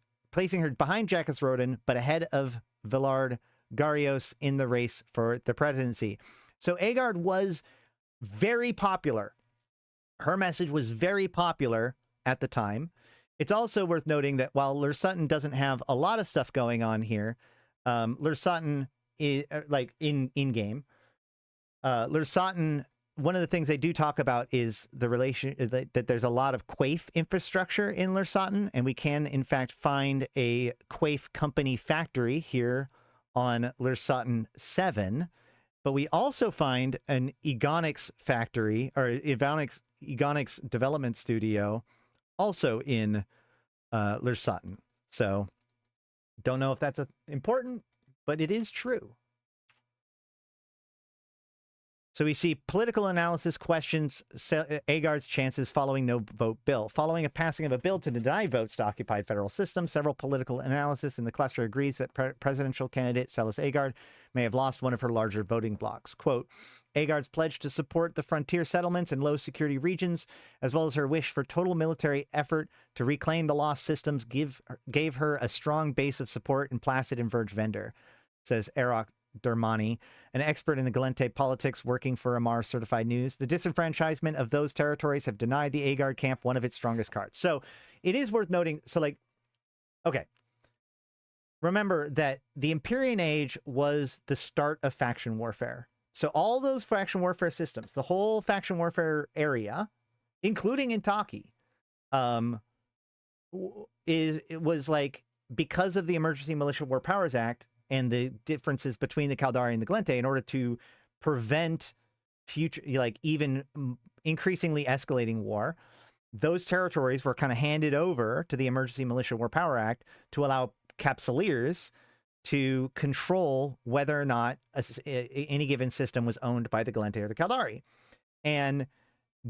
Jacques Rodin, but ahead of Villard Garrios in the race for the presidency. So Agard was very popular. Her message was very popular at the time. It's also worth noting that while Lursutton doesn't have a lot of stuff going on here, Lursutton is like in game. Lursutton, one of the things they do talk about is the relation that there's a lot of Quaif infrastructure in Lursutton, and we can in fact find a Quaif company factory here on Lursutton 7. But we also find an Egonics factory, or Egonics development studio, also in Lursutton. So don't know if that's important, but it is true. So we see political analysis questions Agard's chances following no-vote bill. Following a passing of a bill to deny votes to occupied federal systems, several political analysis in the cluster agrees that presidential candidate Seles Agard may have lost one of her larger voting blocks. Quote, Agard's pledge to support the frontier settlements and low-security regions, as well as her wish for total military effort to reclaim the lost systems, gave her a strong base of support in Placid and Verge Vendor, says Erok Dermani, an expert in the Gallente politics working for Amar Certified News. The disenfranchisement of those territories have denied the Agard camp one of its strongest cards. So it is worth noting. So like, okay. Remember that the Empyrean Age was the start of faction warfare. So all those faction warfare systems, the whole faction warfare area, including Intaki, it was like, because of the Emergency Militia War Powers Act and the differences between the Caldari and the Gallente, in order to prevent future, like even increasingly escalating war, those territories were kind of handed over to the Emergency Militia War Power Act to allow Capsuleers to control whether or not any given system was owned by the Gallente or the Caldari. And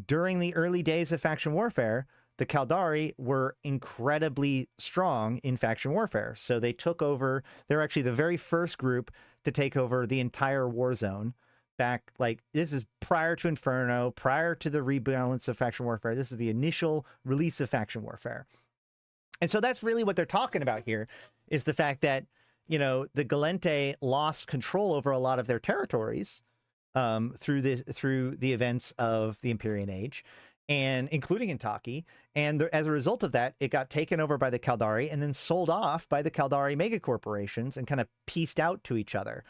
during the early days of faction warfare, the Caldari were incredibly strong in faction warfare. So they took over, they're actually the very first group to take over the entire war zone back. Like, this is prior to Inferno, prior to the rebalance of faction warfare. This is the initial release of faction warfare. And so that's really what they're talking about here, is the fact that, you know, the Gallente lost control over a lot of their territories through the events of the Empyrean Age, and including Intaki. And as a result of that, it got taken over by the Caldari and then sold off by the Caldari megacorporations and kind of pieced out to each other.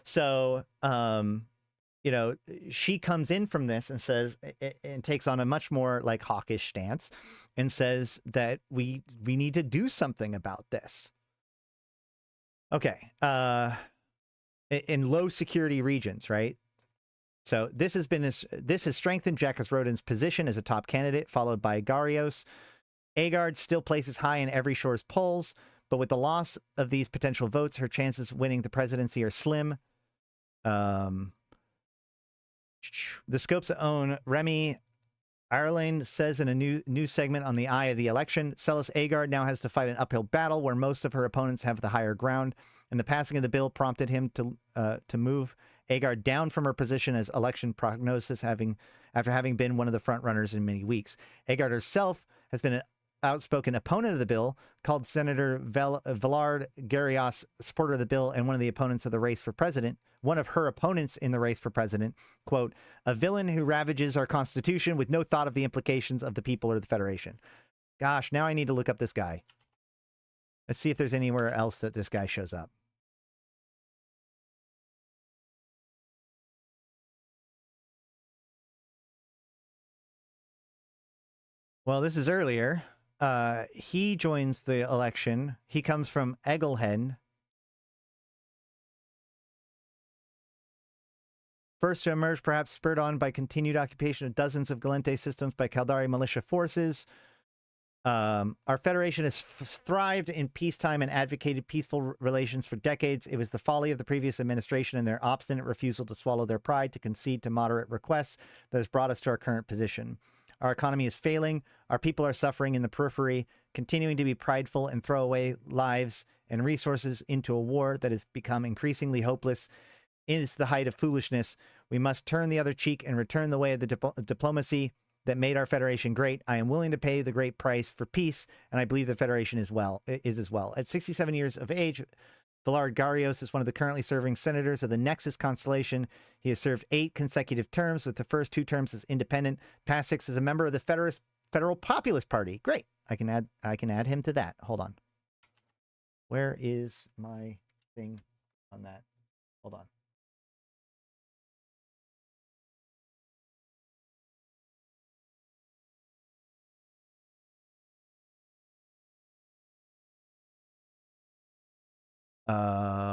So, you know, she comes in from this and says, and takes on a much more like hawkish stance and says that we need to do something about this. Okay. In low security regions, right? So this has strengthened Jacques Rodin's position as a top candidate, followed by Garios. Agard still places high in every shore's polls, but with the loss of these potential votes, her chances of winning the presidency are slim. The Scope's own Remy Ireland says in a news segment on the eye of the election, Celis Agard now has to fight an uphill battle where most of her opponents have the higher ground, and the passing of the bill prompted him to move Agard down from her position as election prognosis, after having been one of the front runners in many weeks. Agard herself has been an outspoken opponent of the bill, called Senator Villard Garrios supporter of the bill and one of the opponents of the race for president. One of her opponents in the race for president, quote, a villain who ravages our Constitution with no thought of the implications of the people or the Federation. Gosh, now I need to look up this guy. Let's see if there's anywhere else that this guy shows up. Well, this is earlier. He joins the election. He comes from Egelhen. First to emerge, perhaps spurred on by continued occupation of dozens of Gallente systems by Caldari militia forces. Our Federation has thrived in peacetime and advocated peaceful relations for decades. It was the folly of the previous administration and their obstinate refusal to swallow their pride to concede to moderate requests that has brought us to our current position. Our economy is failing. Our people are suffering in the periphery, continuing to be prideful and throw away lives and resources into a war that has become increasingly hopeless. It is the height of foolishness. We must turn the other cheek and return the way of the diplomacy that made our Federation great. I am willing to pay the great price for peace, and I believe the Federation is as well. At 67 years of age, Villard Garrios is one of the currently serving senators of the Nexus constellation. He has served 8 consecutive terms, with the first 2 terms as independent. Past 6 as a member of the Federal Populist Party. Great. I can add him to that. Hold on. Where is my thing on that? Hold on.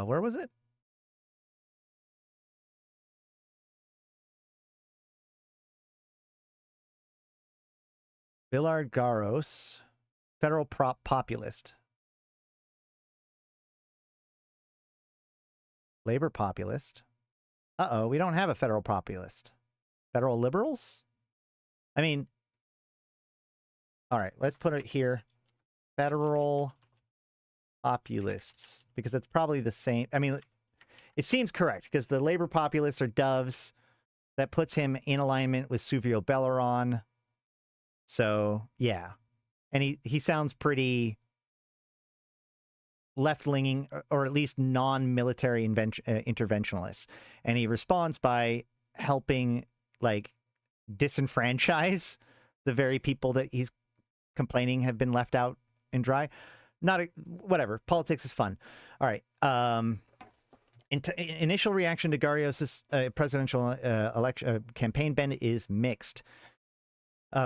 Where was it? Villard Garros, Federal Populist. Labor Populist. Uh-oh, we don't have a Federal Populist. Federal Liberals? I mean, all right, let's put it here. Federal Populists, because it's probably the same. I mean, it seems correct, because the Labor Populists are doves. That puts him in alignment with Suvio Belleron. So, yeah. And he sounds pretty left-leaning, or at least non-military interventionalist. And he responds by helping, like, disenfranchise the very people that he's complaining have been left out and dry. Whatever. Politics is fun. All right. Initial reaction to Garrios' presidential election campaign bend is mixed.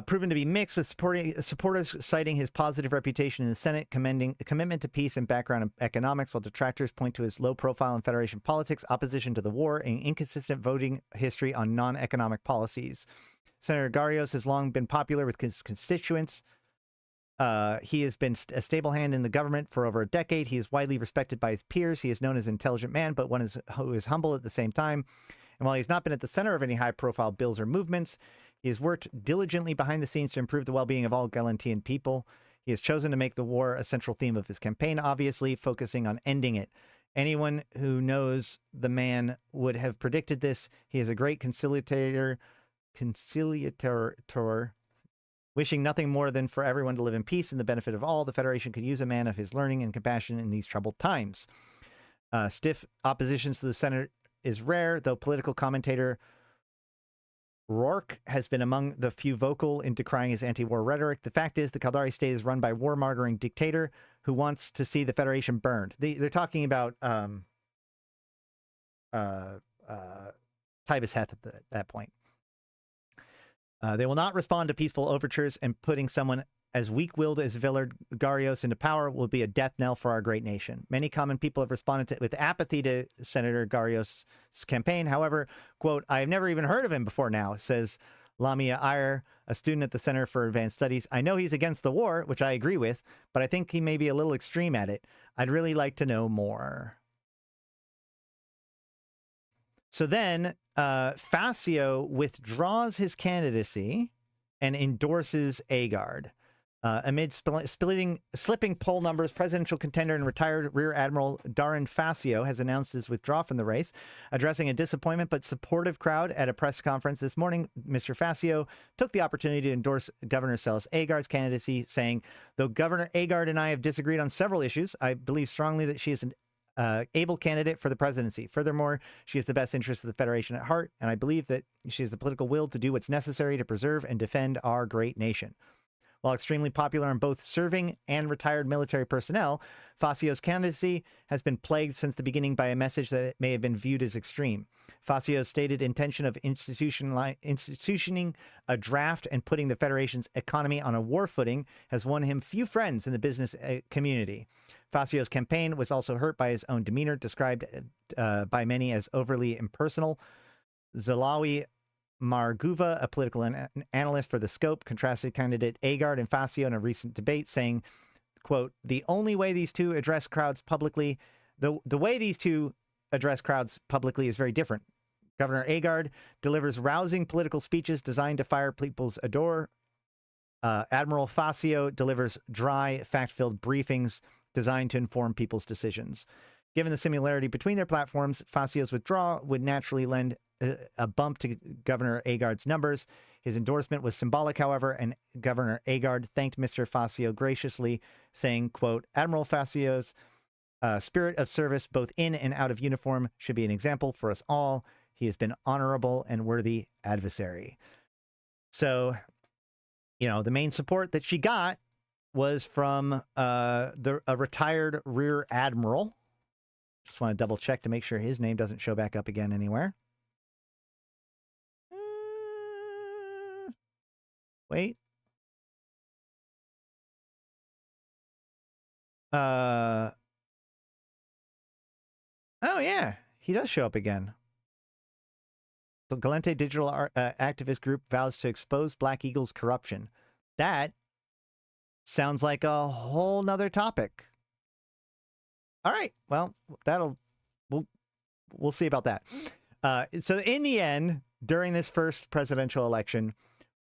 Proven to be mixed, with supporters citing his positive reputation in the Senate, commending a commitment to peace and background in economics, while detractors point to his low profile in Federation politics, opposition to the war, and inconsistent voting history on non-economic policies. Senator Garrios has long been popular with his constituents. He has been a stable hand in the government for over a decade. He is widely respected by his peers. He is known as an intelligent man, but one who is humble at the same time. And while he's not been at the center of any high-profile bills or movements, He has worked diligently behind the scenes to improve the well-being of all Galentian people. He has chosen to make the war a central theme of his campaign, obviously focusing on ending it. Anyone who knows the man would have predicted this. He is a great conciliator, wishing nothing more than for everyone to live in peace and the benefit of all. The Federation could use a man of his learning and compassion in these troubled times. Stiff opposition to the Senate is rare, though political commentator Rourke has been among the few vocal in decrying his anti-war rhetoric. The fact is, the Caldari state is run by warmongering dictator who wants to see the Federation burned. They're talking about Tybus Heth at that point. They will not respond to peaceful overtures, and putting someone as weak-willed as Villard Garios into power will be a death knell for our great nation. Many common people have responded with apathy to Senator Garios' campaign. However, quote, I have never even heard of him before now, says Lamia Iyer, a student at the Center for Advanced Studies. I know he's against the war, which I agree with, but I think he may be a little extreme at it. I'd really like to know more. So then Fascio withdraws his candidacy and endorses Agard. Amid slipping poll numbers, presidential contender and retired Rear Admiral Darren Fascio has announced his withdrawal from the race. Addressing a disappointment but supportive crowd at a press conference this morning, Mr. Fascio took the opportunity to endorse Governor Celis Agard's candidacy, saying, though Governor Agard and I have disagreed on several issues, I believe strongly that she is an able candidate for the presidency. Furthermore, she has the best interests of the Federation at heart, and I believe that she has the political will to do what's necessary to preserve and defend our great nation. While extremely popular on both serving and retired military personnel, Fascio's candidacy has been plagued since the beginning by a message that it may have been viewed as extreme. Fascio's stated intention of institutioning a draft and putting the Federation's economy on a war footing has won him few friends in the business community. Fascio's campaign was also hurt by his own demeanor, described by many as overly impersonal. Zalawi Marguva, a political analyst for The Scope, contrasted candidate Agard and Fascio in a recent debate, saying, quote, the only way these two address crowds publicly, the way these two address crowds publicly is very different. Governor Agard delivers rousing political speeches designed to fire people's ardor. Admiral Fascio delivers dry, fact-filled briefings designed to inform people's decisions. Given the similarity between their platforms, Fascio's withdrawal would naturally lend a bump to Governor Agard's numbers. His endorsement was symbolic, however, and Governor Agard thanked Mr. Fascio graciously, saying, quote, Admiral Fascio's spirit of service, both in and out of uniform, should be an example for us all. He has been honorable and worthy adversary. So, you know, the main support that she got was from a retired Rear Admiral. Just want to double check to make sure his name doesn't show back up again anywhere. Wait. Oh, yeah. He does show up again. The Gallente digital activist group vows to expose Black Eagle's corruption. That sounds like a whole nother topic. All right. Well, we'll see about that. So in the end, during this first presidential election,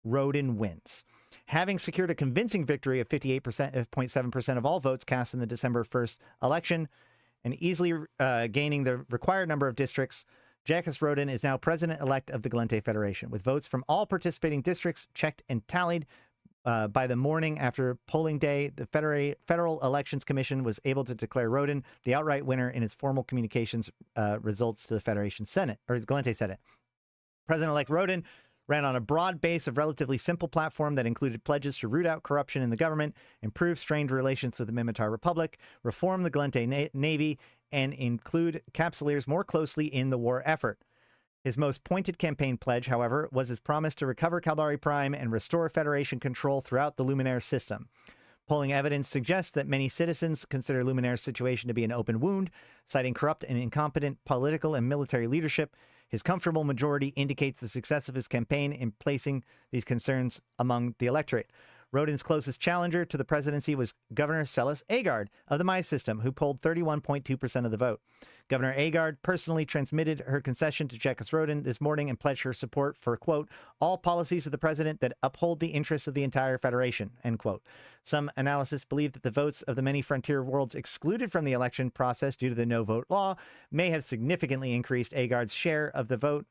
Roden wins, having secured a convincing victory of 58.7% of all votes cast in the December 1st election, and easily gaining the required number of districts. Jacques Roden is now president-elect of the Gallente Federation, with votes from all participating districts checked and tallied. By the morning after polling day, the Federal Elections Commission was able to declare Roden the outright winner in its formal communications results to the Federation Senate, or its Gallente Senate. President-elect Roden ran on a broad base of relatively simple platform that included pledges to root out corruption in the government, improve strained relations with the Minmatar Republic, reform the Gallente Navy, and include Capsuleers more closely in the war effort. His most pointed campaign pledge, however, was his promise to recover Caldari Prime and restore Federation control throughout the Luminaire system. Polling evidence suggests that many citizens consider Luminaire's situation to be an open wound, citing corrupt and incompetent political and military leadership. His comfortable majority indicates the success of his campaign in placing these concerns among the electorate. Rodin's closest challenger to the presidency was Governor Celis Agard of the Mize system, who polled 31.2% of the vote. Governor Agard personally transmitted her concession to Jekis Rodin this morning and pledged her support for, quote, all policies of the president that uphold the interests of the entire federation, end quote. Some analysts believe that the votes of the many frontier worlds excluded from the election process due to the no-vote law may have significantly increased Agard's share of the vote,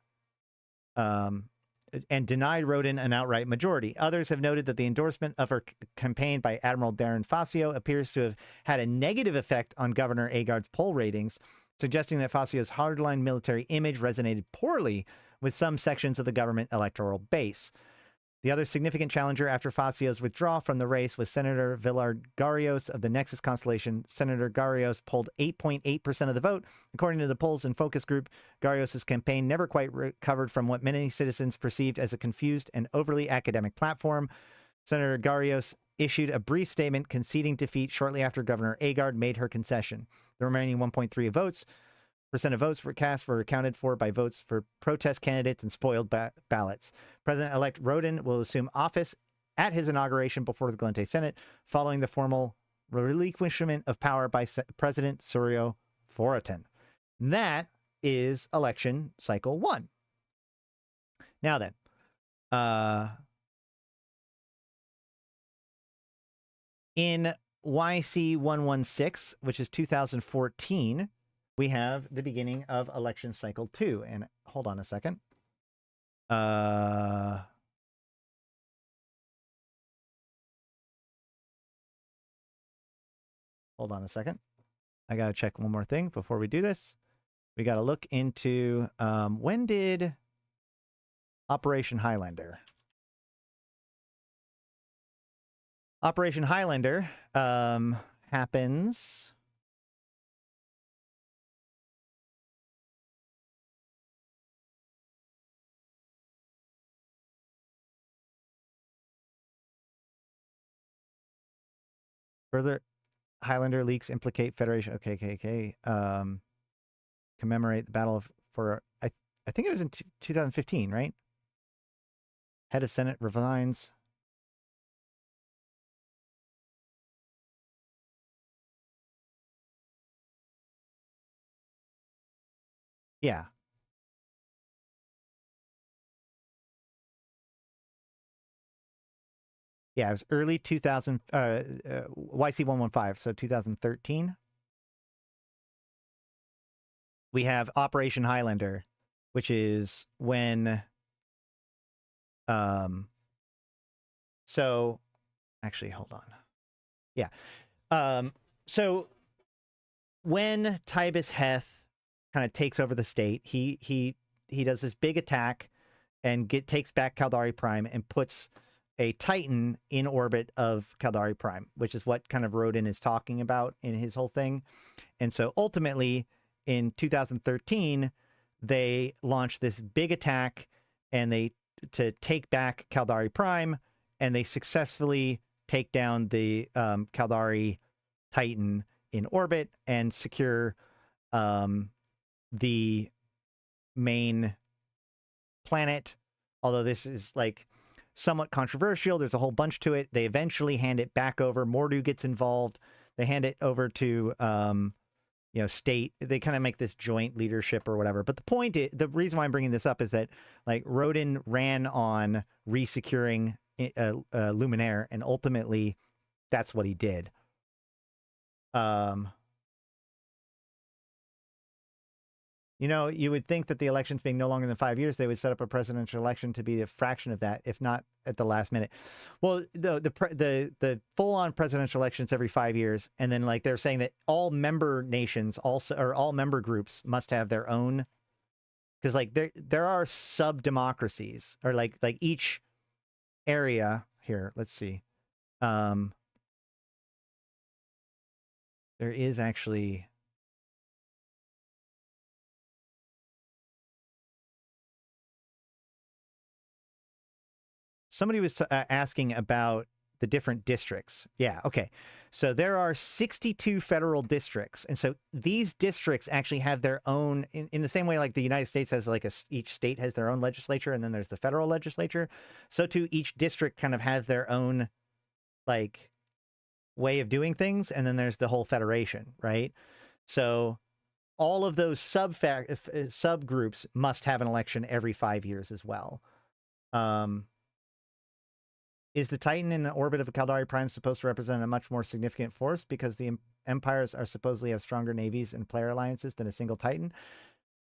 and denied Rodin an outright majority. Others have noted that the endorsement of her campaign by Admiral Darren Fazio appears to have had a negative effect on Governor Agard's poll ratings, suggesting that Fazio's hardline military image resonated poorly with some sections of the government electoral base. The other significant challenger after Fazio's withdrawal from the race was Senator Villar-Garrios of the Nexus constellation. Senator Garrios polled 8.8% of the vote. According to the polls and focus group, Garrios' campaign never quite recovered from what many citizens perceived as a confused and overly academic platform. Senator Garrios issued a brief statement conceding defeat shortly after Governor Agard made her concession. The remaining 1.3% of votes were cast were accounted for by votes for protest candidates and spoiled ballots. President-elect Rodin will assume office at his inauguration before the Gallente Senate, following the formal relinquishment of power by President Suryo Forotin. That is election cycle 1. Now then, in YC127, which is 2014, we have the beginning of election cycle 2. And hold on a second. Hold on a second. I got to check one more thing before we do this. We got to look into when did Operation Highlander? Operation Highlander happens further. Highlander leaks implicate Federation. Okay. Commemorate the battle for I think it was in 2015, right? Head of Senate resigns. Yeah. Yeah, it was early 2000, YC115, so 2013. We have Operation Highlander, which is when, so, actually, hold on. Yeah. So, when Tibus Heth kind of takes over the state, he does this big attack and takes back Caldari Prime and puts a Titan in orbit of Caldari Prime, which is what kind of Rodin is talking about in his whole thing. And so ultimately in 2013, they launched this big attack and to take back Caldari Prime, and they successfully take down the Caldari Titan in orbit and secure the main planet. Although this is like somewhat controversial, there's a whole bunch to it. They eventually hand it back over. Mordu gets involved. They hand it over to state. They kind of make this joint leadership or whatever. But the point is, the reason why I'm bringing this up is that like Rodin ran on resecuring Luminaire, and ultimately that's what he did. You would think that the elections being no longer than 5 years, they would set up a presidential election to be a fraction of that, if not at the last minute. Well, the full-on presidential elections every 5 years, and then like they're saying that all member nations also, or all member groups must have their own, because like there are sub-democracies, or like each area here. Let's see. There is actually. Somebody was asking about the different districts. Yeah, okay. So there are 62 federal districts. And so these districts actually have their own, in the same way like the United States has like each state has their own legislature, and then there's the federal legislature. So too, each district kind of has their own like way of doing things, and then there's the whole Federation, right? So all of those subgroups must have an election every 5 years as well. Is the Titan in the orbit of a Caldari Prime supposed to represent a much more significant force because the empires are supposedly have stronger navies and player alliances than a single Titan?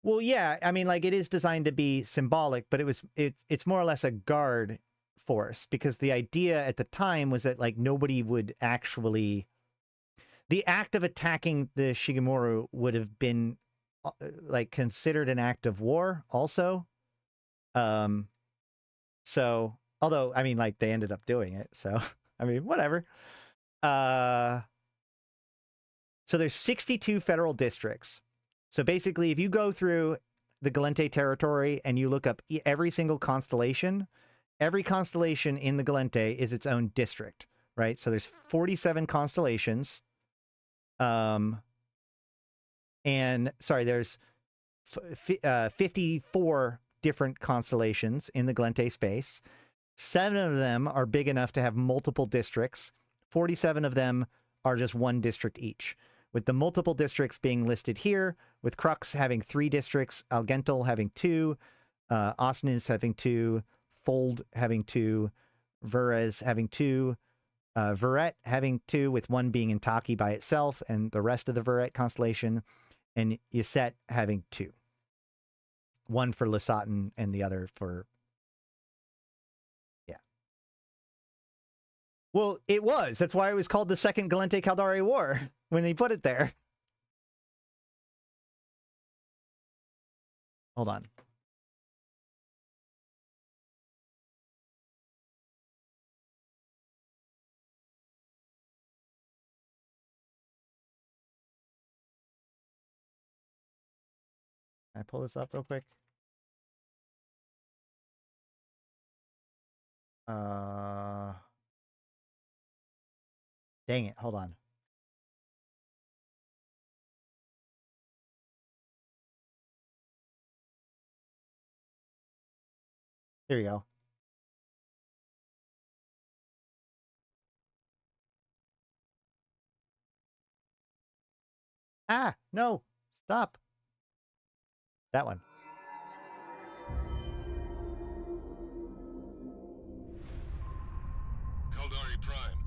Well, yeah, I mean, like, it is designed to be symbolic, but it's more or less a guard force, because the idea at the time was that, like, nobody would actually... The act of attacking the Shigemoru would have been, like, considered an act of war also. So... Although, I mean, like, they ended up doing it, so, I mean, whatever. So there's 62 federal districts. So basically, if you go through the Gallente territory and you look up every single constellation in the Gallente is its own district, right? So there's 47 constellations. And, sorry, there's 54 different constellations in the Gallente space. 7 of them are big enough to have multiple districts. 47 of them are just one district each, with the multiple districts being listed here, with Crux having 3 districts, Algental having 2, Osnes having 2, Fold having 2, Verres having 2, Verret having 2, with 1 being in Taki by itself and the rest of the Verret constellation, and Yset having 2. 1 for Lysatin and the other for... Well, it was. That's why it was called the Second Gallente Caldari War, when they put it there. Hold on. Can I pull this up real quick? Dang it, hold on. Here we go. Ah, no, stop. That one. Caldari Prime,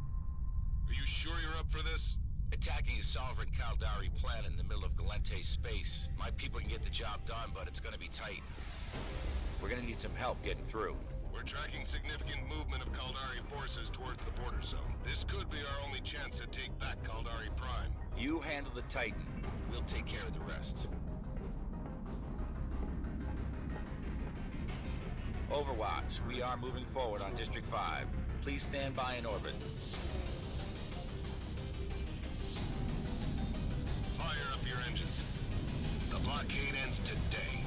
are you sure you're up for this? Attacking a sovereign Caldari planet in the middle of Gallente space. My people can get the job done, but it's gonna be tight. We're gonna need some help getting through. We're tracking significant movement of Caldari forces towards the border zone. This could be our only chance to take back Caldari Prime. You handle the Titan. We'll take care of the rest. Overwatch, we are moving forward on District 5. Please stand by in orbit. Fire up your engines. The blockade ends today.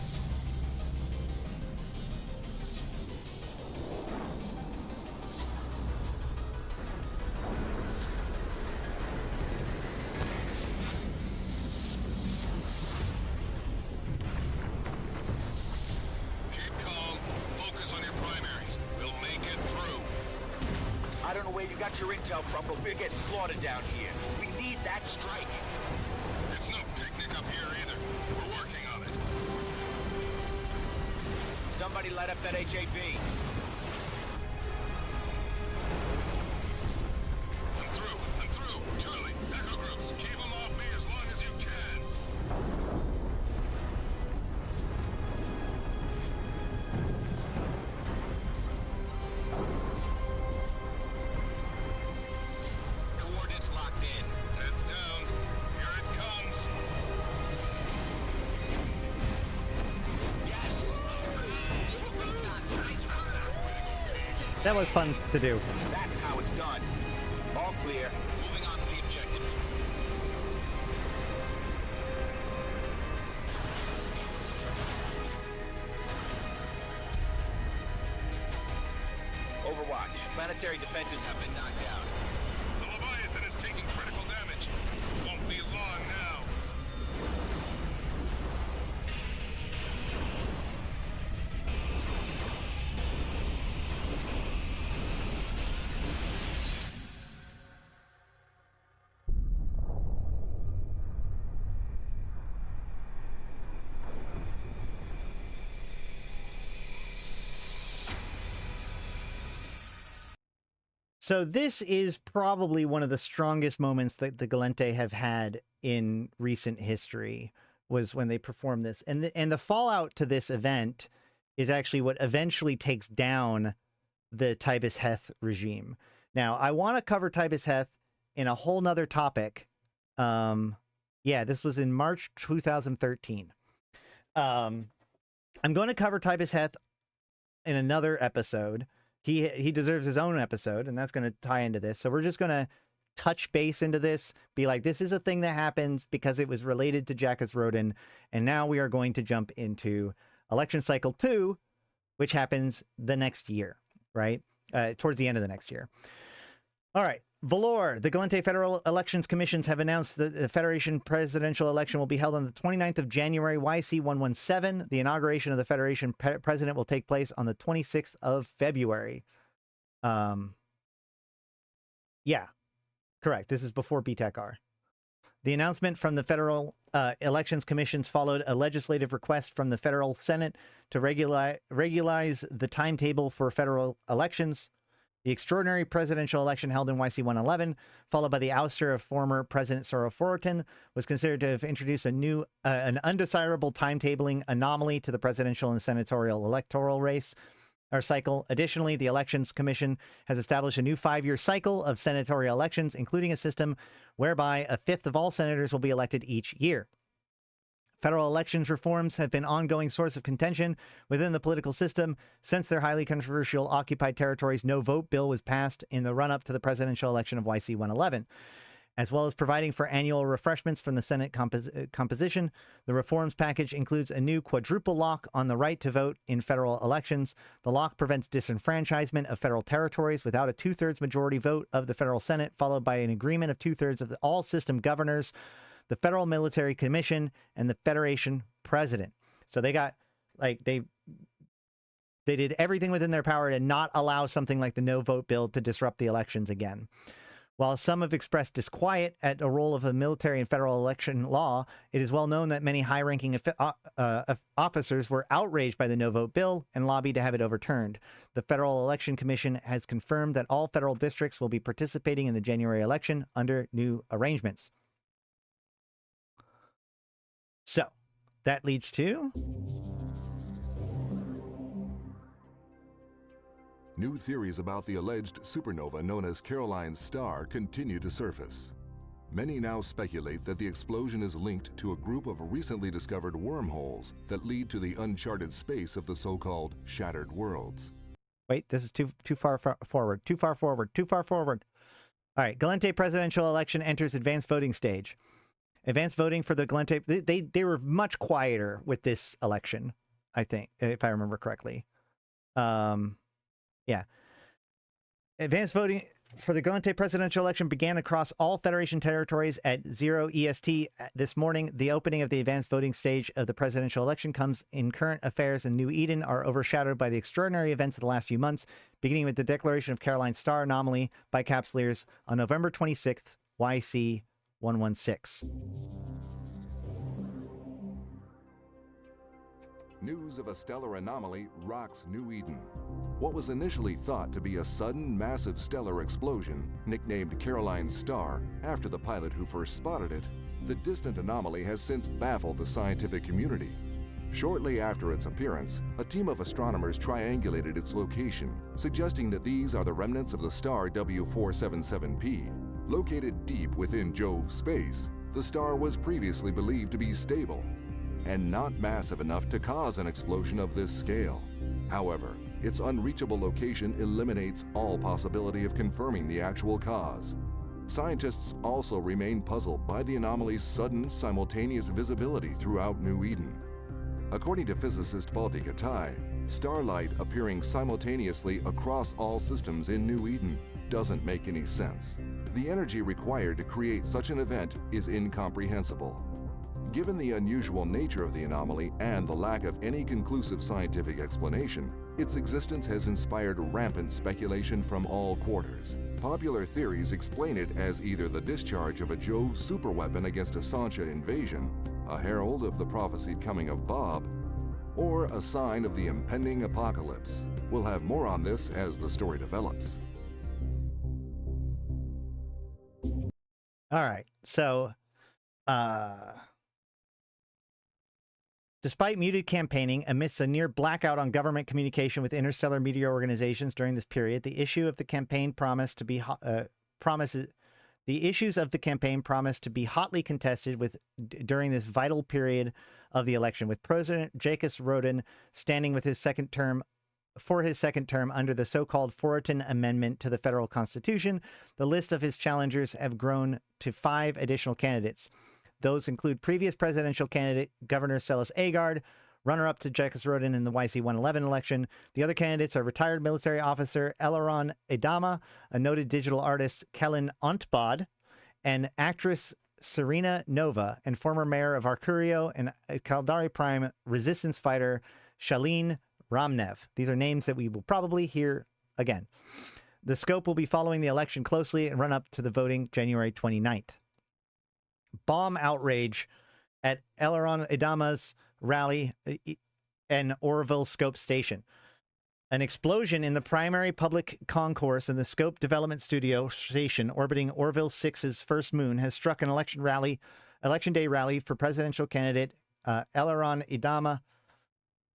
Your intel from, but we're getting slaughtered down here. We need that strike. It's no picnic up here either. We're working on it. Somebody light up that HAV. I'm through. Charlie, echo groups, keep them off me as long as you can. That was fun to do. That's how it's done. All clear. Moving on to the objective. Overwatch. Planetary defenses have been knocked down. The Leviathan is taking critical damage. Won't be long now. So this is probably one of the strongest moments that the Gallente have had in recent history, was when they performed this. And the fallout to this event is actually what eventually takes down the Tibus Heth regime. Now, I want to cover Tibus Heth in a whole nother topic. Yeah, this was in March 2013. I'm going to cover Tibus Heth in another episode. He deserves his own episode, and that's going to tie into this. So we're just going to touch base into this, be like, this is a thing that happens because it was related to Jackus Rodin, and now we are going to jump into election cycle 2, which happens the next year, right? Towards the end of the next year. All right. Valor, the Gallente Federal Elections Commissions have announced that the Federation presidential election will be held on the 29th of January, YC117. The inauguration of the Federation president will take place on the 26th of February. Yeah, correct. This is before BTEC-R. The announcement from the Federal Elections Commissions followed a legislative request from the Federal Senate to regularize the timetable for federal elections. The extraordinary presidential election held in YC111, followed by the ouster of former President Sorel Fullerton, was considered to have introduced a new, an undesirable timetabling anomaly to the presidential and senatorial electoral race or cycle. Additionally, the Elections Commission has established a new 5-year cycle of senatorial elections, including a system whereby a fifth of all senators will be elected each year. Federal elections reforms have been an ongoing source of contention within the political system since their highly controversial Occupied Territories no-vote bill was passed in the run-up to the presidential election of YC111. As well as providing for annual refreshments from the Senate composition, the reforms package includes a new quadruple lock on the right to vote in federal elections. The lock prevents disenfranchisement of federal territories without a 2/3 majority vote of the federal Senate, followed by an agreement of 2/3 of all system governors, the Federal Military Commission, and the Federation President. So they got, like, they did everything within their power to not allow something like the no-vote bill to disrupt the elections again. While some have expressed disquiet at the role of a military in federal election law, it is well known that many high-ranking officers were outraged by the no-vote bill and lobbied to have it overturned. The Federal Election Commission has confirmed that all federal districts will be participating in the January election under new arrangements. So, that leads to... New theories about the alleged supernova known as Caroline's star continue to surface. Many now speculate that the explosion is linked to a group of recently discovered wormholes that lead to the uncharted space of the so-called shattered worlds. Wait, this is too far forward. Too far forward. Too far forward. All right, Gallente presidential election enters advanced voting stage. Advanced voting for the Gallente, they were much quieter with this election, I think, if I remember correctly. Yeah. Advanced voting for the Gallente presidential election began across all Federation territories at 0 EST this morning. The opening of the advanced voting stage of the presidential election comes in current affairs in New Eden are overshadowed by the extraordinary events of the last few months, beginning with the declaration of Caroline's star anomaly by Capsuleers on November 26th, YC116. News of a stellar anomaly rocks New Eden. What was initially thought to be a sudden, massive stellar explosion, nicknamed Caroline's star after the pilot who first spotted it, the distant anomaly has since baffled the scientific community. Shortly after its appearance, a team of astronomers triangulated its location, suggesting that these are the remnants of the star W477P. Located deep within Jove's space, the star was previously believed to be stable and not massive enough to cause an explosion of this scale. However, its unreachable location eliminates all possibility of confirming the actual cause. Scientists also remain puzzled by the anomaly's sudden, simultaneous visibility throughout New Eden. According to physicist Balti Katai, starlight appearing simultaneously across all systems in New Eden doesn't make any sense. The energy required to create such an event is incomprehensible. Given the unusual nature of the anomaly and the lack of any conclusive scientific explanation, its existence has inspired rampant speculation from all quarters. Popular theories explain it as either the discharge of a Jove superweapon against a Sancha invasion, a herald of the prophesied coming of Bob, or a sign of the impending apocalypse. We'll have more on this as the story develops. All right. So, despite muted campaigning amidst a near blackout on government communication with interstellar media organizations during this period, the issue of the campaign promised to be the issues of the campaign promised to be hotly contested during this vital period of the election, with President Jacques Rodin standing with his second term under the so-called Foreign Amendment to the federal constitution. The list of his challengers have grown to 5 additional candidates. Those include previous presidential candidate Governor Celis Agard, runner-up to Jacques Rodin in the YC111 election. The other candidates are retired military officer Eleron Edama, a noted digital artist Kellen Ontbod, and actress Serena Nova, and former mayor of Arcurio and Caldari Prime resistance fighter Shalin Ramnev. These are names that we will probably hear again. The scope will be following the election closely and run up to the voting January 29th. Bomb outrage at Eleron Edama's rally and Orville Scope Station. An explosion in the primary public concourse in the Scope Development Studio station orbiting Orville 6's first moon has struck an election day rally for presidential candidate Eleron Edama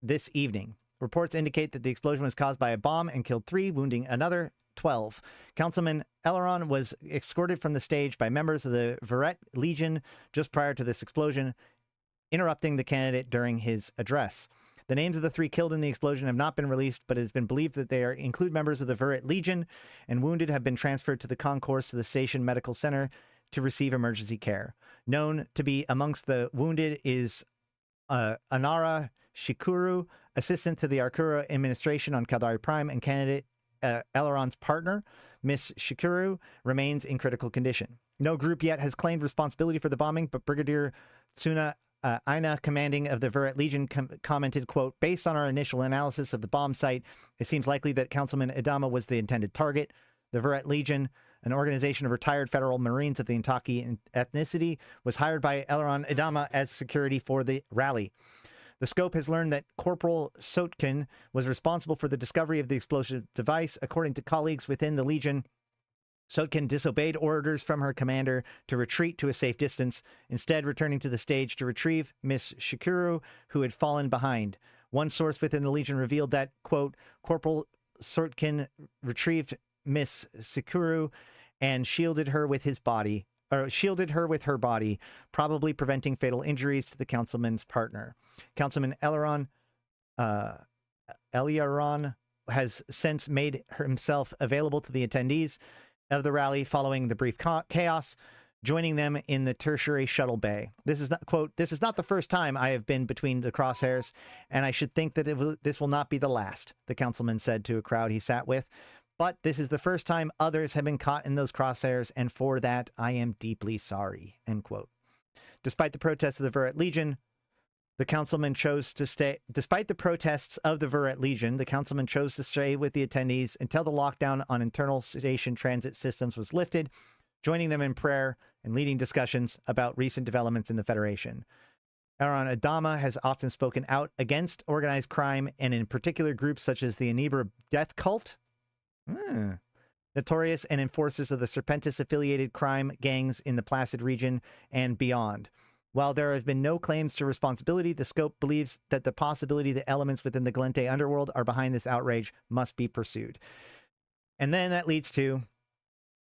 this evening. Reports indicate that the explosion was caused by a bomb and killed 3, wounding another 12. Councilman Eleron was escorted from the stage by members of the Verret Legion just prior to this explosion, interrupting the candidate during his address. The names of the 3 killed in the explosion have not been released, but it has been believed that they include members of the Verret Legion, and wounded have been transferred to the concourse to the station medical center to receive emergency care. Known to be amongst the wounded is Anara Shikuru, assistant to the Arcura administration on Caldari Prime, and candidate Eleron's partner. Miss Shikuru remains in critical condition. No group yet has claimed responsibility for the bombing, but Brigadier Tsuna Aina, commanding of the Verret Legion, commented, quote, "Based on our initial analysis of the bomb site, it seems likely that Councilman Edama was the intended target. The Verret Legion, an organization of retired federal Marines of the Intaki ethnicity, was hired by Eleron Edama as security for the rally. The scope has learned that Corporal Sotkin was responsible for the discovery of the explosive device. According to colleagues within the Legion, Sotkin disobeyed orders from her commander to retreat to a safe distance, instead returning to the stage to retrieve Miss Shikuru, who had fallen behind. One source within the Legion revealed that, quote, Corporal Sotkin retrieved Miss Shikuru and shielded her with her body, probably preventing fatal injuries to the councilman's partner. Councilman Eliaron has since made himself available to the attendees of the rally following the brief chaos, joining them in the tertiary shuttle bay. This is not, quote, "This is not the first time I have been between the crosshairs, and I should think that this will not be the last," the councilman said to a crowd he sat with. "But this is the first time others have been caught in those crosshairs, and for that I am deeply sorry," end quote. Despite the protests of the Verret Legion, the councilman chose to stay. Despite the protests of the Verret Legion, the councilman chose to stay with the attendees until the lockdown on internal station transit systems was lifted, joining them in prayer and leading discussions about recent developments in the Federation. Eleron Edama has often spoken out against organized crime, and in particular groups such as the Anibra Death Cult, notorious and enforcers of the Serpentis-affiliated crime gangs in the Placid region and beyond. While there have been no claims to responsibility, the scope believes that the possibility that elements within the Gallente underworld are behind this outrage must be pursued. And then that leads to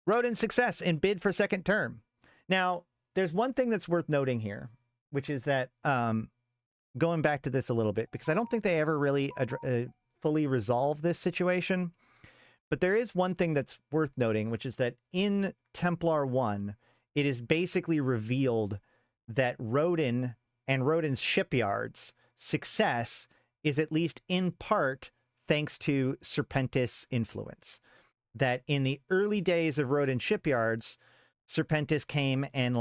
Rodin's success in bid for second term. Now, there's one thing that's worth noting here, which is that going back to this a little bit, because I don't think they ever really fully resolve this situation. But there is one thing that's worth noting, which is that in Templar 1, it is basically revealed that Rodin and Rodin's shipyard's success is at least in part thanks to Serpentis influence. That in the early days of Rodin shipyards, Serpentis came and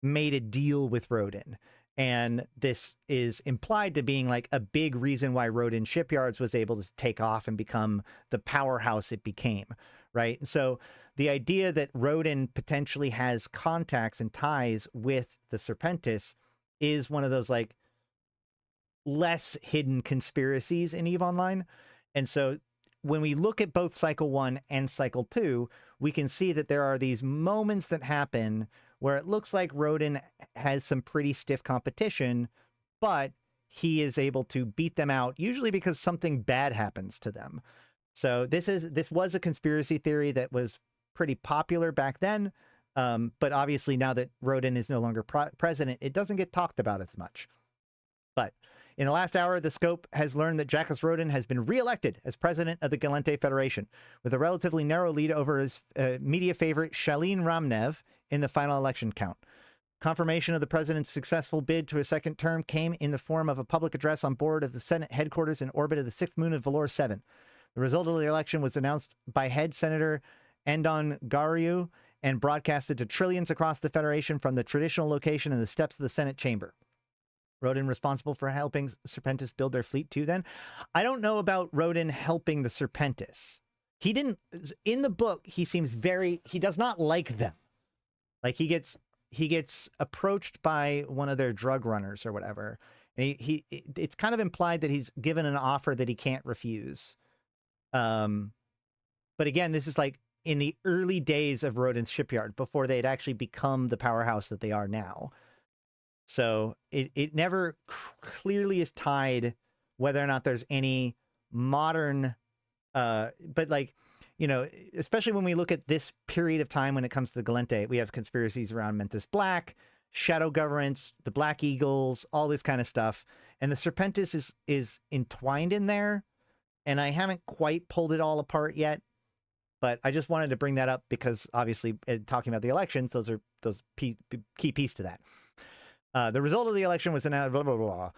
made a deal with Rodin. And this is implied to being a big reason why Rodin shipyards was able to take off and become the powerhouse it became, right? So the idea that Rodin potentially has contacts and ties with the Serpentis is one of those less hidden conspiracies in EVE Online. And so when we look at both cycle 1 and cycle 2, we can see that there are these moments that happen where it looks like Rodan has some pretty stiff competition, but he is able to beat them out, usually because something bad happens to them. So this was a conspiracy theory that was pretty popular back then, but obviously now that Rodan is no longer president, it doesn't get talked about as much. But in the last hour, the Scope has learned that Jacques Rodan has been reelected as president of the Gallente Federation, with a relatively narrow lead over his media favorite Shalin Ramnev in the final election count. Confirmation of the president's successful bid to a second term came in the form of a public address on board of the Senate headquarters in orbit of the sixth moon of Valor 7. The result of the election was announced by head Senator Endon Gariu and broadcasted to trillions across the Federation from the traditional location in the steps of the Senate chamber. Rodan responsible for helping Serpentis build their fleet too then? I don't know about Rodan helping the Serpentis. He didn't, in the book, he seems he does not like them. Like he gets approached by one of their drug runners or whatever. And it's kind of implied that he's given an offer that he can't refuse. But again, this is like in the early days of Rodan's shipyard, before they had actually become the powerhouse that they are now. So it never clearly is tied whether or not there's any modern, but like, you know, especially when we look at this period of time when it comes to the Gallente, we have conspiracies around Mentis Black, shadow governments, the Black Eagles, all this kind of stuff. And the Serpentis is entwined in there. And I haven't quite pulled it all apart yet. But I just wanted to bring that up because obviously talking about the elections, those key piece to that. The result of the election was announced, blah, blah, blah.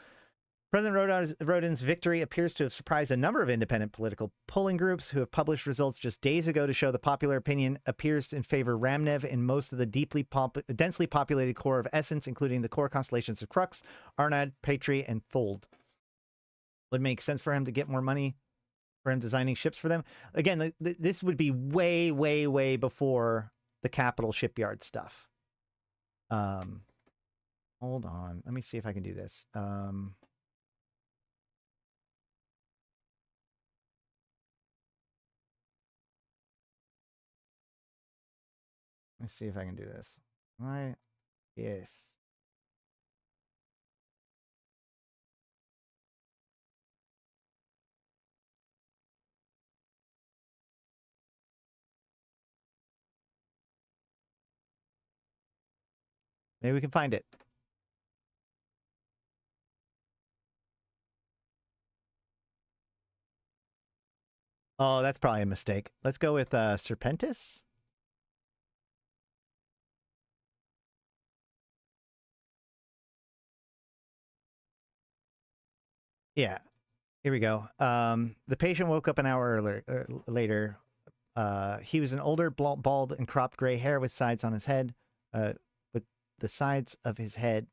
President Rodan's victory appears to have surprised a number of independent political polling groups who have published results just days ago to show the popular opinion appears in favor of Ramnev in most of the densely populated core of Essence, including the core constellations of Crux, Arnad, Patri, and Fold. Would it make sense for him to get more money for him designing ships for them? Again, this would be way, way, way before the capital shipyard stuff. Hold on. Let me see if I can do this. Let's see if I can do this. Right. Yes. Maybe we can find it. Oh, that's probably a mistake. Let's go with Serpentis. Yeah, here we go. The patient woke up an hour later. He was an older, bald and cropped gray hair with sides on his head, with the sides of his head,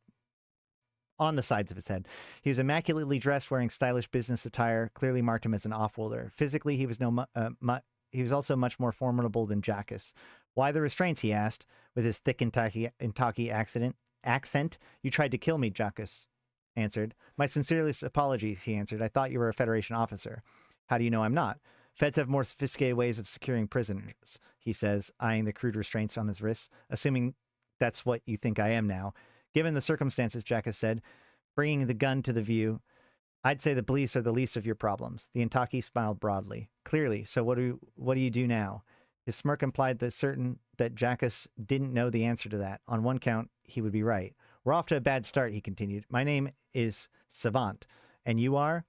on the sides of his head. He was immaculately dressed, wearing stylish business attire, clearly marked him as an off-worlder. Physically, he was he was also much more formidable than Jacques. Why the restraints, he asked, with his thick Intaki accent. You tried to kill me, Jacques answered. My sincerest apologies, he answered. I thought you were a Federation officer. How do you know I'm not? Feds have more sophisticated ways of securing prisoners, he says, eyeing the crude restraints on his wrists, assuming that's what you think I am now. Given the circumstances, Jacques said, bringing the gun to the view, I'd say the police are the least of your problems. The Intaki smiled broadly. Clearly, so what do you do now? His smirk implied that Jacques didn't know the answer to that. On one count, he would be right. We're off to a bad start, he continued. My name is Savant. And you are?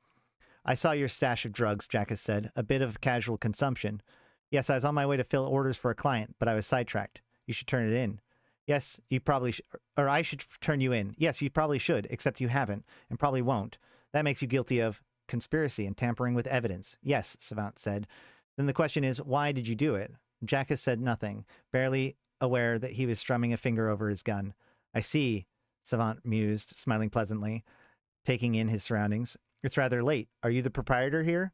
I saw your stash of drugs, Jacques said. A bit of casual consumption. Yes, I was on my way to fill orders for a client, but I was sidetracked. You should turn it in. Yes, you probably or I should turn you in. Yes, you probably should, except you haven't, and probably won't. That makes you guilty of conspiracy and tampering with evidence. Yes, Savant said. Then the question is, why did you do it? Jacques said nothing, barely aware that he was strumming a finger over his gun. I see, Savant mused, smiling pleasantly, taking in his surroundings. It's rather late. Are you the proprietor here?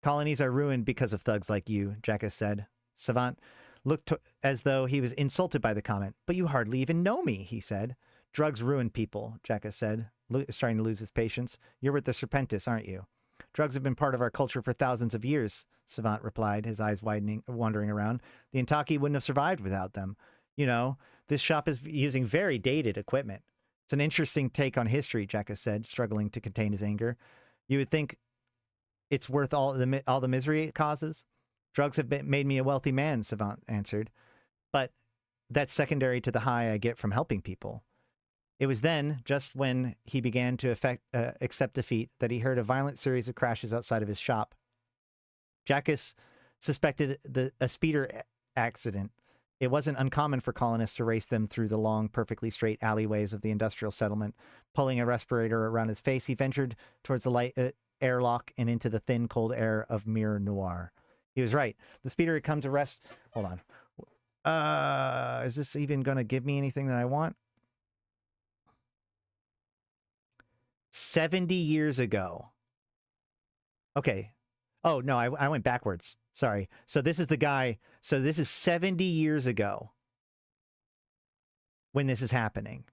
Colonies are ruined because of thugs like you, Jacques said. Savant looked as though he was insulted by the comment. But you hardly even know me, he said. Drugs ruin people, Jacques said, starting to lose his patience. You're with the Serpentis, aren't you? Drugs have been part of our culture for thousands of years, Savant replied, his eyes wandering around. The Yantey wouldn't have survived without them. You know, this shop is using very dated equipment. It's an interesting take on history, Jackas said, struggling to contain his anger. You would think it's worth all the misery it causes? Drugs have made me a wealthy man, Savant answered. But that's secondary to the high I get from helping people. It was then, just when he began to accept defeat, that he heard a violent series of crashes outside of his shop. Jackas suspected a speeder accident. It wasn't uncommon for colonists to race them through the long, perfectly straight alleyways of the industrial settlement. Pulling a respirator around his face, he ventured towards the light airlock and into the thin, cold air of Mir Noir. He was right. The speeder had come to rest. Hold on. Is this even going to give me anything that I want? 70 years ago. Okay. Oh, no, I went backwards. Sorry. So this is the guy. So this is 70 years ago when this is happening.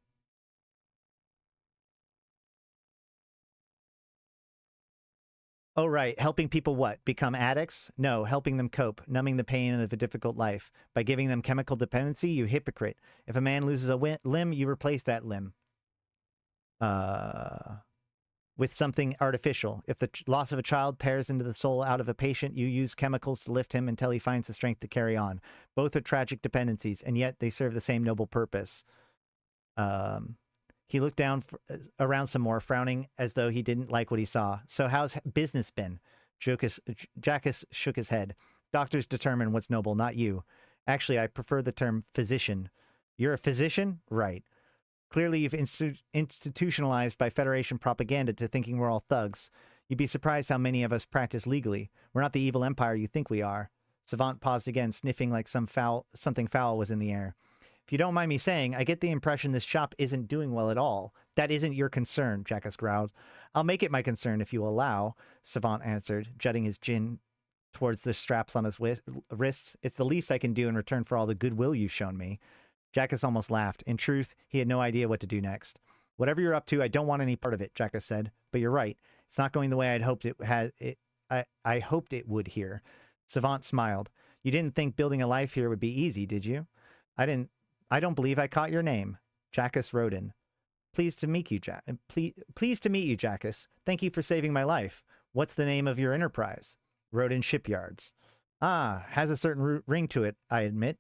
Oh, right. Helping people what? Become addicts? No, helping them cope, numbing the pain of a difficult life. By giving them chemical dependency, you hypocrite. If a man loses a limb, you replace that limb with something artificial. If the loss of a child tears into the soul out of a patient, you use chemicals to lift him until he finds the strength to carry on. Both are tragic dependencies, and yet they serve the same noble purpose. He looked down around some more, frowning as though he didn't like what he saw. So how's business been? Jackas shook his head. Doctors determine what's noble, not you. Actually, I prefer the term physician. You're a physician? Right. Clearly, you've institutionalized by Federation propaganda to thinking we're all thugs. You'd be surprised how many of us practice legally. We're not the evil empire you think we are. Savant paused again, sniffing like something foul was in the air. If you don't mind me saying, I get the impression this shop isn't doing well at all. That isn't your concern, Jackas growled. I'll make it my concern if you allow, Savant answered, jutting his chin towards the straps on his wrists. It's the least I can do in return for all the goodwill you've shown me. Jackas almost laughed. In truth, he had no idea what to do next. Whatever you're up to, I don't want any part of it, Jackas said. But you're right. It's not going the way I'd hoped I hoped it would here. Savant smiled. You didn't think building a life here would be easy, did you? I don't believe I caught your name. Jackas Rodin. Pleased to meet you, Jackas. Thank you for saving my life. What's the name of your enterprise? Rodin Shipyards. Ah, has a certain ring to it, I admit.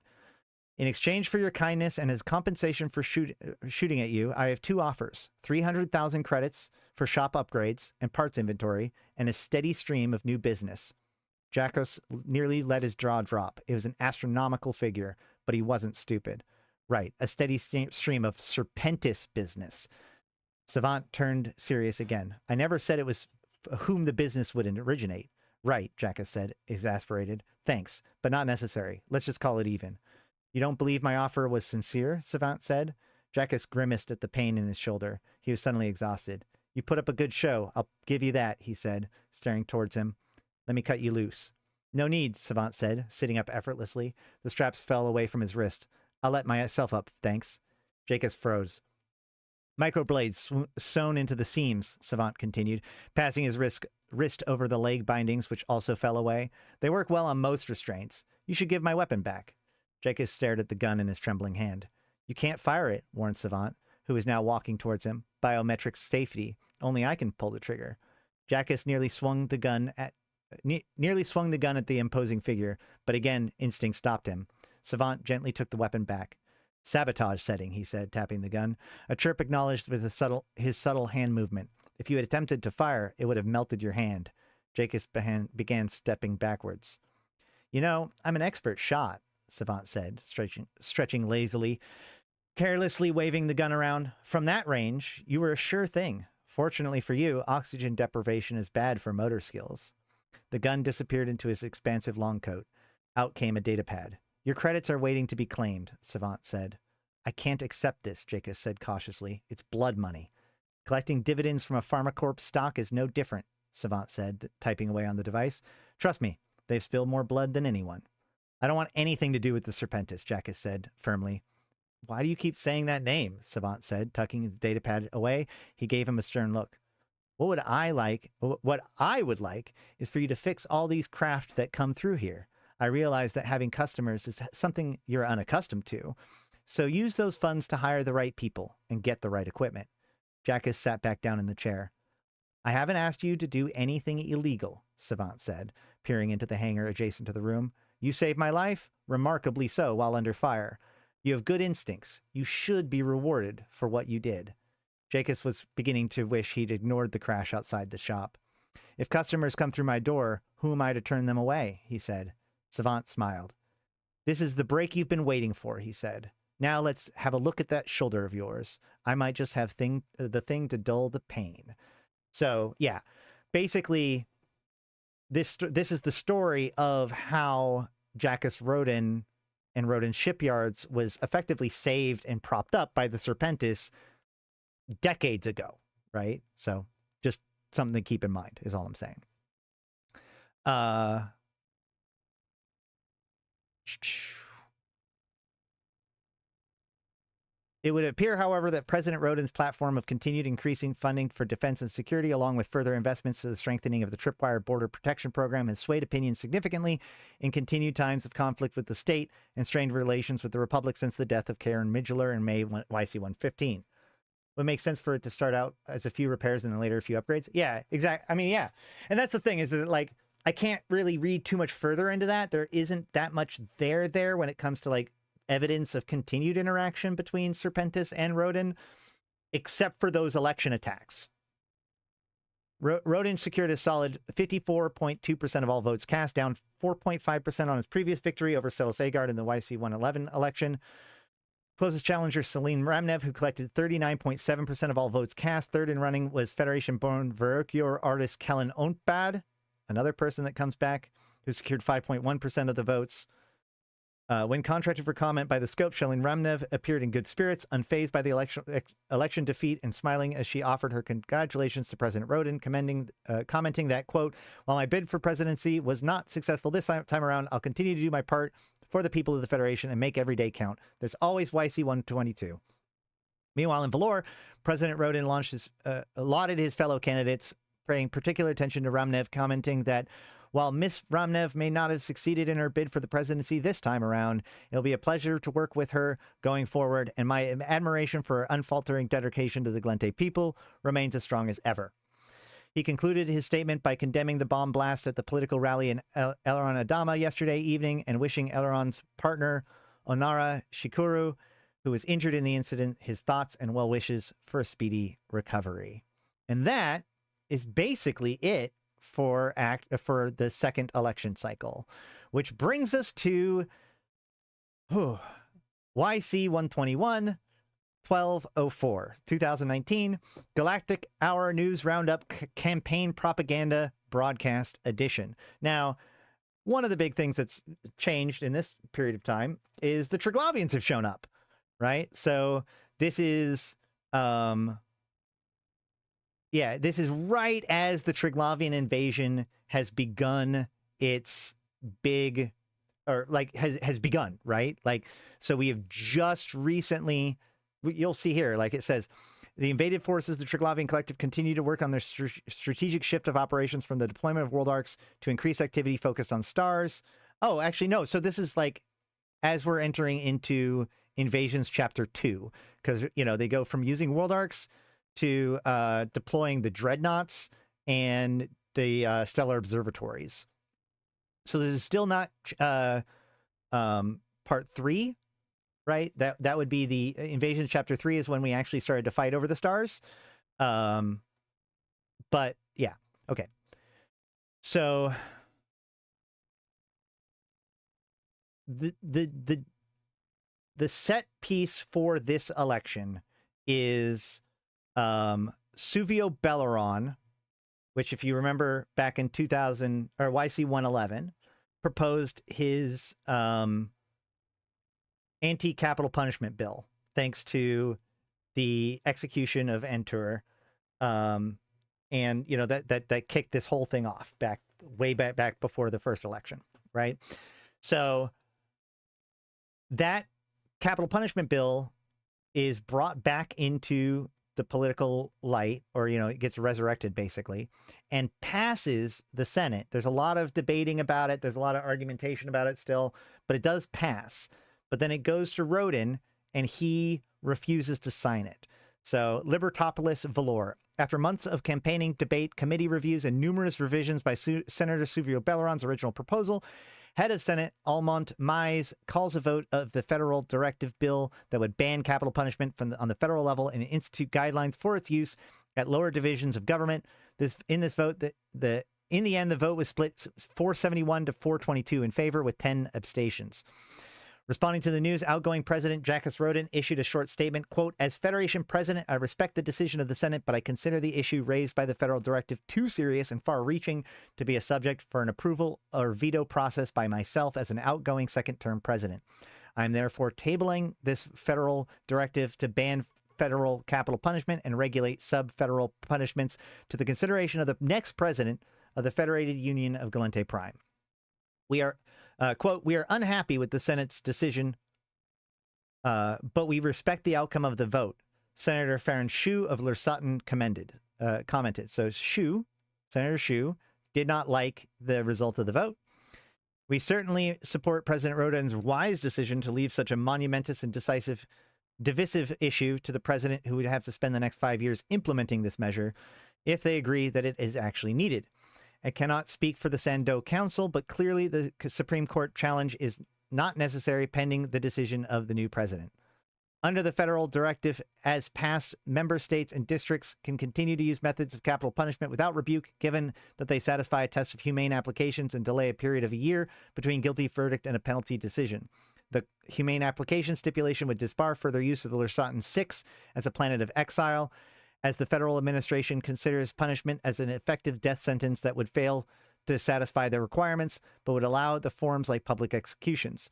In exchange for your kindness and as compensation for shooting at you, I have two offers. 300,000 credits for shop upgrades and parts inventory, and a steady stream of new business. Jackas nearly let his jaw drop. It was an astronomical figure, but he wasn't stupid. Right, a steady stream of serpentous business. Savant turned serious again. I never said it was whom the business would originate. Right, Jackas said, exasperated. Thanks, but not necessary. Let's just call it even. You don't believe my offer was sincere? Savant said. Jackas grimaced at the pain in his shoulder. He was suddenly exhausted. You put up a good show. I'll give you that, he said, staring towards him. Let me cut you loose. No need, Savant said, sitting up effortlessly. The straps fell away from his wrist. I'll let myself up, thanks. Jackas froze. Microblades sewn into the seams, Savant continued, passing his wrist over the leg bindings, which also fell away. They work well on most restraints. You should give my weapon back. Jackas stared at the gun in his trembling hand. You can't fire it, warned Savant, who was now walking towards him. Biometric safety. Only I can pull the trigger. Jackas nearly swung the gun at the imposing figure, but again instinct stopped him. Savant gently took the weapon back. Sabotage setting, he said, tapping the gun. A chirp acknowledged with his subtle hand movement. If you had attempted to fire, it would have melted your hand. Jackas began stepping backwards. You know, I'm an expert shot, Savant said, stretching lazily, carelessly waving the gun around. From that range, you were a sure thing. Fortunately for you, oxygen deprivation is bad for motor skills. The gun disappeared into his expansive long coat. Out came a datapad. Your credits are waiting to be claimed, Savant said. I can't accept this, Jackas said cautiously. It's blood money. Collecting dividends from a Pharmacorp stock is no different, Savant said, typing away on the device. Trust me, they've spilled more blood than anyone. I don't want anything to do with the Serpentis, Jackas said firmly. Why do you keep saying that name? Savant said, tucking the datapad away. He gave him a stern look. What I would like is for you to fix all these craft that come through here. I realize that having customers is something you're unaccustomed to. So use those funds to hire the right people and get the right equipment. Jackus sat back down in the chair. I haven't asked you to do anything illegal, Savant said, peering into the hangar adjacent to the room. You saved my life, remarkably so, while under fire. You have good instincts. You should be rewarded for what you did. Jackus was beginning to wish he'd ignored the crash outside the shop. If customers come through my door, who am I to turn them away? He said. Savant smiled. This is the break you've been waiting for, he said. Now let's have a look at that shoulder of yours. I might just have the thing to dull the pain. So, yeah, basically, this is the story of how Jackus Rodin and Rodin Shipyards was effectively saved and propped up by the Serpentis decades ago, right? So just something to keep in mind is all I'm saying. It would appear, however, that President Rodin's platform of continued increasing funding for defense and security, along with further investments to the strengthening of the Tripwire border protection program, has swayed opinion significantly in continued times of conflict with the state and strained relations with the Republic since the death of Karen Midgeler in May YC115. Would make sense for it to start out as a few repairs and then later a few upgrades. Yeah, exactly. I mean, yeah. And that's the thing is that, like, I can't really read too much further into that. There isn't that much there when it comes to, like, evidence of continued interaction between Serpentis and Rodin, except for those election attacks. Rodin secured a solid 54.2% of all votes cast, down 4.5% on his previous victory over Celis Agard in the YC111 election. Closest challenger, Celine Ramnev, who collected 39.7% of all votes cast. Third in running was Federation-born Verokyor artist Kellen Ontbad, another person that comes back, who secured 5.1% of the votes. When contracted for comment by the scope, Celine Ramnev appeared in good spirits, unfazed by the election defeat, and smiling as she offered her congratulations to President Rodin, commenting that, quote, while my bid for presidency was not successful this time around, I'll continue to do my part for the people of the Federation and make every day count. There's always YC122. Meanwhile, in Valor, President Rodin lauded his fellow candidates, paying particular attention to Ramnev, commenting that while Miss Ramnev may not have succeeded in her bid for the presidency this time around, it'll be a pleasure to work with her going forward, and my admiration for her unfaltering dedication to the Gallente people remains as strong as ever. He concluded his statement by condemning the bomb blast at the political rally in Eleron Adama yesterday evening and wishing Eleron's partner, Onara Shikuru, who was injured in the incident, his thoughts and well wishes for a speedy recovery. And that is basically it for the second election cycle, which brings us to YC121. 1204, 2019, Galactic Hour News Roundup Campaign Propaganda Broadcast Edition. Now, one of the big things that's changed in this period of time is the Triglavians have shown up, right? So this is, this is right as the Triglavian invasion has begun its big, or like has begun, right? Like, so we have just recently, you'll see here, like it says, the invaded forces, the Triglavian Collective, continue to work on their strategic shift of operations from the deployment of world arcs to increase activity focused on stars. Oh, actually, no. So this is like, as we're entering into Invasions Chapter 2, because, you know, they go from using world arcs to deploying the dreadnoughts and the stellar observatories. So this is still not part 3. Right? That would be the Invasions Chapter 3 is when we actually started to fight over the stars. But yeah, okay. So the set piece for this election is Suvio Belleron, which, if you remember back in 2000 or YC111, proposed his anti-capital punishment bill, thanks to the execution of Entur, and you know that kicked this whole thing off way back before the first election, right? So that capital punishment bill is brought back into the political light, or, it gets resurrected basically, and passes the Senate. There's a lot of debating about it. There's a lot of argumentation about it still, but it does pass. But then it goes to Roden, and he refuses to sign it. So, Libertopolis Valor. After months of campaigning, debate, committee reviews, and numerous revisions by Senator Suvio Belleron's original proposal, head of Senate Almont Mize calls a vote of the federal directive bill that would ban capital punishment on the federal level and institute guidelines for its use at lower divisions of government. In this vote, in the end, the vote was split 471 to 422 in favor, with 10 abstentions. Responding to the news, outgoing President Jacques Roden issued a short statement, quote, "As Federation President, I respect the decision of the Senate, but I consider the issue raised by the federal directive too serious and far-reaching to be a subject for an approval or veto process by myself as an outgoing second-term president. I am therefore tabling this federal directive to ban federal capital punishment and regulate sub-federal punishments to the consideration of the next president of the Federated Union of Gallente Prime. We are... quote, "We are unhappy with the Senate's decision, but we respect the outcome of the vote," Senator Farron Shu of Lersotten commented. So Senator Shu did not like the result of the vote. "We certainly support President Roden's wise decision to leave such a monumentous and divisive issue to the president, who would have to spend the next 5 years implementing this measure if they agree that it is actually needed. I cannot speak for the Sandow Council, but clearly the Supreme Court challenge is not necessary pending the decision of the new president. Under the federal directive, as passed, member states and districts can continue to use methods of capital punishment without rebuke, given that they satisfy a test of humane applications and delay a period of a year between guilty verdict and a penalty decision. The humane application stipulation would disbar further use of the Lersotten 6 as a planet of exile, as the federal administration considers punishment as an effective death sentence that would fail to satisfy their requirements, but would allow the forms like public executions.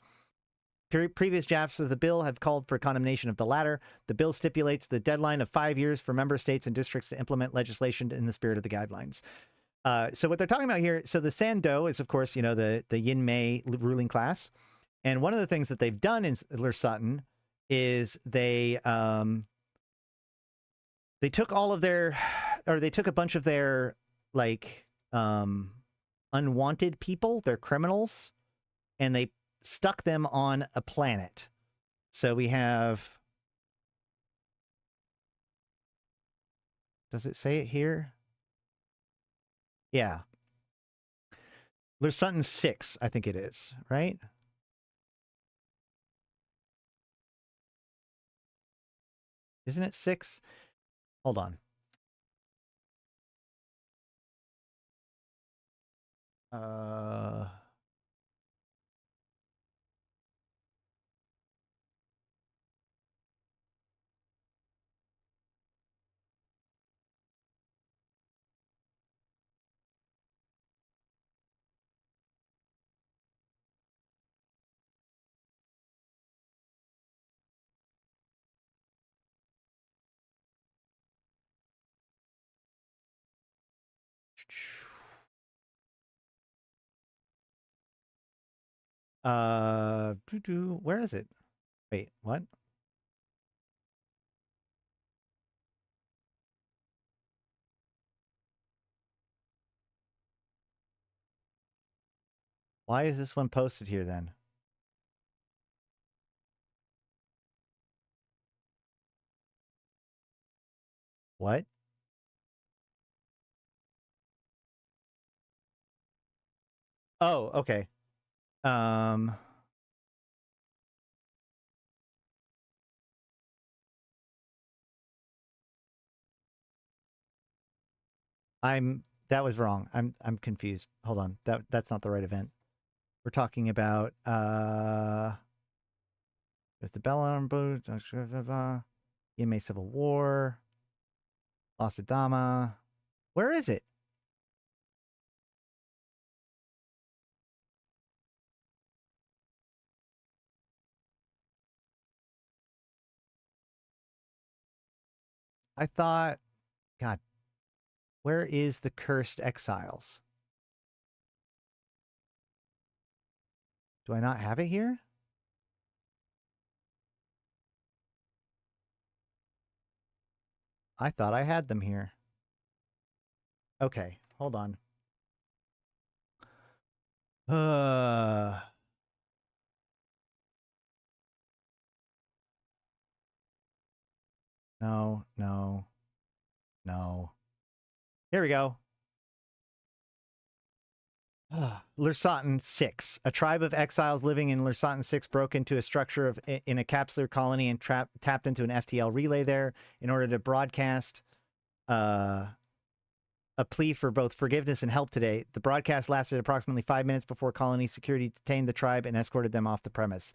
Previous drafts of the bill have called for condemnation of the latter. The bill stipulates the deadline of 5 years for member states and districts to implement legislation in the spirit of the guidelines." So what they're talking about here, so the Sandow is, of course, the Yin-Mei ruling class. And one of the things that they've done in Lersotten is they took they took a bunch of their, unwanted people, their criminals, and they stuck them on a planet. So we have... Does it say it here? Yeah. Lersotten 6, I think it is, right? Isn't it 6? Hold on. Where is it? Wait, what? Why is this one posted here then? What? Oh, okay. That was wrong. I'm confused. Hold on. That's not the right event. We're talking about there's the Belligerent Neckbeard, Yin-Mei Civil War, Lost Adama. Where is it? I thought, God, where is the Cursed Exiles? Do I not have it here? I thought I had them here. Okay, hold on. No, no, no. Here we go. Lursatin 6. A tribe of exiles living in Lursatin 6 broke into a structure in a capsular colony and tapped into an FTL relay there in order to broadcast a plea for both forgiveness and help today. The broadcast lasted approximately 5 minutes before colony security detained the tribe and escorted them off the premise.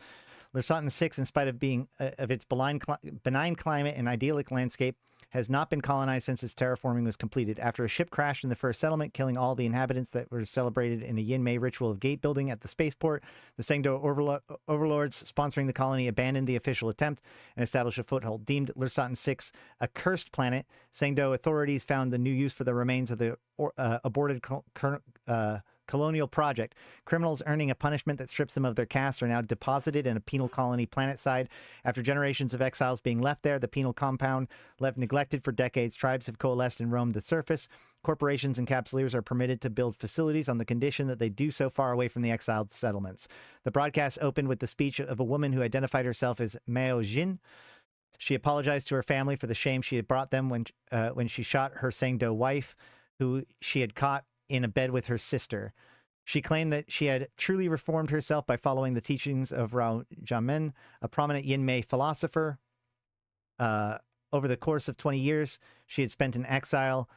Lursatin 6, in spite of being of its benign climate and idyllic landscape, has not been colonized since its terraforming was completed. After a ship crashed in the first settlement, killing all the inhabitants that were celebrated in a Yin-Mei ritual of gate building at the spaceport, the Sengdo overlords sponsoring the colony abandoned the official attempt and established a foothold. Deemed Lursatin 6 a cursed planet, Sengdo authorities found the new use for the remains of the aborted colonial project. Criminals earning a punishment that strips them of their caste are now deposited in a penal colony planetside. After generations of exiles being left there, the penal compound left neglected for decades, tribes have coalesced and roamed the surface. Corporations and capsuleers are permitted to build facilities on the condition that they do so far away from the exiled settlements. The broadcast opened with the speech of a woman who identified herself as Mao Jin. She apologized to her family for the shame she had brought them when she shot her Sengdo wife, who she had caught in a bed with her sister. She claimed that she had truly reformed herself by following the teachings of Rao Jianmen, a prominent Yin-Mei philosopher. Over the course of 20 years, she had spent in exile.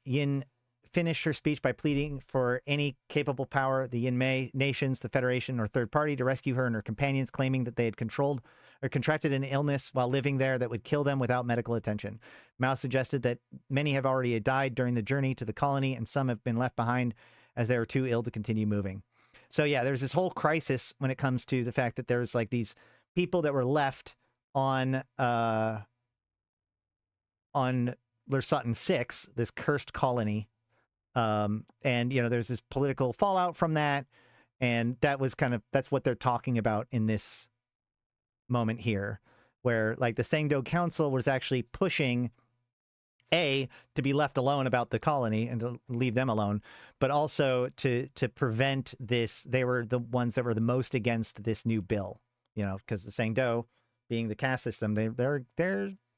Yin finished her speech by pleading for any capable power, the Yin-Mei nations, the Federation, or third party, to rescue her and her companions, claiming that they had contracted an illness while living there that would kill them without medical attention. Mao suggested that many have already died during the journey to the colony, and some have been left behind as they were too ill to continue moving. So yeah, there's this whole crisis when it comes to the fact that there's like these people that were left on Lursatin 6, this cursed colony. And, you know, there's this political fallout from that. And that was that's what they're talking about in this moment here, where like the Sengdo Council was actually pushing to be left alone about the colony and to leave them alone, but also to prevent this. They were the ones that were the most against this new bill, you know, because the Sengdo, being the caste system, they're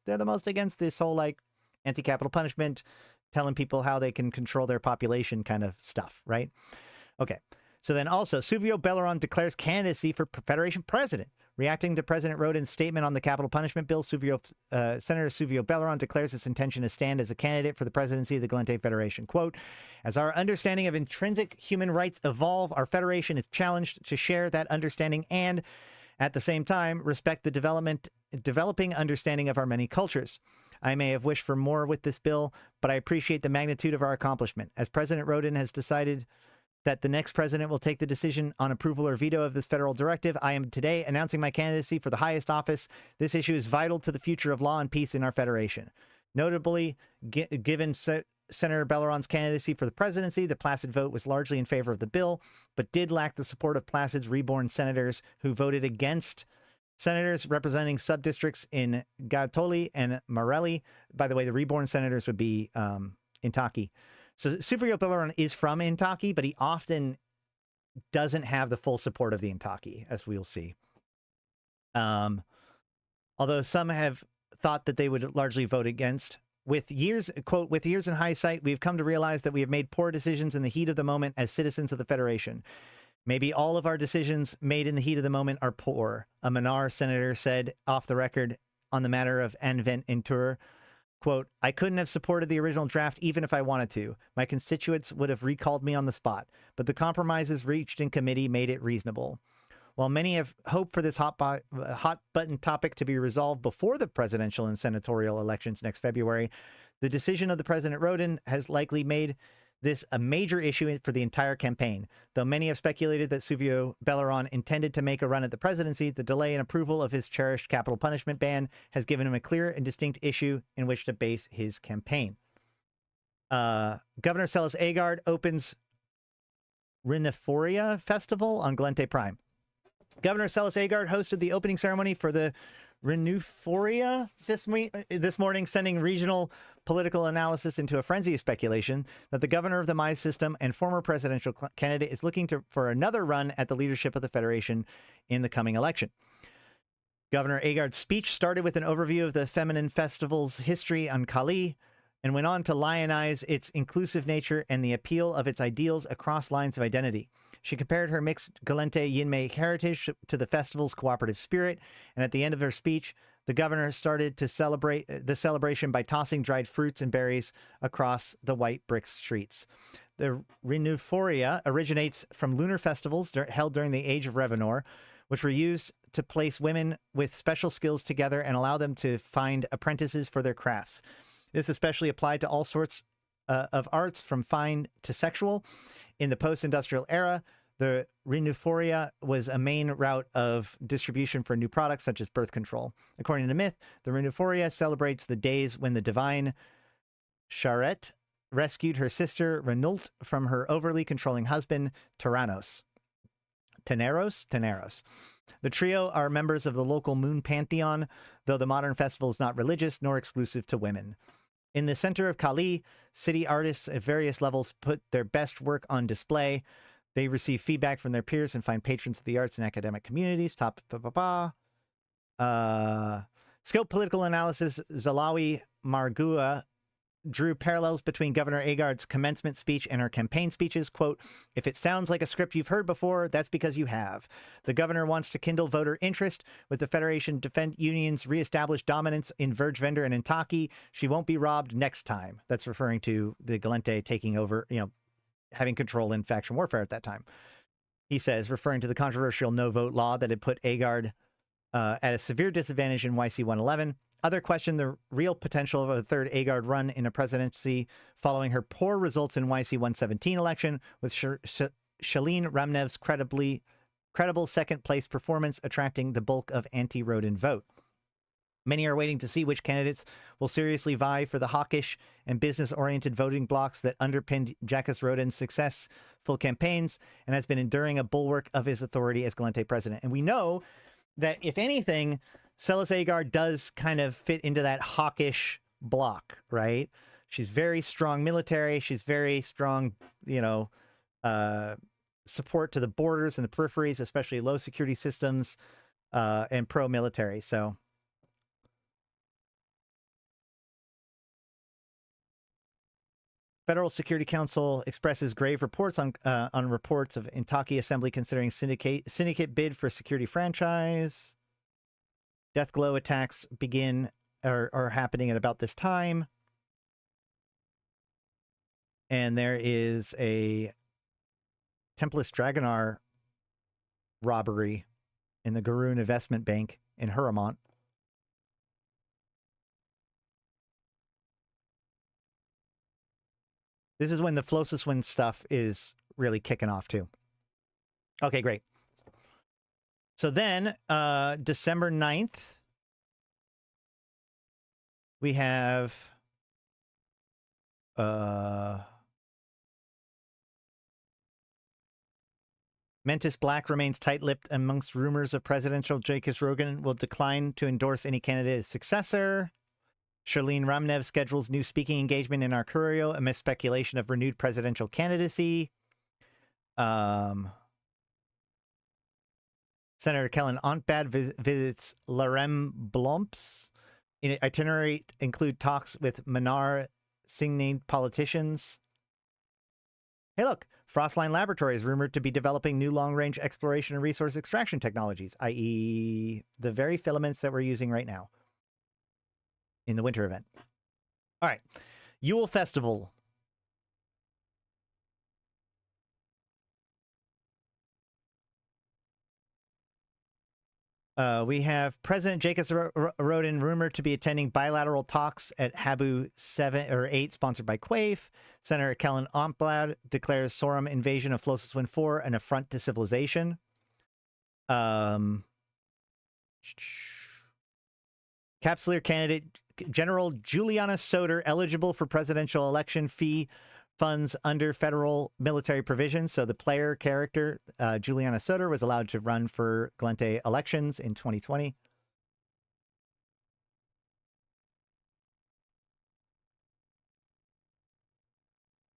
the most against this whole like anti-capital punishment, telling people how they can control their population kind of stuff, right? Okay. So then also, Suvio Belleron declares candidacy for Federation president. Reacting to President Rodin's statement on the capital punishment bill, Senator Suvio Belleron declares his intention to stand as a candidate for the presidency of the Gallente Federation. Quote, as our understanding of intrinsic human rights evolve, our federation is challenged to share that understanding and, at the same time, respect the developing understanding of our many cultures. I may have wished for more with this bill, but I appreciate the magnitude of our accomplishment. As President Rodin has decided that the next president will take the decision on approval or veto of this federal directive, I am today announcing my candidacy for the highest office. This issue is vital to the future of law and peace in our federation. Notably, given Senator Belleron's candidacy for the presidency, the Placid vote was largely in favor of the bill, but did lack the support of Placid's reborn senators who voted against. Senators representing subdistricts in Gattoli and Marelli. By the way, the reborn senators would be Intaki. So Suvio Belleron is from Intaki, but he often doesn't have the full support of the Intaki, as we'll see. Although some have thought that they would largely vote against. With years, quote, with years in hindsight, we've come to realize that we have made poor decisions in the heat of the moment as citizens of the Federation. Maybe all of our decisions made in the heat of the moment are poor, a Manar senator said off the record on the matter of Anvent Intur. Quote, I couldn't have supported the original draft even if I wanted to. My constituents would have recalled me on the spot, but the compromises reached in committee made it reasonable. While many have hoped for this hot button topic to be resolved before the presidential and senatorial elections next February, the decision of the President Rodin has likely made this a major issue for the entire campaign. Though many have speculated that Suvio Belleron intended to make a run at the presidency, the delay in approval of his cherished capital punishment ban has given him a clear and distinct issue in which to base his campaign. Governor Celis Agard opens Rhinophoria Festival on Gallente Prime. Governor Celis Agard hosted the opening ceremony for the Renewphoria this morning, sending regional political analysis into a frenzy of speculation that the governor of the Mai system and former presidential candidate is looking for another run at the leadership of the Federation in the coming election. Governor Agard's speech started with an overview of the feminine festival's history on Kali and went on to lionize its inclusive nature and the appeal of its ideals across lines of identity. She compared her mixed Gallente Yinmei heritage to the festival's cooperative spirit, and at the end of her speech, the governor started to celebrate the celebration by tossing dried fruits and berries across the white brick streets. The Renewphoria originates from lunar festivals held during the Age of Revenor, which were used to place women with special skills together and allow them to find apprentices for their crafts. This especially applied to all sorts of arts, from fine to sexual. In the post-industrial era, the Renewphoria was a main route of distribution for new products such as birth control. According to myth, the Renewphoria celebrates the days when the divine Charette rescued her sister Renult from her overly controlling husband Teneros. The trio are members of the local moon pantheon, though the modern festival is not religious nor exclusive to women. In the center of Kali, city artists at various levels put their best work on display. They receive feedback from their peers and find patrons of the arts and academic communities. Skilled political analysis, Zalawi Margua drew parallels between Governor Agard's commencement speech and her campaign speeches. Quote, "If it sounds like a script you've heard before, that's because you have. The governor wants to kindle voter interest with the Federation Defend Union's reestablished dominance in Verge Vendor and Intaki. She won't be robbed next time." That's referring to the Gallente taking over, having control in faction warfare at that time. He says, referring to the controversial no-vote law that had put Agard at a severe disadvantage in YC111. Other question the real potential of a third Agard run in a presidency following her poor results in YC117 election, with Shalin Ramnev's credible second-place performance attracting the bulk of anti-Rodin vote. Many are waiting to see which candidates will seriously vie for the hawkish and business-oriented voting blocks that underpinned Jacques Rodin's successful campaigns and has been enduring a bulwark of his authority as Gallente president. And we know that, if anything, Celis Agard does kind of fit into that hawkish block, right? She's very strong military. She's very strong, support to the borders and the peripheries, especially low security systems, and pro-military. So Federal Security Council expresses grave reports on reports of Intaki Assembly considering syndicate bid for security franchise. Deathglow attacks are happening at about this time. And there is a Tempest Dragonar robbery in the Garoon Investment Bank in Huramont. This is when the Flosis Wind stuff is really kicking off too. Okay, great. So then, December 9th, we have Mentis Black remains tight-lipped amongst rumors of presidential Jacques Rogan will decline to endorse any candidate as successor. Shalin Ramnev schedules new speaking engagement in Arcurio amidst speculation of renewed presidential candidacy. Senator Kellen Ontbad visits Larem Blomps. In itinerary include talks with Manar Singh politicians. Hey, look, Frostline Laboratory is rumored to be developing new long-range exploration and resource extraction technologies, i.e. the very filaments that we're using right now in the winter event. All right, Yule Festival. We have President Jacques Rodin rumored to be attending bilateral talks at Habu 7 or 8, sponsored by Quaif. Senator Kellen Ontblad declares Sorum invasion of Flosis Wind 4 an affront to civilization. Capsuleer candidate General Juliana Soter eligible for presidential election fee funds under federal military provisions. So the player character, Juliana Soter, was allowed to run for Gallente elections in 2020.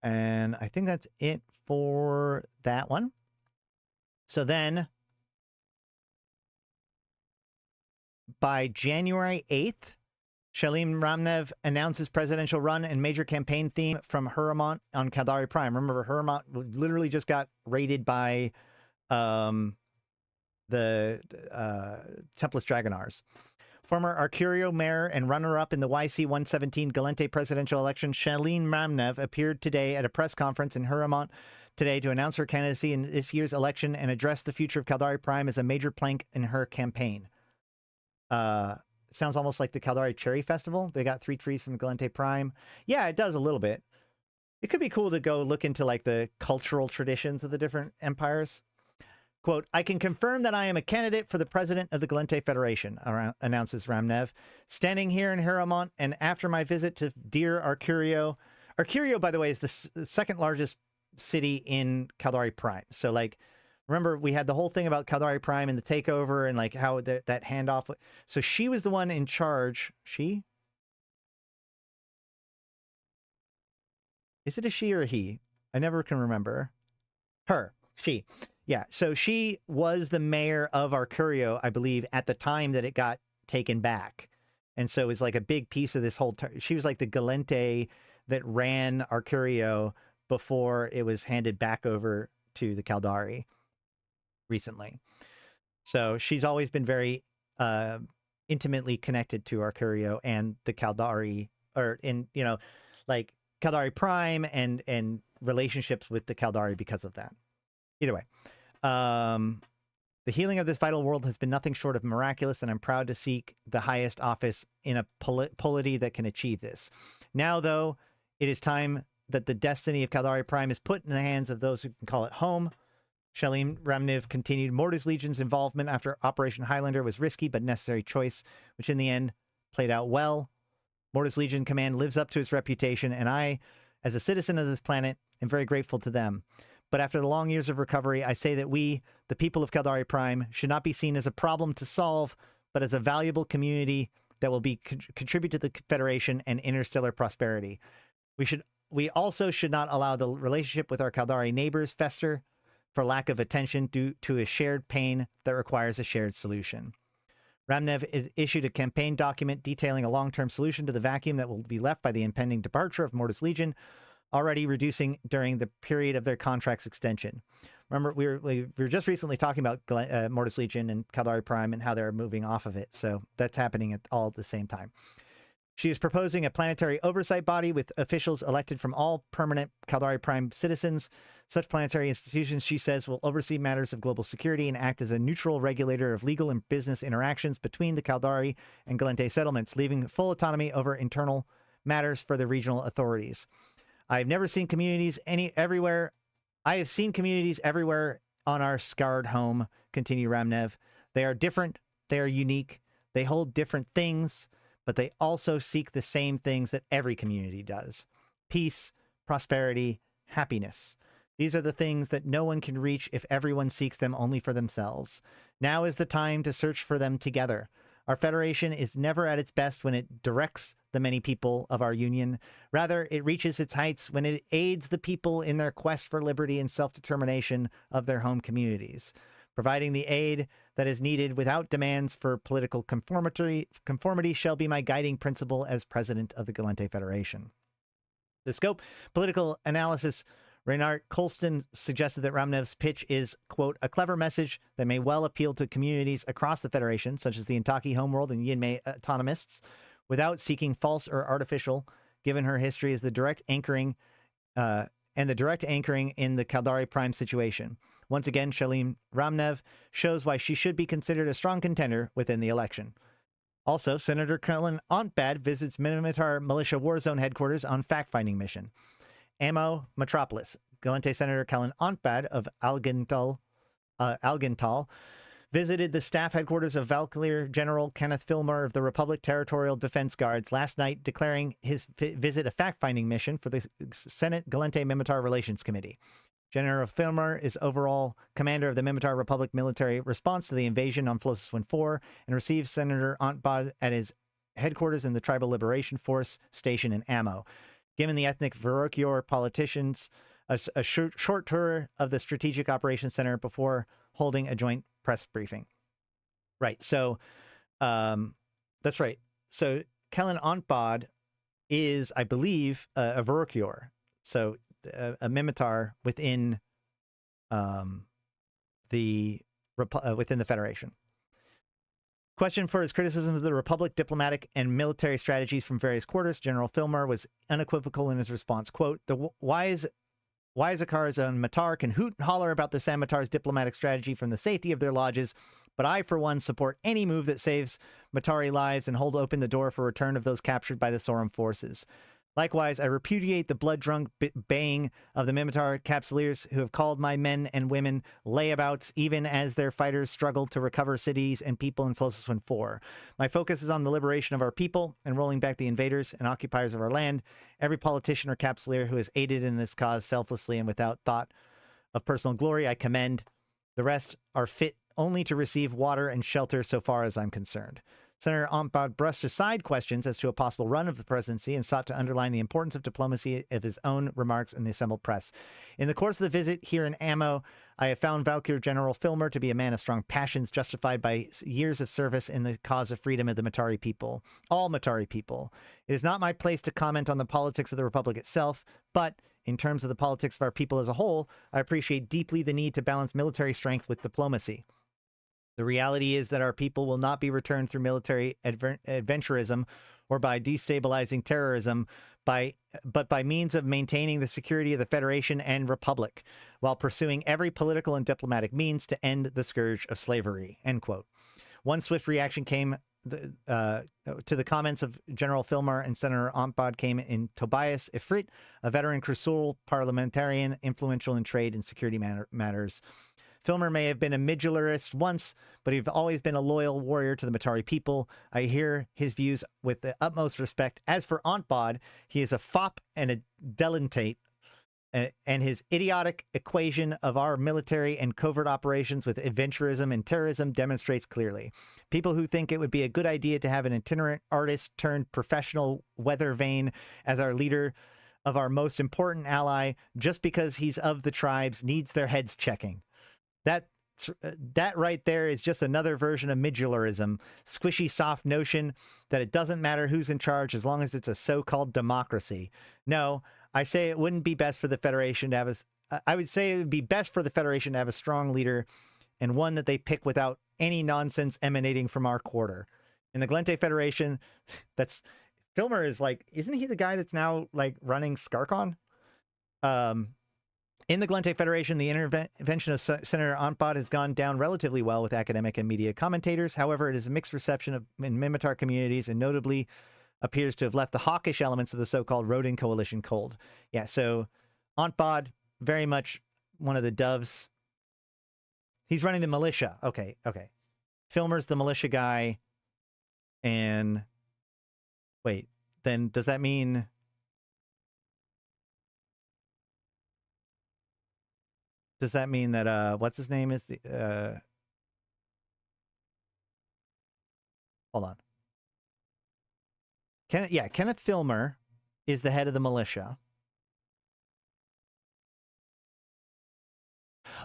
And I think that's it for that one. So then by January 8th, Shalim Ramnev announces presidential run and major campaign theme from Huramont on Caldari Prime. Remember, Huramont literally just got raided by the Templess Dragonars. Former Arcurio mayor and runner-up in the YC117 Gallente presidential election, Shalim Ramnev appeared today at a press conference in Huramont today to announce her candidacy in this year's election and address the future of Caldari Prime as a major plank in her campaign. Sounds almost like the Caldari Cherry Festival. They got 3 trees from Gallente Prime. Yeah, it does a little bit. It could be cool to go look into like the cultural traditions of the different empires. Quote, I can confirm that I am a candidate for the president of the Gallente Federation, announces Ramnev, standing here in Huramont and after my visit to dear Arcurio. Arcurio, by the way, is the second largest city in Caldari Prime. So like, remember, we had the whole thing about Caldari Prime and the takeover and like how that handoff. So she was the one in charge. She? Is it a she or a he? I never can remember. Her. She. Yeah. So she was the mayor of Arcurio, I believe, at the time that it got taken back. And so it was like a big piece of this whole... She was like the Gallente that ran Arcurio before it was handed back over to the Caldari recently. So she's always been very intimately connected to Arcurio and the Caldari, or in, you know, like Caldari Prime and relationships with the Caldari because of that. Either way, the healing of this vital world has been nothing short of miraculous, and I'm proud to seek the highest office in a polity that can achieve this. Now, though, it is time that the destiny of Caldari Prime is put in the hands of those who can call it home. Shalim Ramnev continued. Mortis Legion's involvement after Operation Highlander was risky but necessary choice, which in the end played out well. Mortis Legion Command lives up to its reputation, and I, as a citizen of this planet, am very grateful to them. But after the long years of recovery, I say that we, the people of Caldari Prime, should not be seen as a problem to solve, but as a valuable community that will contribute to the Federation and interstellar prosperity. We also should not allow the relationship with our Caldari neighbors fester for lack of attention due to a shared pain that requires a shared solution. Ramnev issued a campaign document detailing a long-term solution to the vacuum that will be left by the impending departure of Mortis Legion, already reducing during the period of their contract's extension. Remember, we were just recently talking about Mortis Legion and Caldari Prime and how they're moving off of it, so that's happening all at the same time. She is proposing a planetary oversight body with officials elected from all permanent Caldari Prime citizens. Such planetary institutions, she says, will oversee matters of global security and act as a neutral regulator of legal and business interactions between the Caldari and Gallente settlements, leaving full autonomy over internal matters for the regional authorities. I have seen communities everywhere on our scarred home, continue Ramnev. They are different, they are unique, they hold different things, but they also seek the same things that every community does. Peace, prosperity, happiness. These are the things that no one can reach if everyone seeks them only for themselves. Now is the time to search for them together. Our Federation is never at its best when it directs the many people of our Union. Rather, it reaches its heights when it aids the people in their quest for liberty and self-determination of their home communities. Providing the aid that is needed without demands for political conformity shall be my guiding principle as president of the Gallente Federation. The scope, political analysis, Reinhard Colston suggested that Ramnev's pitch is, quote, a clever message that may well appeal to communities across the Federation, such as the Intaki homeworld and Yinmei autonomists, without seeking false or artificial, given her history as the direct anchoring in the Caldari Prime situation. Once again, Shalim Ramnev shows why she should be considered a strong contender within the election. Also, Senator Cullen Ontbad visits Minotaur Militia Warzone headquarters on fact-finding mission. Ammo Metropolis. Gallente Senator Cullen Ontbad of Algental visited the staff headquarters of Valkyrie General Kenneth Fillmore of the Republic Territorial Defense Guards last night, declaring his visit a fact-finding mission for the Senate Gallente Mimitar Relations Committee. General Fillmore is overall commander of the Mimitar Republic military response to the invasion on Flosis 1-4 and receives Senator Ontbad at his headquarters in the Tribal Liberation Force station in Ammo. given the ethnic Verokyor politicians a short tour of the Strategic Operations Center before holding a joint press briefing. Right. So that's right. So Kellen Ontbod is, I believe, a Verokyor. So a Mimitar within within the Federation. Question for his criticisms of the Republic diplomatic and military strategies from various quarters, General Filmer was unequivocal in his response. Quote, the Wisakars on Matar can hoot and holler about the Samatar's diplomatic strategy from the safety of their lodges, but I, for one, support any move that saves Matari lives and hold open the door for return of those captured by the Sorum forces. Likewise, I repudiate the blood-drunk baying of the Mimitar capsuleers who have called my men and women layabouts even as their fighters struggle to recover cities and people in Flosus 4. My focus is on the liberation of our people and rolling back the invaders and occupiers of our land. Every politician or capsuleer who has aided in this cause selflessly and without thought of personal glory, I commend. The rest are fit only to receive water and shelter so far as I'm concerned. Senator Ontbod brushed aside questions as to a possible run of the presidency and sought to underline the importance of diplomacy of his own remarks in the assembled press. In the course of the visit here in Ammo, I have found Valkyr General Filmer to be a man of strong passions justified by years of service in the cause of freedom of the Matari people. All Matari people. It is not my place to comment on the politics of the Republic itself, but in terms of the politics of our people as a whole, I appreciate deeply the need to balance military strength with diplomacy. The reality is that our people will not be returned through military adventurism or by destabilizing terrorism, but by means of maintaining the security of the Federation and Republic, while pursuing every political and diplomatic means to end the scourge of slavery. End quote. One swift reaction came to the comments of General Filmer and Senator Ontbod came in Tobias Ifrit, a veteran Crusul parliamentarian, influential in trade and security matters. Filmer may have been a Midgelarist once, but he's always been a loyal warrior to the Matari people. I hear his views with the utmost respect. As for Ontbod, he is a fop and a delinquent, and his idiotic equation of our military and covert operations with adventurism and terrorism demonstrates clearly. People who think it would be a good idea to have an itinerant artist turned professional weather vane as our leader of our most important ally just because he's of the tribes needs their heads checking. That right there is just another version of Midgelarism, squishy, soft notion that it doesn't matter who's in charge as long as it's a so-called democracy. No, I say it wouldn't be best for the Federation to have I would say it would be best for the Federation to have a strong leader and one that they pick without any nonsense emanating from our quarter. In the Gallente Federation, that's Filmer is like, isn't he the guy that's now like running Skarkon? In the Gallente Federation, the intervention of Senator Ontbod has gone down relatively well with academic and media commentators. However, it is a mixed reception in Mimitar communities and notably appears to have left the hawkish elements of the so-called Rodin coalition cold. Yeah, so Ontbod, very much one of the doves. He's running the militia. Okay. Filmer's the militia guy. And wait, then does that mean... Does that mean that, what's his name is the, hold on. Kenneth Filmer is the head of the militia.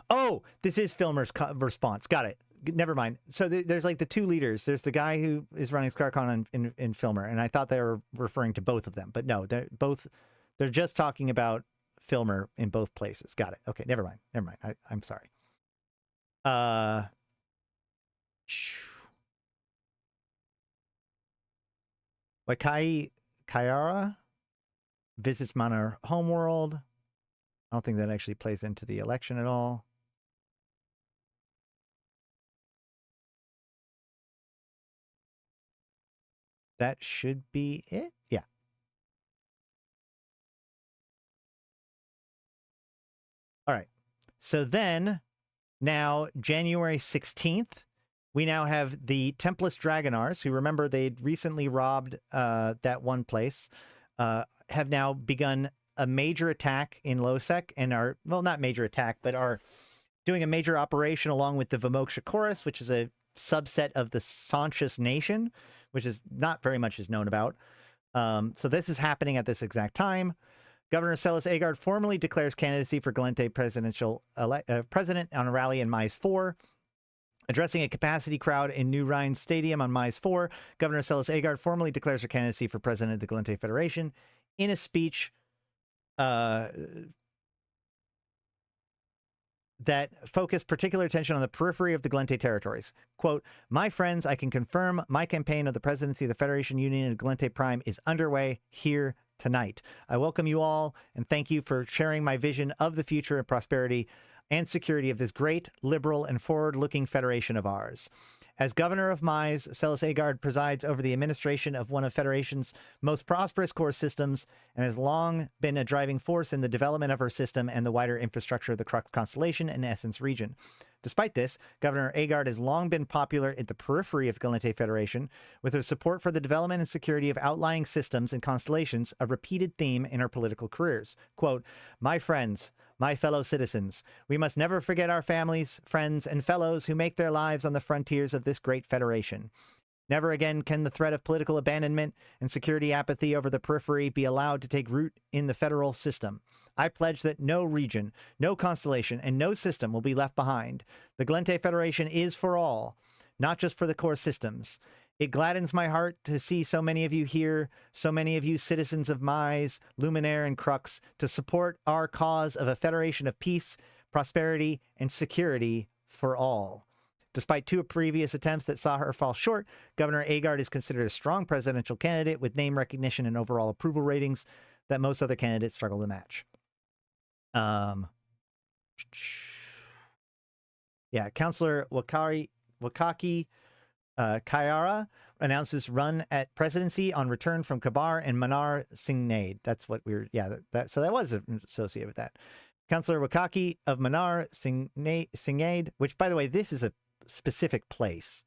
Oh, this is Filmer's response. Got it. Never mind. So there's like the two leaders. There's the guy who is running Skarkon in Filmer, and I thought they were referring to both of them, but no, they're just talking about Filmer in both places. Got it. Okay, never mind. I'm sorry. Wakai Kayara visits Mana homeworld. I don't think that actually plays into the election at all. That should be it. Yeah. All right. So then, now, January 16th, we now have the Tempest Dragonars, who, remember, they'd recently robbed that one place, have now begun a major attack in Losec and are, well, not major attack, but are doing a major operation along with the Vimoksha Chorus, which is a subset of the Sauntius Nation, which is not very much is known about. So this is happening at this exact time. Governor Celis Agard formally declares candidacy for Gallente president on a rally in Mais 4. Addressing a capacity crowd in New Rhine Stadium on Mais 4, Governor Celis Agard formally declares her candidacy for president of the Gallente Federation. In a speech that focused particular attention on the periphery of the Gallente territories. Quote, "My friends, I can confirm my campaign of the presidency of the Federation Union of Gallente Prime is underway here tonight. I welcome you all and thank you for sharing my vision of the future and prosperity and security of this great, liberal, and forward-looking federation of ours. As governor of Mais, Celis Agard presides over the administration of one of Federation's most prosperous core systems and has long been a driving force in the development of her system and the wider infrastructure of the Crux constellation and Essence region. Despite this, Governor Agard has long been popular at the periphery of Gallente Federation, with her support for the development and security of outlying systems and constellations, a repeated theme in her political careers. Quote, my friends, my fellow citizens, we must never forget our families, friends, and fellows who make their lives on the frontiers of this great federation. Never again can the threat of political abandonment and security apathy over the periphery be allowed to take root in the federal system. I pledge that no region, no constellation, and no system will be left behind. The Gallente Federation is for all, not just for the core systems. It gladdens my heart to see so many of you here, so many of you citizens of Mais, Luminaire, and Crux, to support our cause of a federation of peace, prosperity, and security for all. Despite two previous attempts that saw her fall short, Governor Agard is considered a strong presidential candidate with name recognition and overall approval ratings that most other candidates struggle to match. Yeah, Councillor Wakaki Kayara announces run at presidency on return from Kabar and Manar Singnade. That's what we were, yeah, so that was associated with that. Councillor Wakaki of Manar Singnade, which, by the way, this is a specific place.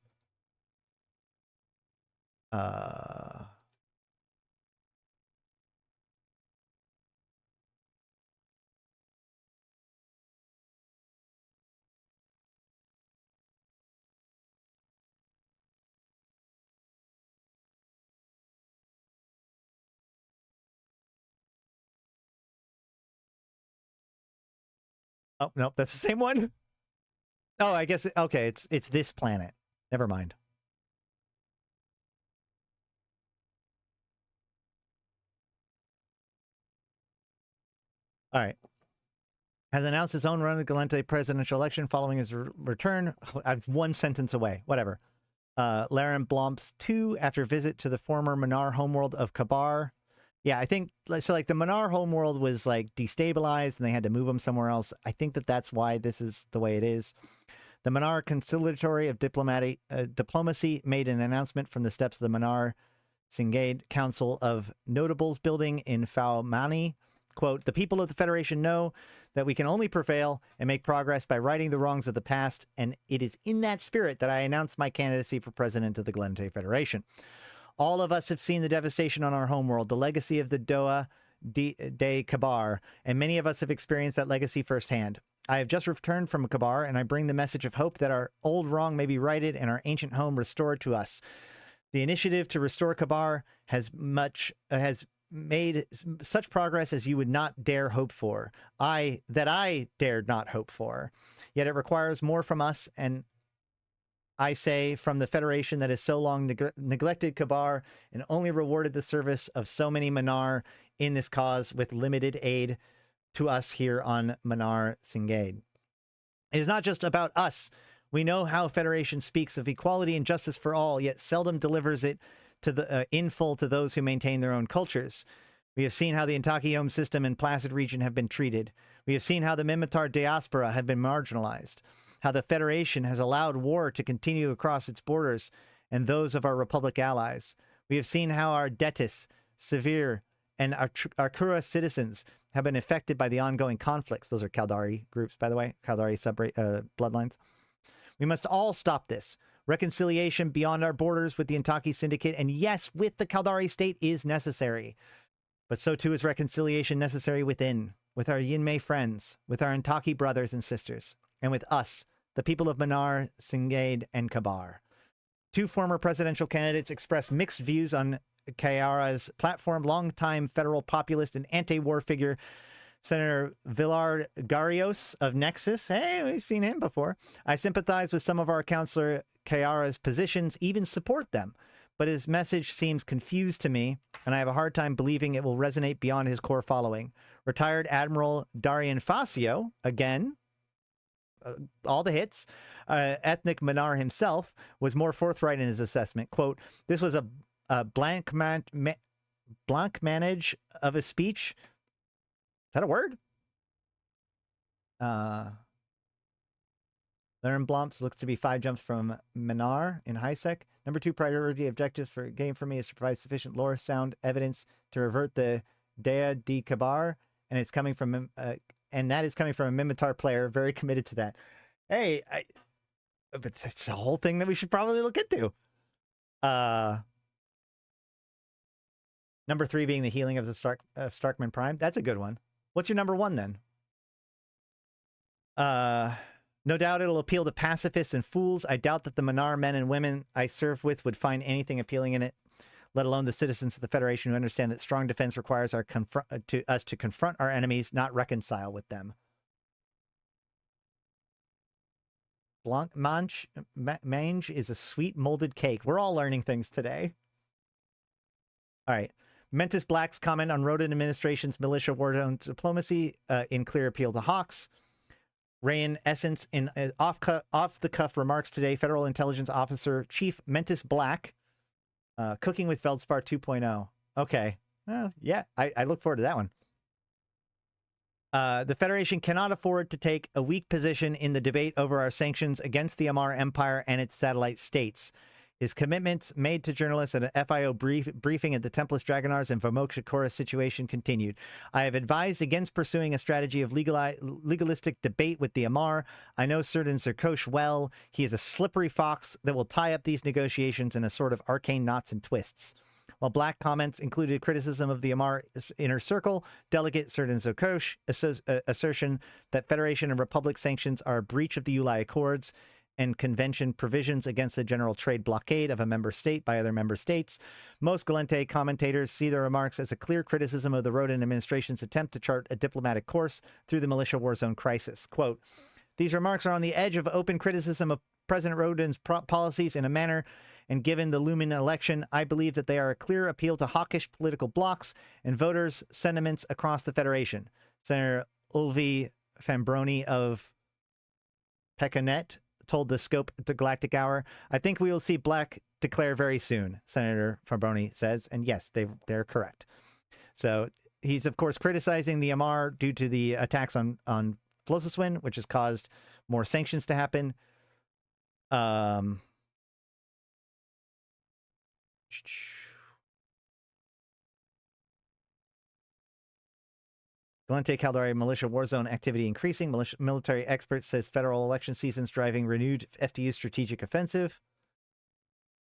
Oh, nope, that's the same one. Oh, I guess, okay, it's this planet. Never mind. All right. Has announced his own run at the Gallente presidential election following his return. I'm one sentence away. Whatever. Laren Blomps 2 after visit to the former Manar homeworld of Kabar. Yeah, I think, so like the Manar homeworld was like destabilized and they had to move them somewhere else. I think that's why this is the way it is. The Manar Conciliatory of Diplomacy made an announcement from the steps of the Manar Singade Council of Notables building in Faumani. Quote, the people of the Federation know that we can only prevail and make progress by righting the wrongs of the past, and it is in that spirit that I announce my candidacy for president of the Gallente Federation. All of us have seen the devastation on our homeworld, the legacy of the Doa de Kabar, and many of us have experienced that legacy firsthand. I have just returned from Kabar, and I bring the message of hope that our old wrong may be righted and our ancient home restored to us. The initiative to restore Kabar has made such progress as you would not dare hope for. I dared not hope for. Yet it requires more from us, and I say from the Federation that has so long neglected Kabar and only rewarded the service of so many Manar in this cause with limited aid to us here on Manar Singade. It is not just about us. We know how Federation speaks of equality and justice for all, yet seldom delivers it to the in full to those who maintain their own cultures. We have seen how the Intakiome system and Placid region have been treated. We have seen how the Mimitar diaspora have been marginalized, how the Federation has allowed war to continue across its borders and those of our Republic allies. We have seen how our Detis, Severe, and our Kura citizens have been affected by the ongoing conflicts. Those are Caldari groups, by the way, Caldari bloodlines. We must all stop this. Reconciliation beyond our borders with the Intaki Syndicate, and yes, with the Caldari state, is necessary. But so too is reconciliation necessary within, with our Yinmei friends, with our Intaki brothers and sisters, and with us, the people of Manar, Singade, and Kabar. 2 former presidential candidates expressed mixed views on Aikawarazu's platform. Longtime federal populist and anti-war figure Senator Vel'ash of Nexus. Hey, we've seen him before. I sympathize with some of our Counselor Aikawarazu's positions, even support them. But his message seems confused to me, and I have a hard time believing it will resonate beyond his core following. Retired Admiral Darian Fascio, again, all the hits, ethnic Manar himself, was more forthright in his assessment. Quote, this was a blank manage of a speech. Is that a word? Learn Blomps looks to be 5 jumps from Manar in HiSec. Number 2 priority objective for game for me is to provide sufficient lore sound evidence to revert the Dea di Kabar, and it's coming from and that is coming from a Mimitar player very committed to that. Hey, but that's a whole thing that we should probably look into. Number 3 being the healing of the Starkman Prime. That's a good one. What's your number 1 then? No doubt it'll appeal to pacifists and fools. I doubt that the Manar men and women I serve with would find anything appealing in it, let alone the citizens of the Federation who understand that strong defense requires us to confront our enemies, not reconcile with them. Mange is a sweet molded cake. We're all learning things today. All right. Mentis Black's comment on Rodan administration's militia war zone diplomacy in clear appeal to Hawks. Rayan Essence in off-the-cuff remarks today. Federal Intelligence Officer Chief Mentis Black, cooking with Feldspar 2.0. Okay. Yeah, I look forward to that one. The Federation cannot afford to take a weak position in the debate over our sanctions against the Amar Empire and its satellite states. His commitments made to journalists at an FIO briefing at the Tempest Dragonars and Vamok Shakura situation continued. I have advised against pursuing a strategy of legalistic debate with the Amar. I know Serdan Zerkosh well. He is a slippery fox that will tie up these negotiations in a sort of arcane knots and twists. While Black comments included criticism of the Amar inner circle, Delegate Serdan Zerkosh assertion that Federation and Republic sanctions are a breach of the Ulai Accords and convention provisions against the general trade blockade of a member state by other member states. Most Gallente commentators see the remarks as a clear criticism of the Rodan administration's attempt to chart a diplomatic course through the militia war zone crisis. Quote, these remarks are on the edge of open criticism of President Rodan's policies in a manner, and given the looming election, I believe that they are a clear appeal to hawkish political blocs and voters' sentiments across the Federation. Senator Ulvi Fambroni of Pecanet told the Scope to Galactic Hour, I think we will see Black declare very soon, Senator Fambroni says. And yes, they're correct. So he's, of course, criticizing the Amar due to the attacks on Flosiswin, which has caused more sanctions to happen. Gallente Caldari militia war zone activity increasing. Military expert says federal election season's driving renewed FDU strategic offensive.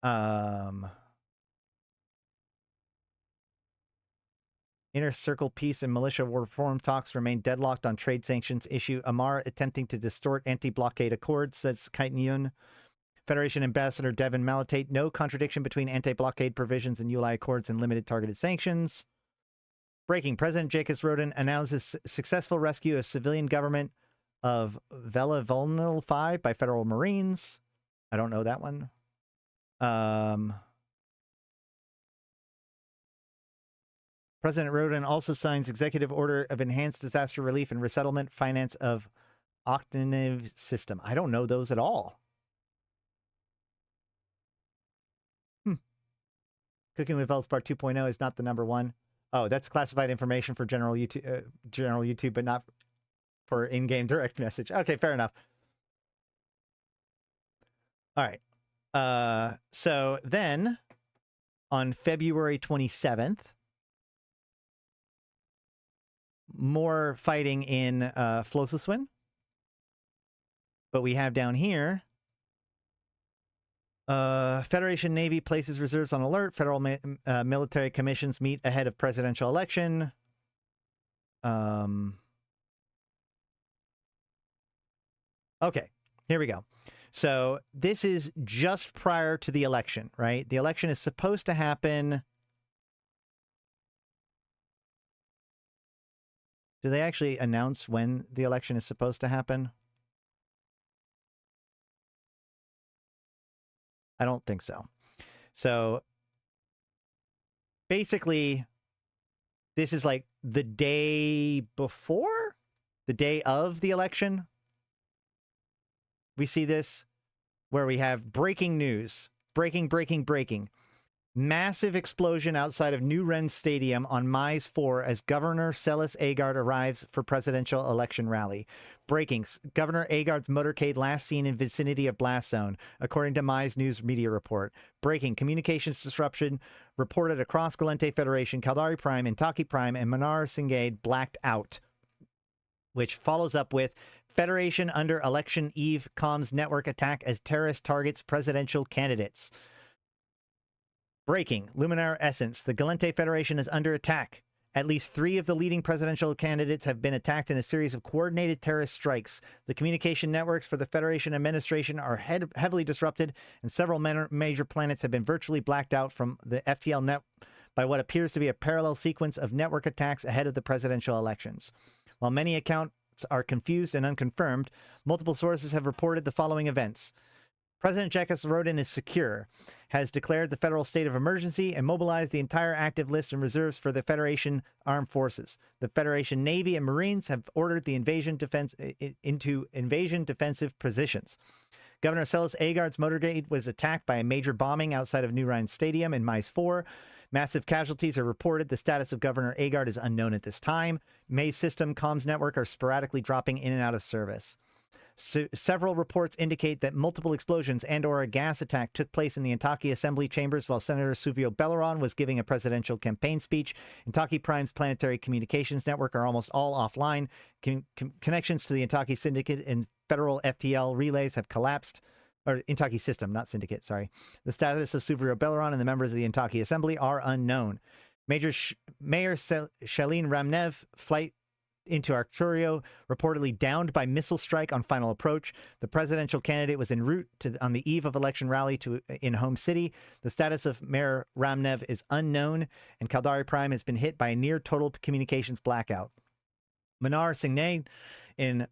Inner Circle peace and militia reform talks remain deadlocked on trade sanctions issue. Amar attempting to distort anti-blockade accords, says Kaiten Yun. Federation Ambassador Devin Malatate, no contradiction between anti-blockade provisions and Ulai Accords and limited targeted sanctions. Breaking, President Jacobs Rodan announces successful rescue of civilian government of Velligerent 5 by federal Marines. I don't know that one. President Rodan also signs executive order of enhanced disaster relief and resettlement finance of Octave system. I don't know those at all. Cooking with Veldspar 2.0 is not the number 1. Oh, that's classified information for general YouTube, but not for in-game direct message. Okay, fair enough. All right. So then, on February 27th, more fighting in Flosiswin. But we have down here, Federation Navy places reserves on alert. Federal military commissions meet ahead of presidential election. Okay, here we go. So this is just prior to the election, right? The election is supposed to happen. Do they actually announce when the election is supposed to happen? I don't think so. So basically, this is like the day before, the day of the election. We see this where we have breaking news, breaking. Massive explosion outside of New Rennes Stadium on Mise 4 as Governor Celis Agard arrives for presidential election rally. Breaking. Governor Agard's motorcade last seen in vicinity of blast zone, according to Mise News media report. Breaking. Communications disruption reported across Gallente Federation, Caldari Prime, Intaki Prime, and Manar Singade blacked out. Which follows up with Federation under election eve comms network attack as terrorist targets presidential candidates. Breaking. Luminar Essence. The Gallente Federation is under attack. At least 3 of the leading presidential candidates have been attacked in a series of coordinated terrorist strikes. The communication networks for the Federation administration are heavily disrupted, and several major planets have been virtually blacked out from the FTL net by what appears to be a parallel sequence of network attacks ahead of the presidential elections. While many accounts are confused and unconfirmed, multiple sources have reported the following events. President Jekis Rodin is secure, has declared the federal state of emergency and mobilized the entire active list and reserves for the Federation Armed Forces. The Federation Navy and Marines have ordered the invasion defensive positions. Governor Celis Agard's motorcade was attacked by a major bombing outside of New Rennes Stadium in Mise 4. Massive casualties are reported. The status of Governor Agard is unknown at this time. Maze system comms network are sporadically dropping in and out of service. Several reports indicate that multiple explosions and/or a gas attack took place in the Intaki Assembly chambers while Senator Suvio Belleron was giving a presidential campaign speech. Intaki Prime's planetary communications network are almost all offline. Connections to the Intaki Syndicate and federal FTL relays have collapsed. Or Intaki System, not Syndicate, sorry. The status of Suvio Belleron and the members of the Intaki Assembly are unknown. Mayor Shailene Ramnev flight into Arcturio, reportedly downed by missile strike on final approach. The presidential candidate was en route on the eve of election rally in home city. The status of Mayor Ramnev is unknown, and Caldari Prime has been hit by a near total communications blackout. Manar Singade in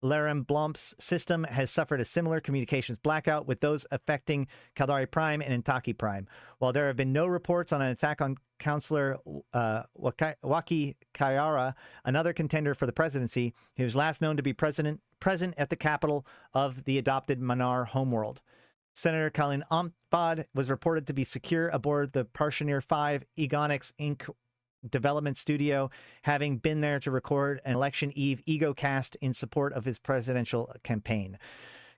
Larem Blomp's system has suffered a similar communications blackout, with those affecting Caldari Prime and Intaki Prime. While there have been no reports on an attack on Councillor Waki Kayara, another contender for the presidency, he was last known to be present at the capital of the adopted Manar homeworld. Senator Colin Ompod was reported to be secure aboard the Parshanir 5 Egonics Inc. development studio, having been there to record an election eve ego cast in support of his presidential campaign.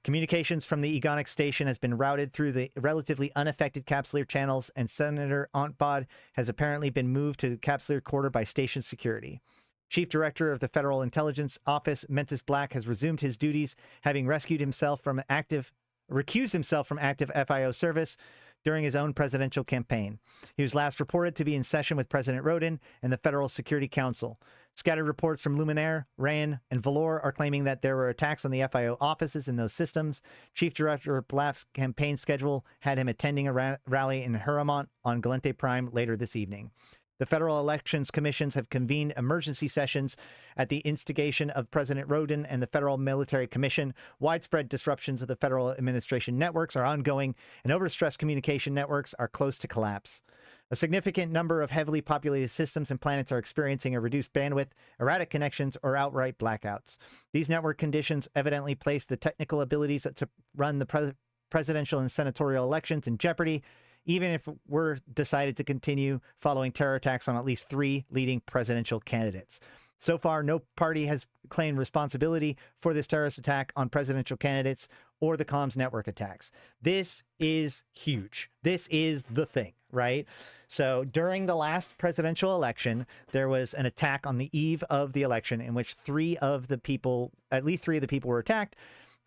Communications from the Egonics station has been routed through the relatively unaffected Capsuleer channels, and Senator Ontbod has apparently been moved to the Capsuleer quarter by station security. Chief Director of the Federal Intelligence Office, Mentis Black, has resumed his duties, having recused himself from active FIO service during his own presidential campaign. He was last reported to be in session with President Rodin and the Federal Security Council. Scattered reports from Luminaire, Rayan, and Valor are claiming that there were attacks on the FIO offices in those systems. Chief Director Blaff's campaign schedule had him attending a rally in Huramont on Gallente Prime later this evening. The Federal Elections Commissions have convened emergency sessions at the instigation of President Rodin and the Federal Military Commission. Widespread disruptions of the federal administration networks are ongoing, and overstressed communication networks are close to collapse. A significant number of heavily populated systems and planets are experiencing a reduced bandwidth, erratic connections, or outright blackouts. These network conditions evidently place the technical abilities to run the presidential and senatorial elections in jeopardy, even if we're decided to continue following terror attacks on at least 3 leading presidential candidates. So far, no party has claimed responsibility for this terrorist attack on presidential candidates or the comms network attacks. This is huge. This is the thing, right? So during the last presidential election, there was an attack on the eve of the election in which at least 3 of the people were attacked.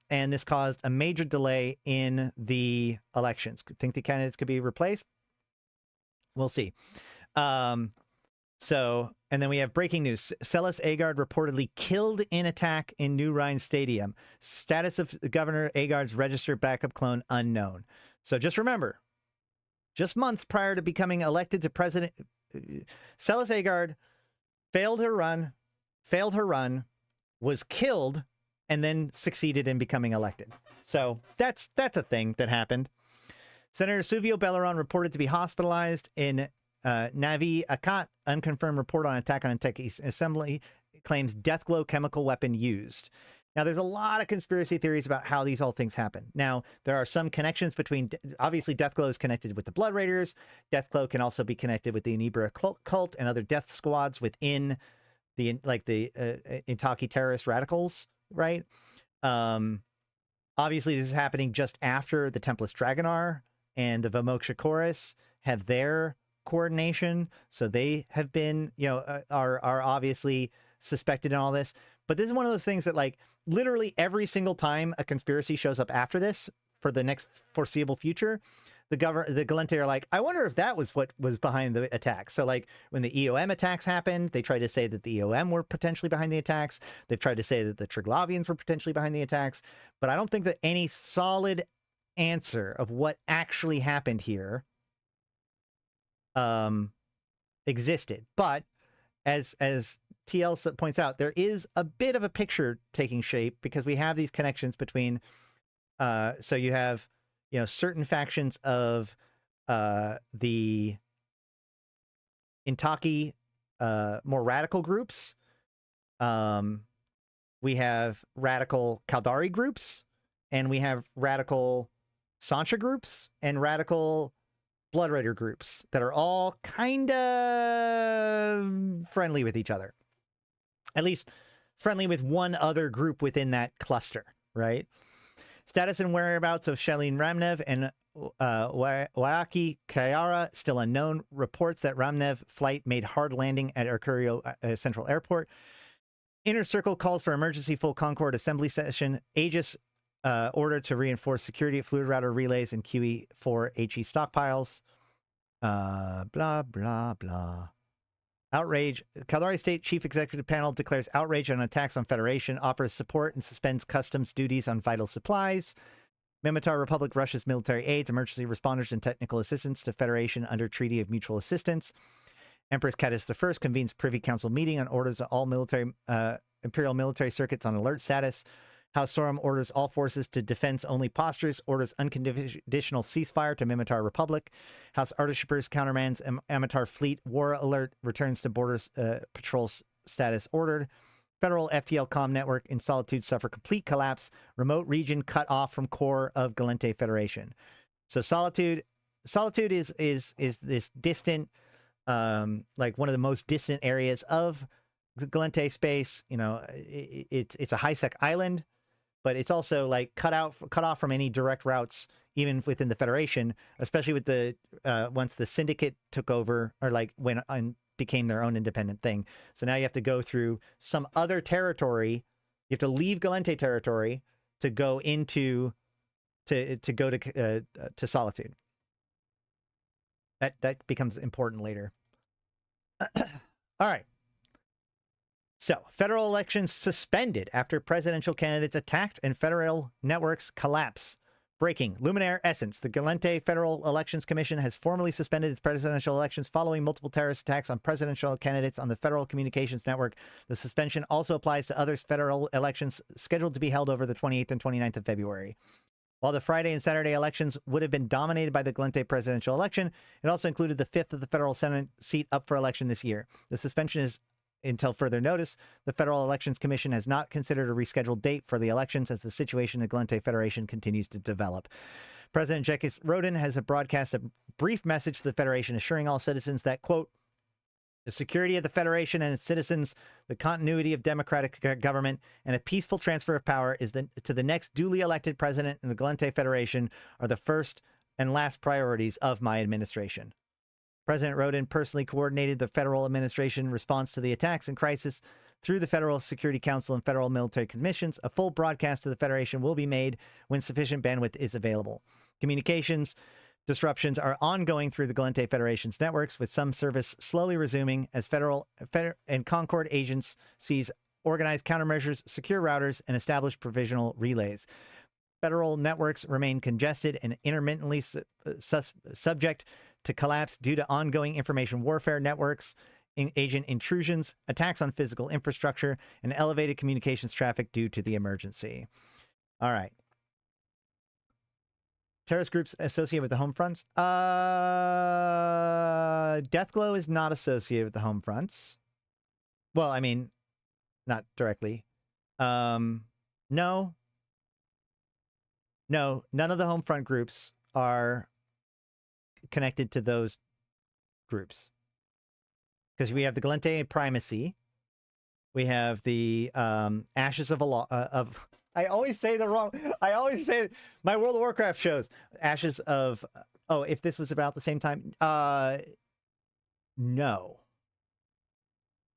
And this caused a major delay in the elections. Think the candidates could be replaced? We'll see. So So, and then we have breaking news. Celis Agard reportedly killed in attack in New Rhine Stadium. Status of Governor Agard's registered backup clone unknown. So just remember, just months prior to becoming elected to president, Celis Agard failed her run, was killed, and then succeeded in becoming elected. So that's a thing that happened. Senator Suvio Belleron reported to be hospitalized in Navi Akat. Unconfirmed report on attack on Tech Assembly claims deathglow chemical weapon used. Now, there's a lot of conspiracy theories about how these all things happen. Now, there are some connections between, obviously, Deathglow is connected with the Blood Raiders. Deathglow can also be connected with the Inibra cult and other death squads within the Intaki terrorist radicals, right? Obviously, this is happening just after the Tempest Dragonar and the Vamoksha Chorus have their coordination, so they have been, are obviously suspected in all this. But this is one of those things that, like, literally every single time a conspiracy shows up after this for the next foreseeable future, the Gallente are like, I wonder if that was what was behind the attack. So, like, when the EOM attacks happened, they tried to say that the EOM were potentially behind the attacks. They've tried to say that the Triglavians were potentially behind the attacks. But I don't think that any solid answer of what actually happened here existed. But as TL points out, there is a bit of a picture taking shape because we have these connections between so you have certain factions of the Intaki more radical groups. We have radical Kaldari groups, and we have radical Sancha groups and radical Blood Raider groups that are all kind of friendly with each other. At least friendly with one other group within that cluster, right? Status and whereabouts of Shalin Ramnev and Wayaki Kayara still unknown. Reports that Ramnev flight made hard landing at Arcurio Central Airport. Inner Circle calls for emergency full Concord assembly session. Aegis order to reinforce security at fluid router relays and QE4 HE stockpiles. Blah, blah, blah. Outrage. Kaldari State Chief Executive Panel declares outrage on attacks on Federation, offers support and suspends customs duties on vital supplies. Mimitar Republic rushes military aids, emergency responders, and technical assistance to Federation under Treaty of Mutual Assistance. Empress Cadis I convenes Privy Council meeting on orders of all military Imperial military circuits on alert status. House Sorum orders all forces to defense-only postures, orders unconditional ceasefire to Mimitar Republic. House Artificers countermands Amitar fleet war alert, returns to borders patrol status ordered. Federal FTL comm network in Solitude suffer complete collapse. Remote region cut off from core of Gallente Federation. So Solitude is this distant, like one of the most distant areas of the Gallente space. It's a high-sec island, but it's also like cut off from any direct routes, even within the Federation, especially with the once the Syndicate took over, or like when became their own independent thing. So now you have to go through some other territory. You have to leave Gallente territory to go into to Solitude. That becomes important later. All right. So, federal elections suspended after presidential candidates attacked and federal networks collapse. Breaking. Luminaire Essence. The Gallente Federal Elections Commission has formally suspended its presidential elections following multiple terrorist attacks on presidential candidates on the Federal Communications Network. The suspension also applies to other federal elections scheduled to be held over the 28th and 29th of February. While the Friday and Saturday elections would have been dominated by the Gallente presidential election, it also included the fifth of the federal Senate seat up for election this year. The suspension is until further notice. The Federal Elections Commission has not considered a rescheduled date for the elections as the situation in the Gallente Federation continues to develop. President Jekis Rodin has broadcast a brief message to the Federation assuring all citizens that, quote, the security of the Federation and its citizens, the continuity of democratic government, and a peaceful transfer of power to the next duly elected president in the Gallente Federation are the first and last priorities of my administration. President Rodin personally coordinated the federal administration response to the attacks and crisis through the Federal Security Council and federal military commissions. A full broadcast to the Federation will be made when sufficient bandwidth is available. Communications. Disruptions are ongoing through the Gallente Federation's networks, with some service slowly resuming as Federal and Concord agencies organize countermeasures, secure routers, and establish provisional relays. Federal networks remain congested and intermittently subject to collapse due to ongoing information warfare networks, agent intrusions, attacks on physical infrastructure, and elevated communications traffic due to the emergency. All right. Terrorist groups associated with the home fronts. Deathglow is not associated with the home fronts. Well, I mean, not directly. No. No, none of the home front groups are connected to those groups. Because we have the Gallente Primacy. We have the Ashes of I always say the wrong. I always say my World of Warcraft shows. Ashes of. Oh, if this was about the same time. No.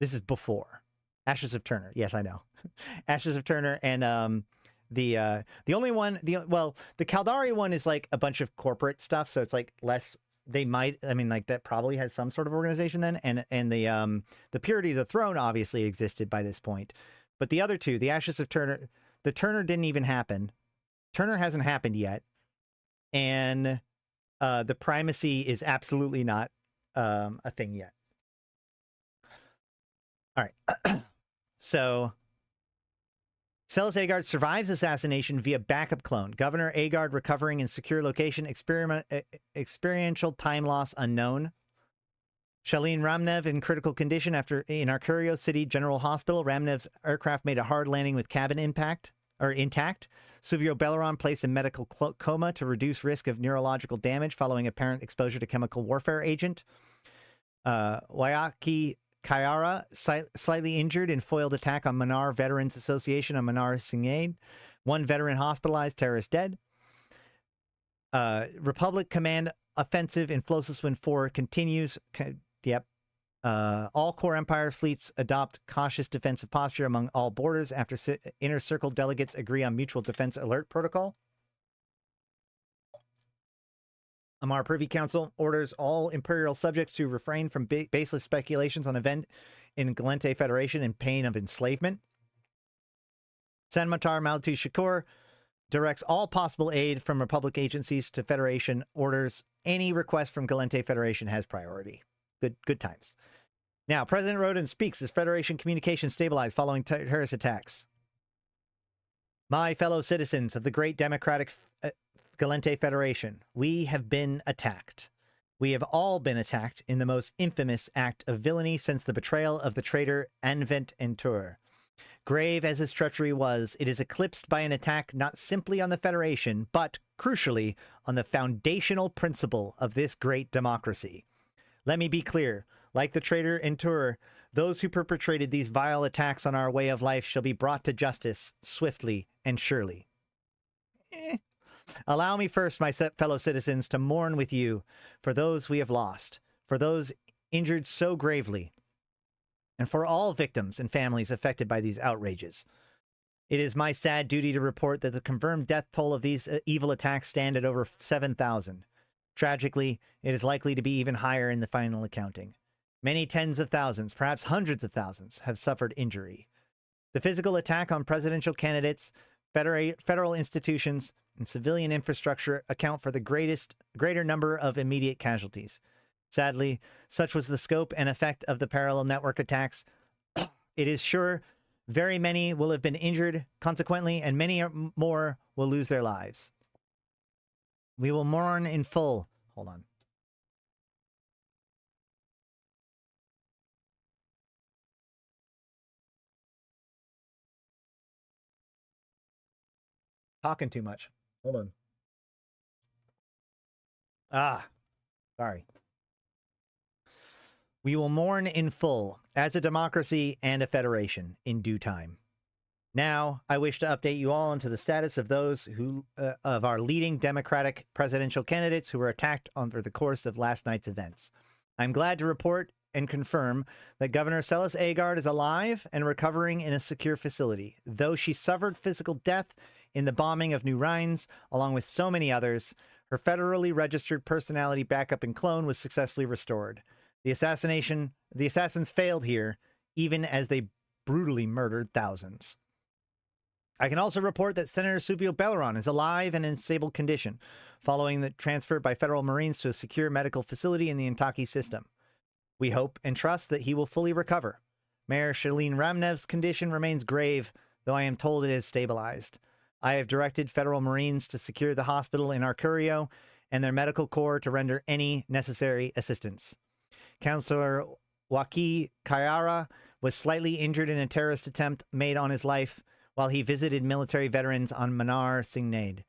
This is before. Ashes of Turner. Yes, I know. Ashes of Turner and the only one. The Caldari one is like a bunch of corporate stuff, so it's like less. They might. I mean, like that probably has some sort of organization then, and the Purity of the Throne obviously existed by this point, but the other two, the Ashes of Turner. The Turner didn't even happen. Turner hasn't happened yet. And the Primacy is absolutely not a thing yet. All right. So, Celis Agard survives assassination via backup clone. Governor Agard recovering in secure location. Experiential time loss unknown. Shalin Ramnev in critical condition in Arcurio City General Hospital. Ramnev's aircraft made a hard landing with cabin intact. Suvio Belleron placed in medical coma to reduce risk of neurological damage following apparent exposure to chemical warfare agent. Wayaki Kayara slightly injured in foiled attack on Manar Veterans Association on Manar Singade. One veteran hospitalized, terrorist dead. Republic Command offensive in Flosus Wind 4 continues. Yep. All core Empire fleets adopt cautious defensive posture among all borders after Inner Circle delegates agree on mutual defense alert protocol. Amar Privy Council orders all Imperial subjects to refrain from baseless speculations on event in Gallente Federation and pain of enslavement. Sanmatar Maltu Shakur directs all possible aid from Republic agencies to Federation, orders any request from Gallente Federation has priority. Good times. Now, President Roden speaks as Federation communications stabilize following terrorist attacks. My fellow citizens of the great democratic Gallente Federation, we have been attacked. We have all been attacked in the most infamous act of villainy since the betrayal of the traitor Anvent Entur. Grave as his treachery was, it is eclipsed by an attack not simply on the Federation, but, crucially, on the foundational principle of this great democracy. Let me be clear, like the traitor Entur, those who perpetrated these vile attacks on our way of life shall be brought to justice swiftly and surely. Allow me first, my fellow citizens, to mourn with you for those we have lost, for those injured so gravely, and for all victims and families affected by these outrages. It is my sad duty to report that the confirmed death toll of these evil attacks stand at over 7,000. Tragically, it is likely to be even higher in the final accounting. Many tens of thousands, perhaps hundreds of thousands, have suffered injury. The physical attack on presidential candidates, federal institutions, and civilian infrastructure account for the greater number of immediate casualties. Sadly, such was the scope and effect of the parallel network attacks. It is sure very many will have been injured, consequently, and many more will lose their lives. We will mourn in full. Hold on. Talking too much. Hold on. Sorry. We will mourn in full as a democracy and a federation in due time. Now, I wish to update you all into the status of those who, of our leading Democratic presidential candidates who were attacked over the course of last night's events. I'm glad to report and confirm that Governor Celis Agard is alive and recovering in a secure facility, though she suffered physical death in the bombing of New Rhines, along with so many others. Her federally registered personality backup and clone was successfully restored. The assassins failed here, even as they brutally murdered thousands. I can also report that Senator Suvio Belleron is alive and in stable condition, following the transfer by federal Marines to a secure medical facility in the Intaki system. We hope and trust that he will fully recover. Mayor Shalene Ramnev's condition remains grave, though I am told it is stabilized. I have directed federal Marines to secure the hospital in Arcurio and their medical corps to render any necessary assistance. Councillor Waki Kayara was slightly injured in a terrorist attempt made on his life while he visited military veterans on Manar Singnade.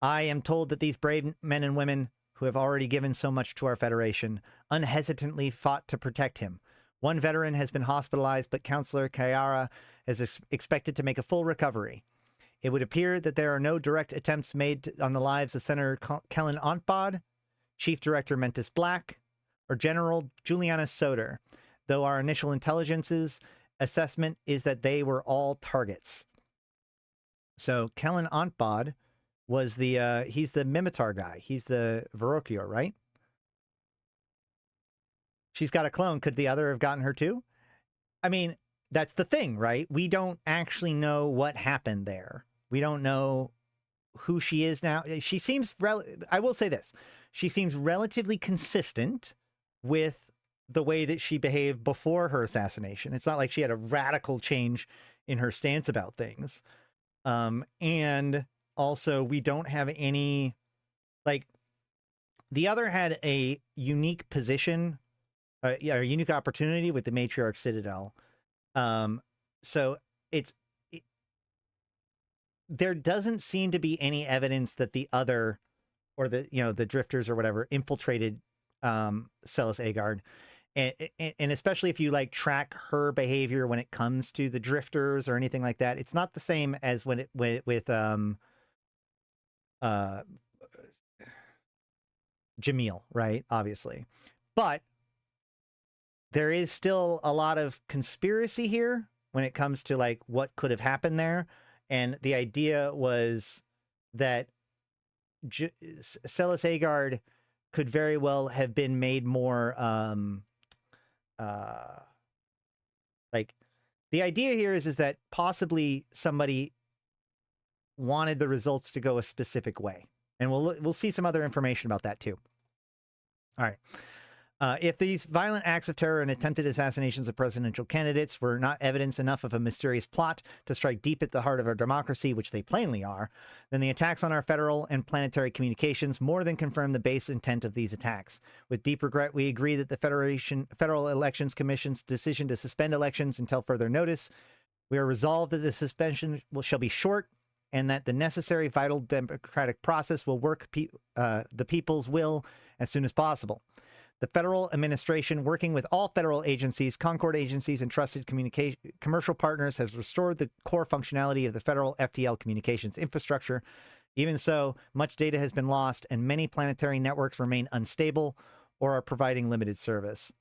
I am told that these brave men and women, who have already given so much to our Federation, unhesitantly fought to protect him. One veteran has been hospitalized, but Councillor Kayara is expected to make a full recovery. It would appear that there are no direct attempts made on the lives of Senator Kellen Ontbod, Chief Director Mentis Black, or General Juliana Soder, though our initial intelligence's assessment is that they were all targets. So Kellen Ontbod was he's the Mimitar guy. He's the Verrocchio, right? She's got a clone. Could the other have gotten her too? I mean, that's the thing, right? We don't actually know what happened there. We don't know who she is now. She seems, I will say this, she seems relatively consistent with the way that she behaved before her assassination. It's not like she had a radical change in her stance about things. And also we don't have any, like, the other had a unique position, a unique opportunity with the Matriarch Citadel. So there doesn't seem to be any evidence that the other, or the drifters or whatever, infiltrated Celis Agard. And especially if you like track her behavior when it comes to the drifters or anything like that, it's not the same as when it with Jamil, right? Obviously. But there is still a lot of conspiracy here when it comes to like what could have happened there. And the idea was that Celis Agard could very well have been made more like, the idea here is that possibly somebody wanted the results to go a specific way, and we'll see some other information about that too. All right. If these violent acts of terror and attempted assassinations of presidential candidates were not evidence enough of a mysterious plot to strike deep at the heart of our democracy, which they plainly are, then the attacks on our federal and planetary communications more than confirm the base intent of these attacks. With deep regret, we agree that the Federal Elections Commission's decision to suspend elections until further notice. We are resolved that the suspension shall be short, and that the necessary vital democratic process will work the people's will as soon as possible. The federal administration, working with all federal agencies, Concord agencies, and trusted commercial partners, has restored the core functionality of the federal FTL communications infrastructure. Even so, much data has been lost, and many planetary networks remain unstable or are providing limited service.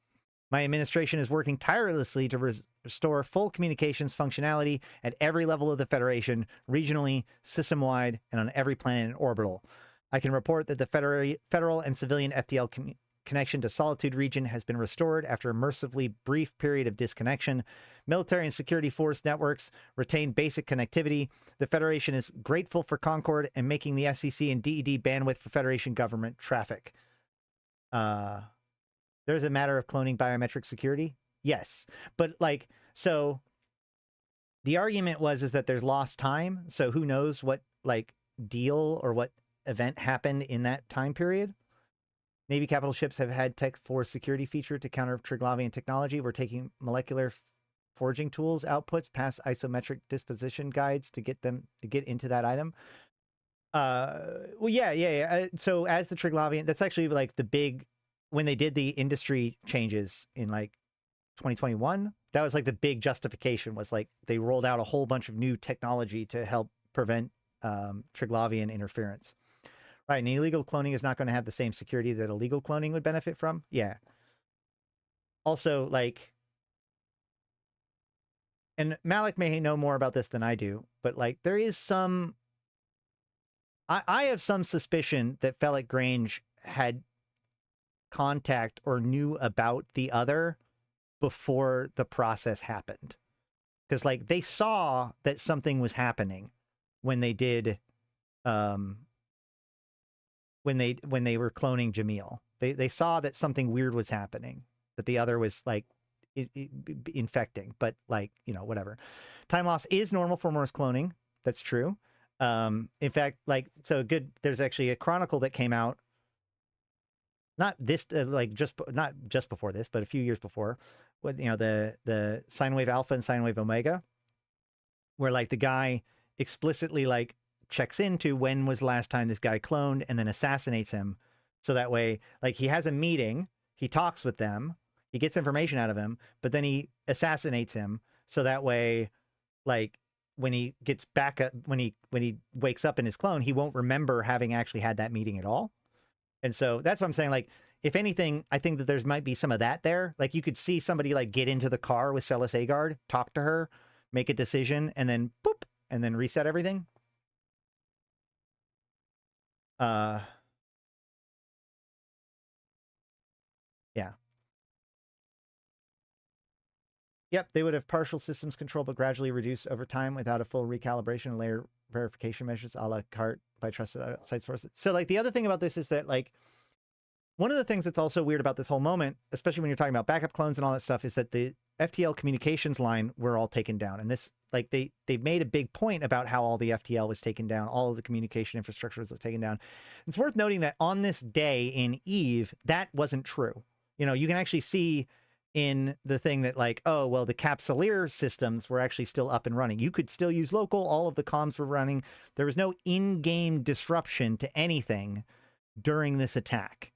My administration is working tirelessly to restore full communications functionality at every level of the Federation, regionally, system-wide, and on every planet and orbital. I can report that the federal and civilian FTL connection to Solitude region has been restored after a mercifully brief period of disconnection. Military and security force networks retain basic connectivity. The Federation is grateful for Concord and making the SEC and DED bandwidth for Federation government traffic. There's a matter of cloning biometric security. Yes. But like, so the argument is that there's lost time. So who knows what like deal or what event happened in that time period. Navy capital ships have had Tech 4 security feature to counter Triglavian technology. We're taking molecular forging tools outputs past isometric disposition guides to get into that item. Well, yeah. So as the Triglavian, that's actually like the big, when they did the industry changes in like 2021, that was like the big justification, was like they rolled out a whole bunch of new technology to help prevent Triglavian interference. Right, and illegal cloning is not going to have the same security that illegal cloning would benefit from. Yeah. Also, like, and Malak may know more about this than I do, but like there is some I have some suspicion that Felix Grange had contact or knew about the other before the process happened. Because, like, they saw that something was happening when they did, when they were cloning Jamil. They saw that something weird was happening, that the other was, like, infecting, but, like, you know, whatever. Time loss is normal for Morse cloning. That's true. In fact, like, so good, there's actually a chronicle that came out, not this, not just before this, but a few years before, with, you know, the sine wave alpha and sine wave omega, where, like, the guy explicitly, like, checks into when was the last time this guy cloned and then assassinates him. So that way, like, he has a meeting, he talks with them, he gets information out of him, but then he assassinates him. So that way, like, when he gets back up, when he wakes up in his clone, he won't remember having actually had that meeting at all. And so that's what I'm saying. Like, if anything, I think that there's might be some of that there. Like, you could see somebody, like, get into the car with Celis Agard, talk to her, make a decision, and then boop, and then reset everything. Yeah. Yep, they would have partial systems control, but gradually reduced over time without a full recalibration and layer verification measures a la carte by trusted outside sources. So, like, the other thing about this is that, like, one of the things that's also weird about this whole moment, especially when you're talking about backup clones and all that stuff, is that the FTL communications line were all taken down. And this, like, they made a big point about how all the FTL was taken down, all of the communication infrastructure was taken down. It's worth noting that on this day in Eve, that wasn't true. You know, you can actually see in the thing that, like, oh, well, the Capsuleer systems were actually still up and running. You could still use local. All of the comms were running. There was no in-game disruption to anything during this attack.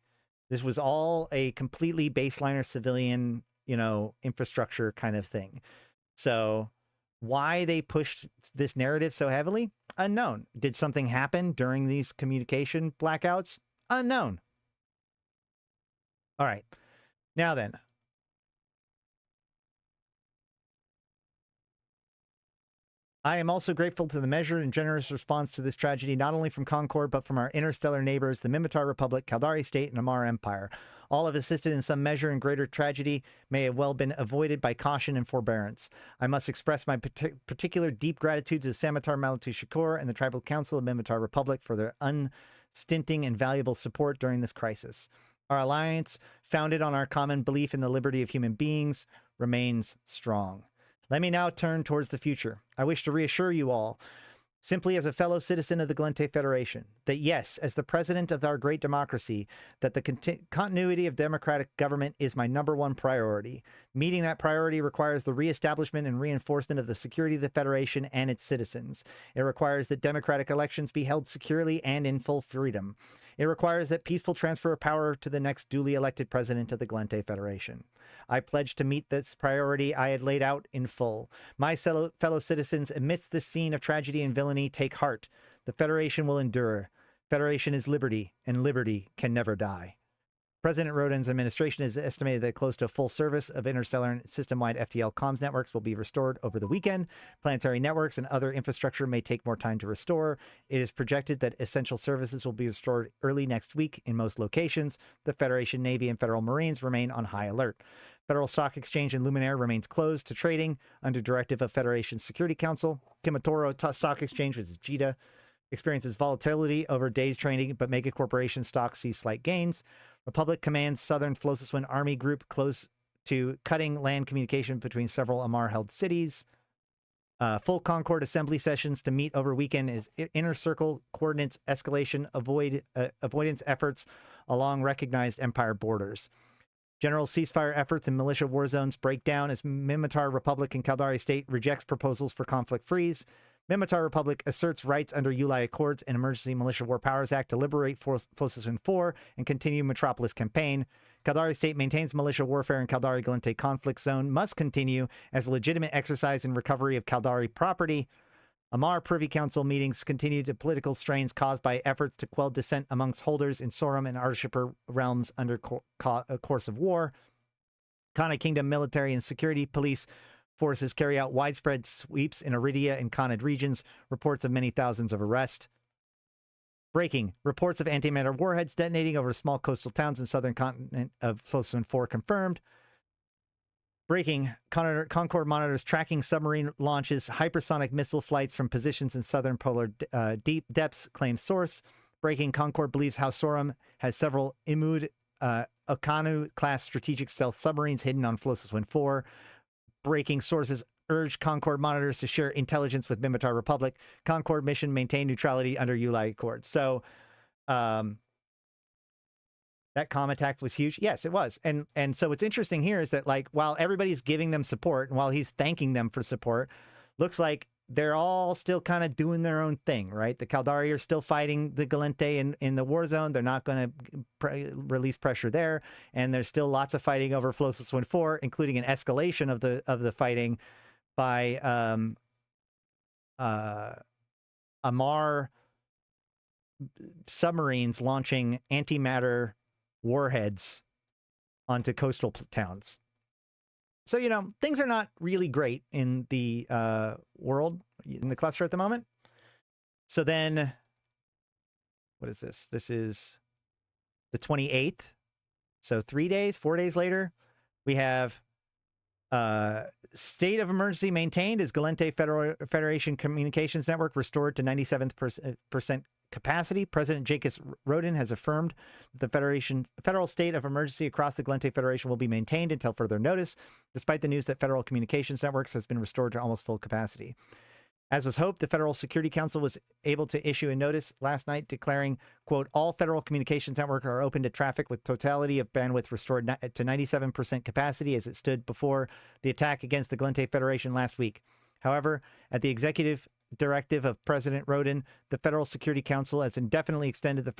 This was all a completely baseliner civilian, you know, infrastructure kind of thing. So why they pushed this narrative so heavily? Unknown. Did something happen during these communication blackouts? Unknown. All right. Now then. I am also grateful to the measured and generous response to this tragedy, not only from Concord, but from our interstellar neighbors, the Minmatar Republic, Caldari State, and Amar Empire. All have assisted in some measure, and greater tragedy may have well been avoided by caution and forbearance. I must express my particular deep gratitude to the Samatar Malatu Shakur and the Tribal Council of Minmatar Republic for their unstinting and valuable support during this crisis. Our alliance, founded on our common belief in the liberty of human beings, remains strong. Let me now turn towards the future. I wish to reassure you all, simply as a fellow citizen of the Gallente Federation, that yes, as the president of our great democracy, that the continuity of democratic government is my #1 priority. Meeting that priority requires the reestablishment and reinforcement of the security of the Federation and its citizens. It requires that democratic elections be held securely and in full freedom. It requires that peaceful transfer of power to the next duly elected president of the Gallente Federation. I pledge to meet this priority I had laid out in full. My fellow citizens, amidst this scene of tragedy and villainy, take heart. The Federation will endure. Federation is liberty, and liberty can never die. President Rodin's administration has estimated that close to full service of interstellar and system-wide FTL comms networks will be restored over the weekend. Planetary networks and other infrastructure may take more time to restore. It is projected that essential services will be restored early next week in most locations. The Federation Navy and Federal Marines remain on high alert. Federal Stock Exchange in Luminaire remains closed to trading under directive of Federation Security Council. Kimatoro Stock Exchange, which is JITA, experiences volatility over days trading, but Mega Corporation stocks see slight gains. Republic commands Southern Flossiswin Army Group close to cutting land communication between several Amar-held cities. Full Concord assembly sessions to meet over weekend is inner circle coordinates escalation avoidance efforts along recognized Empire borders. General ceasefire efforts in militia war zones break down as Minmatar Republic and Caldari State rejects proposals for conflict freeze. Minmatar Republic asserts rights under Ulai Accords and Emergency Militia War Powers Act to liberate Flossiswin 4 and continue Metropolis campaign. Caldari State maintains militia warfare in Caldari Gallente conflict zone must continue as a legitimate exercise in recovery of Caldari property. Amar Privy Council meetings continue to political strains caused by efforts to quell dissent amongst holders in Sorum and Arshipper realms under course of war. Kana Kingdom military and security police forces carry out widespread sweeps in Aridia and Khanid regions, reports of many thousands of arrests. Breaking. Reports of antimatter warheads detonating over small coastal towns in southern continent of Flotsam 4 confirmed. Breaking. Concord monitors tracking submarine launches, hypersonic missile flights from positions in southern polar deep depths, claims source. Breaking. Concord believes Hausorum has several Imud Okanu-class strategic stealth submarines hidden on Flotsam 4. Breaking. Sources urge Concord monitors to share intelligence with Mimitar Republic. Concord mission maintain neutrality under ULI Accords. So, that comm attack was huge. Yes, it was. And so what's interesting here is that, like, while everybody's giving them support and while he's thanking them for support, looks like they're all still kind of doing their own thing, right? The Caldari are still fighting the Gallente in the war zone. They're not going to release pressure there. And there's still lots of fighting over Flotsam 4, including an escalation of the fighting by Amar submarines launching antimatter warheads onto coastal towns. So, you know, things are not really great in the world, in the cluster at the moment. So then, what is this? This is the 28th. So 4 days later, we have state of emergency maintained as Gallente Federation Communications Network restored to 97% capacity. President Jacques Rodin has affirmed that the federal state of emergency across the Gallente Federation will be maintained until further notice, despite the news that federal communications networks has been restored to almost full capacity. As was hoped, the Federal Security Council was able to issue a notice last night declaring, quote, all federal communications networks are open to traffic with totality of bandwidth restored to 97% capacity as it stood before the attack against the Gallente Federation last week. However, at the executive directive of President Rodin, the Federal Security Council has indefinitely extended the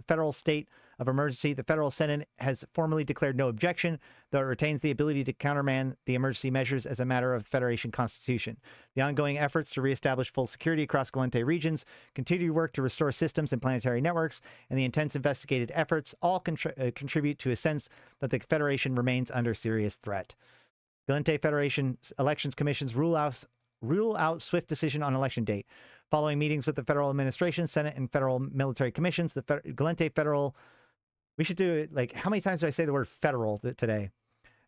federal state of emergency. The Federal Senate has formally declared no objection, though it retains the ability to countermand the emergency measures as a matter of the Federation Constitution. The ongoing efforts to reestablish full security across Gallente regions, continued work to restore systems and planetary networks, and the intense investigated efforts all contribute to a sense that the Federation remains under serious threat. Gallente Federation Elections Commissions rule out swift decision on election date. Following meetings with the Federal Administration, Senate, and Federal Military Commissions, the Gallente Federal... We should do it, like, how many times do I say the word federal today?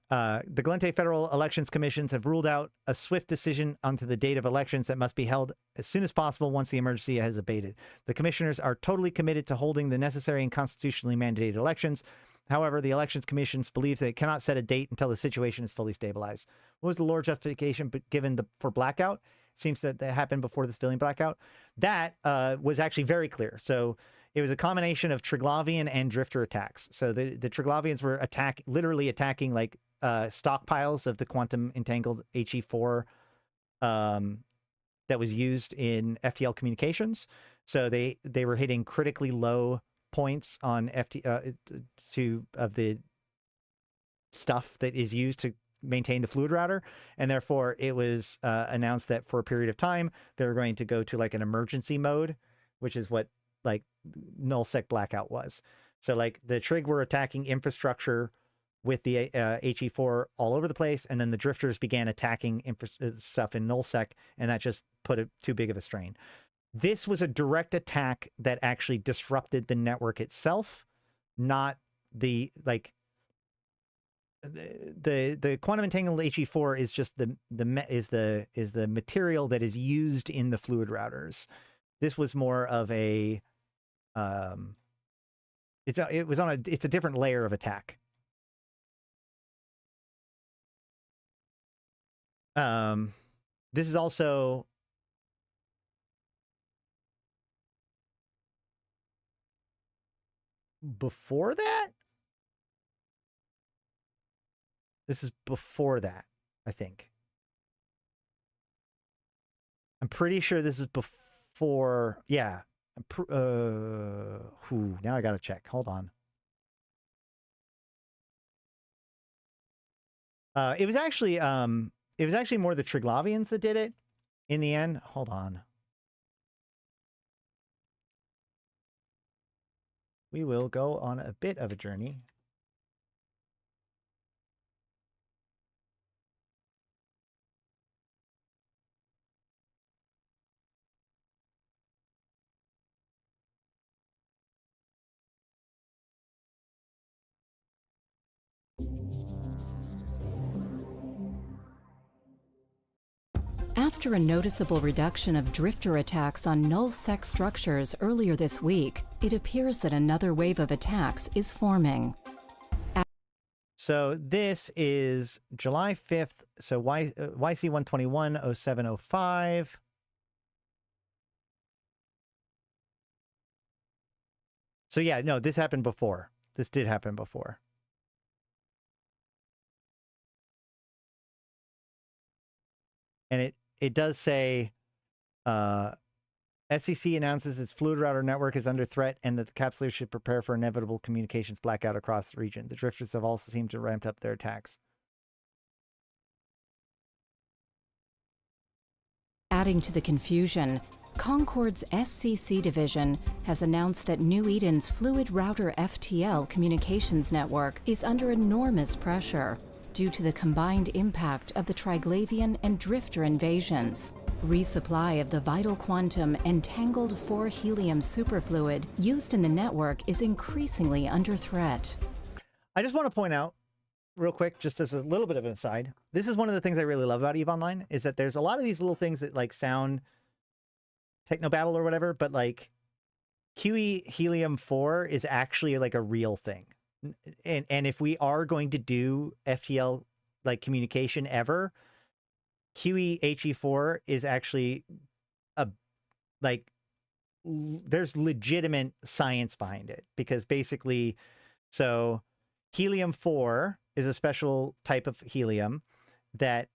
The Gallente Federal Elections Commissions have ruled out a swift decision onto the date of elections that must be held as soon as possible once the emergency has abated. The commissioners are totally committed to holding the necessary and constitutionally mandated elections. However, the Elections Commissions believes they cannot set a date until the situation is fully stabilized. What was the lore justification given for blackout? Seems that happened before the civilian blackout. That was actually very clear. So it was a combination of Triglavian and Drifter attacks. So the Triglavians were literally attacking like stockpiles of the quantum entangled HE4 that was used in FTL communications. So they were hitting critically low points on of the stuff that is used to maintain the fluid router, and therefore it was announced that for a period of time they're going to go to like an emergency mode, which is what like nullsec blackout was. So like the Trig were attacking infrastructure with the HE4 all over the place, and then the drifters began attacking stuff in nullsec, and that just put too big of a strain. This was a direct attack that actually disrupted the network itself, not the like the quantum entangled HE4 is just the material that is used in the fluid routers. This was more of a it's a different layer of attack. This is also before that. This is before that, I think. I'm pretty sure this is before. Yeah. Now I gotta check. Hold on. It was actually more the Triglavians that did it in the end. Hold on. We will go on a bit of a journey. After a noticeable reduction of drifter attacks on null-sec structures earlier this week, it appears that another wave of attacks is forming. So this is July 5th. So YC127.12.18. So yeah, no, this happened before. This did happen before. And it does say SEC announces its fluid router network is under threat and that the capsuleers should prepare for inevitable communications blackout across the region. The drifters have also seemed to ramp up their attacks. Adding to the confusion, Concord's SCC division has announced that New Eden's Fluid Router FTL communications network is under enormous pressure due to the combined impact of the Triglavian and Drifter invasions. Resupply of the vital quantum entangled 4-helium superfluid used in the network is increasingly under threat. I just want to point out real quick, just as a little bit of an aside, this is one of the things I really love about EVE Online, is that there's a lot of these little things that like sound technobabble or whatever, but like QE Helium 4 is actually like a real thing. And if we are going to do FTL like communication ever, QE HE4 is actually a like there's legitimate science behind it, because basically, so helium 4 is a special type of helium that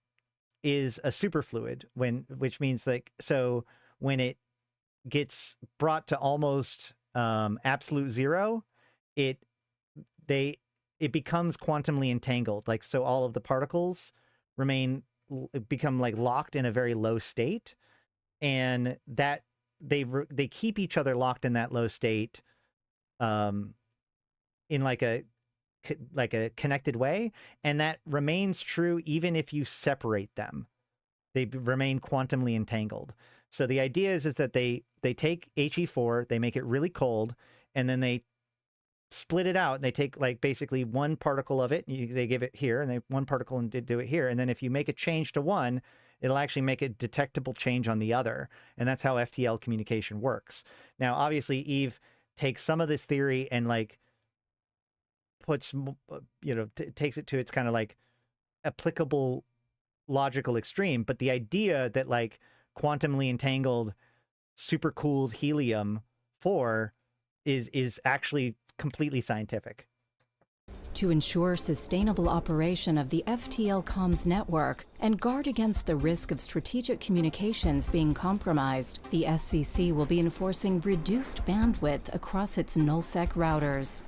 is a superfluid, which means like, so when it gets brought to almost absolute zero, it becomes quantumly entangled. Like, so all of the particles become like locked in a very low state, and that they keep each other locked in that low state in like a connected way, and that remains true even if you separate them. They remain quantumly entangled. So the idea is that they take HE4, they make it really cold, and then they split it out, and they take like basically one particle of it, they give it here, and they one particle and do it here, and then if you make a change to one, it'll actually make a detectable change on the other, and that's how FTL communication works. Now, obviously, Eve takes some of this theory and like puts, takes it to its kind of like applicable logical extreme, but the idea that like quantumly entangled supercooled helium 4 is actually completely scientific. To ensure sustainable operation of the FTL comms network and guard against the risk of strategic communications being compromised, the SCC will be enforcing reduced bandwidth across its nullsec routers.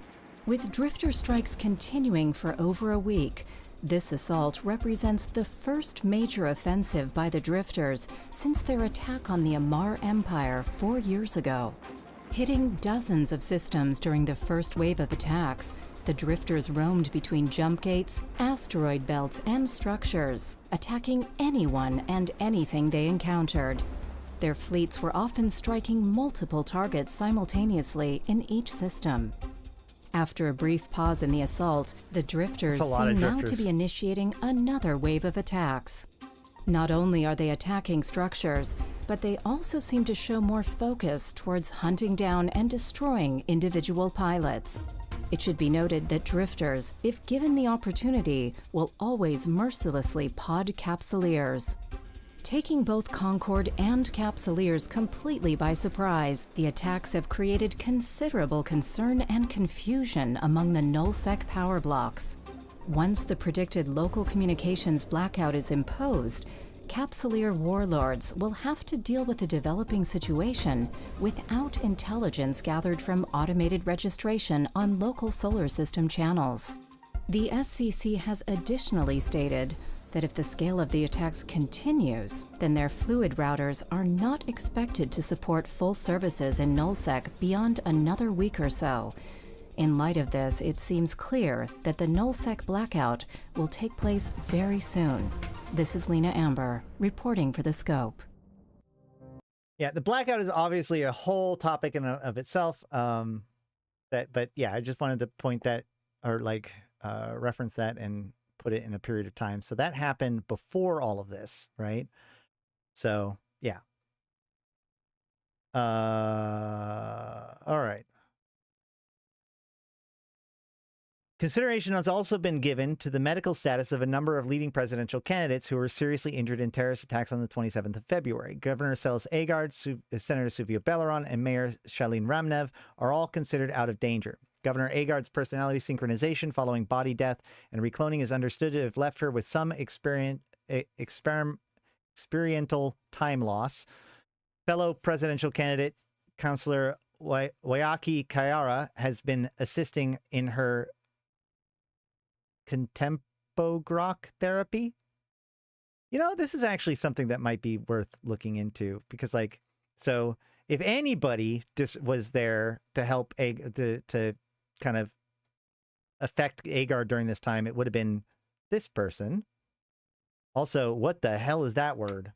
With drifter strikes continuing for over a week, this assault represents the first major offensive by the drifters since their attack on the Amar Empire 4 years ago. Hitting dozens of systems during the first wave of attacks, the drifters roamed between jump gates, asteroid belts, and structures, attacking anyone and anything they encountered. Their fleets were often striking multiple targets simultaneously in each system. After a brief pause in the assault, the drifters seem now to be initiating another wave of attacks. Not only are they attacking structures, but they also seem to show more focus towards hunting down and destroying individual pilots. It should be noted that drifters, if given the opportunity, will always mercilessly pod capsuleers. Taking both Concorde and capsuleers completely by surprise, the attacks have created considerable concern and confusion among the nullsec power blocks. Once the predicted local communications blackout is imposed, capsuleer warlords will have to deal with the developing situation without intelligence gathered from automated registration on local solar system channels. The SCC has additionally stated that if the scale of the attacks continues, then their fluid routers are not expected to support full services in nullsec beyond another week or so. In light of this, it seems clear that the nullsec blackout will take place very soon. This is Lena Amber, reporting for The Scope. Yeah, the blackout is obviously a whole topic in of itself. But yeah, I just wanted to point that, or like reference that and put it in a period of time. So that happened before all of this, right? So, yeah. All right. Consideration has also been given to the medical status of a number of leading presidential candidates who were seriously injured in terrorist attacks on the 27th of February. Governor Selis Agard, Senator Suvio Belleron, and Mayor Shalin Ramnev are all considered out of danger. Governor Agard's personality synchronization following body death and recloning is understood to have left her with some experiential time loss. Fellow presidential candidate, Councillor Wayaki Kayara, has been assisting in her contempogrok therapy. You know, this is actually something that might be worth looking into because, like, so if anybody was there to help to kind of affect Agar during this time, it would have been this person. Also, what the hell is that word?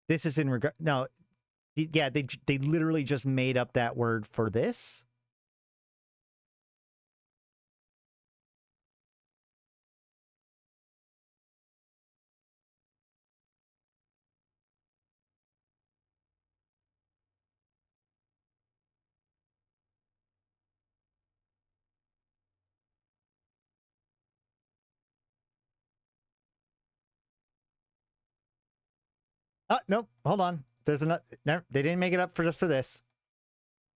This is in regard. No, yeah, they literally just made up that word for this. Oh, nope. Hold on. There's another. No, they didn't make it up for just for this.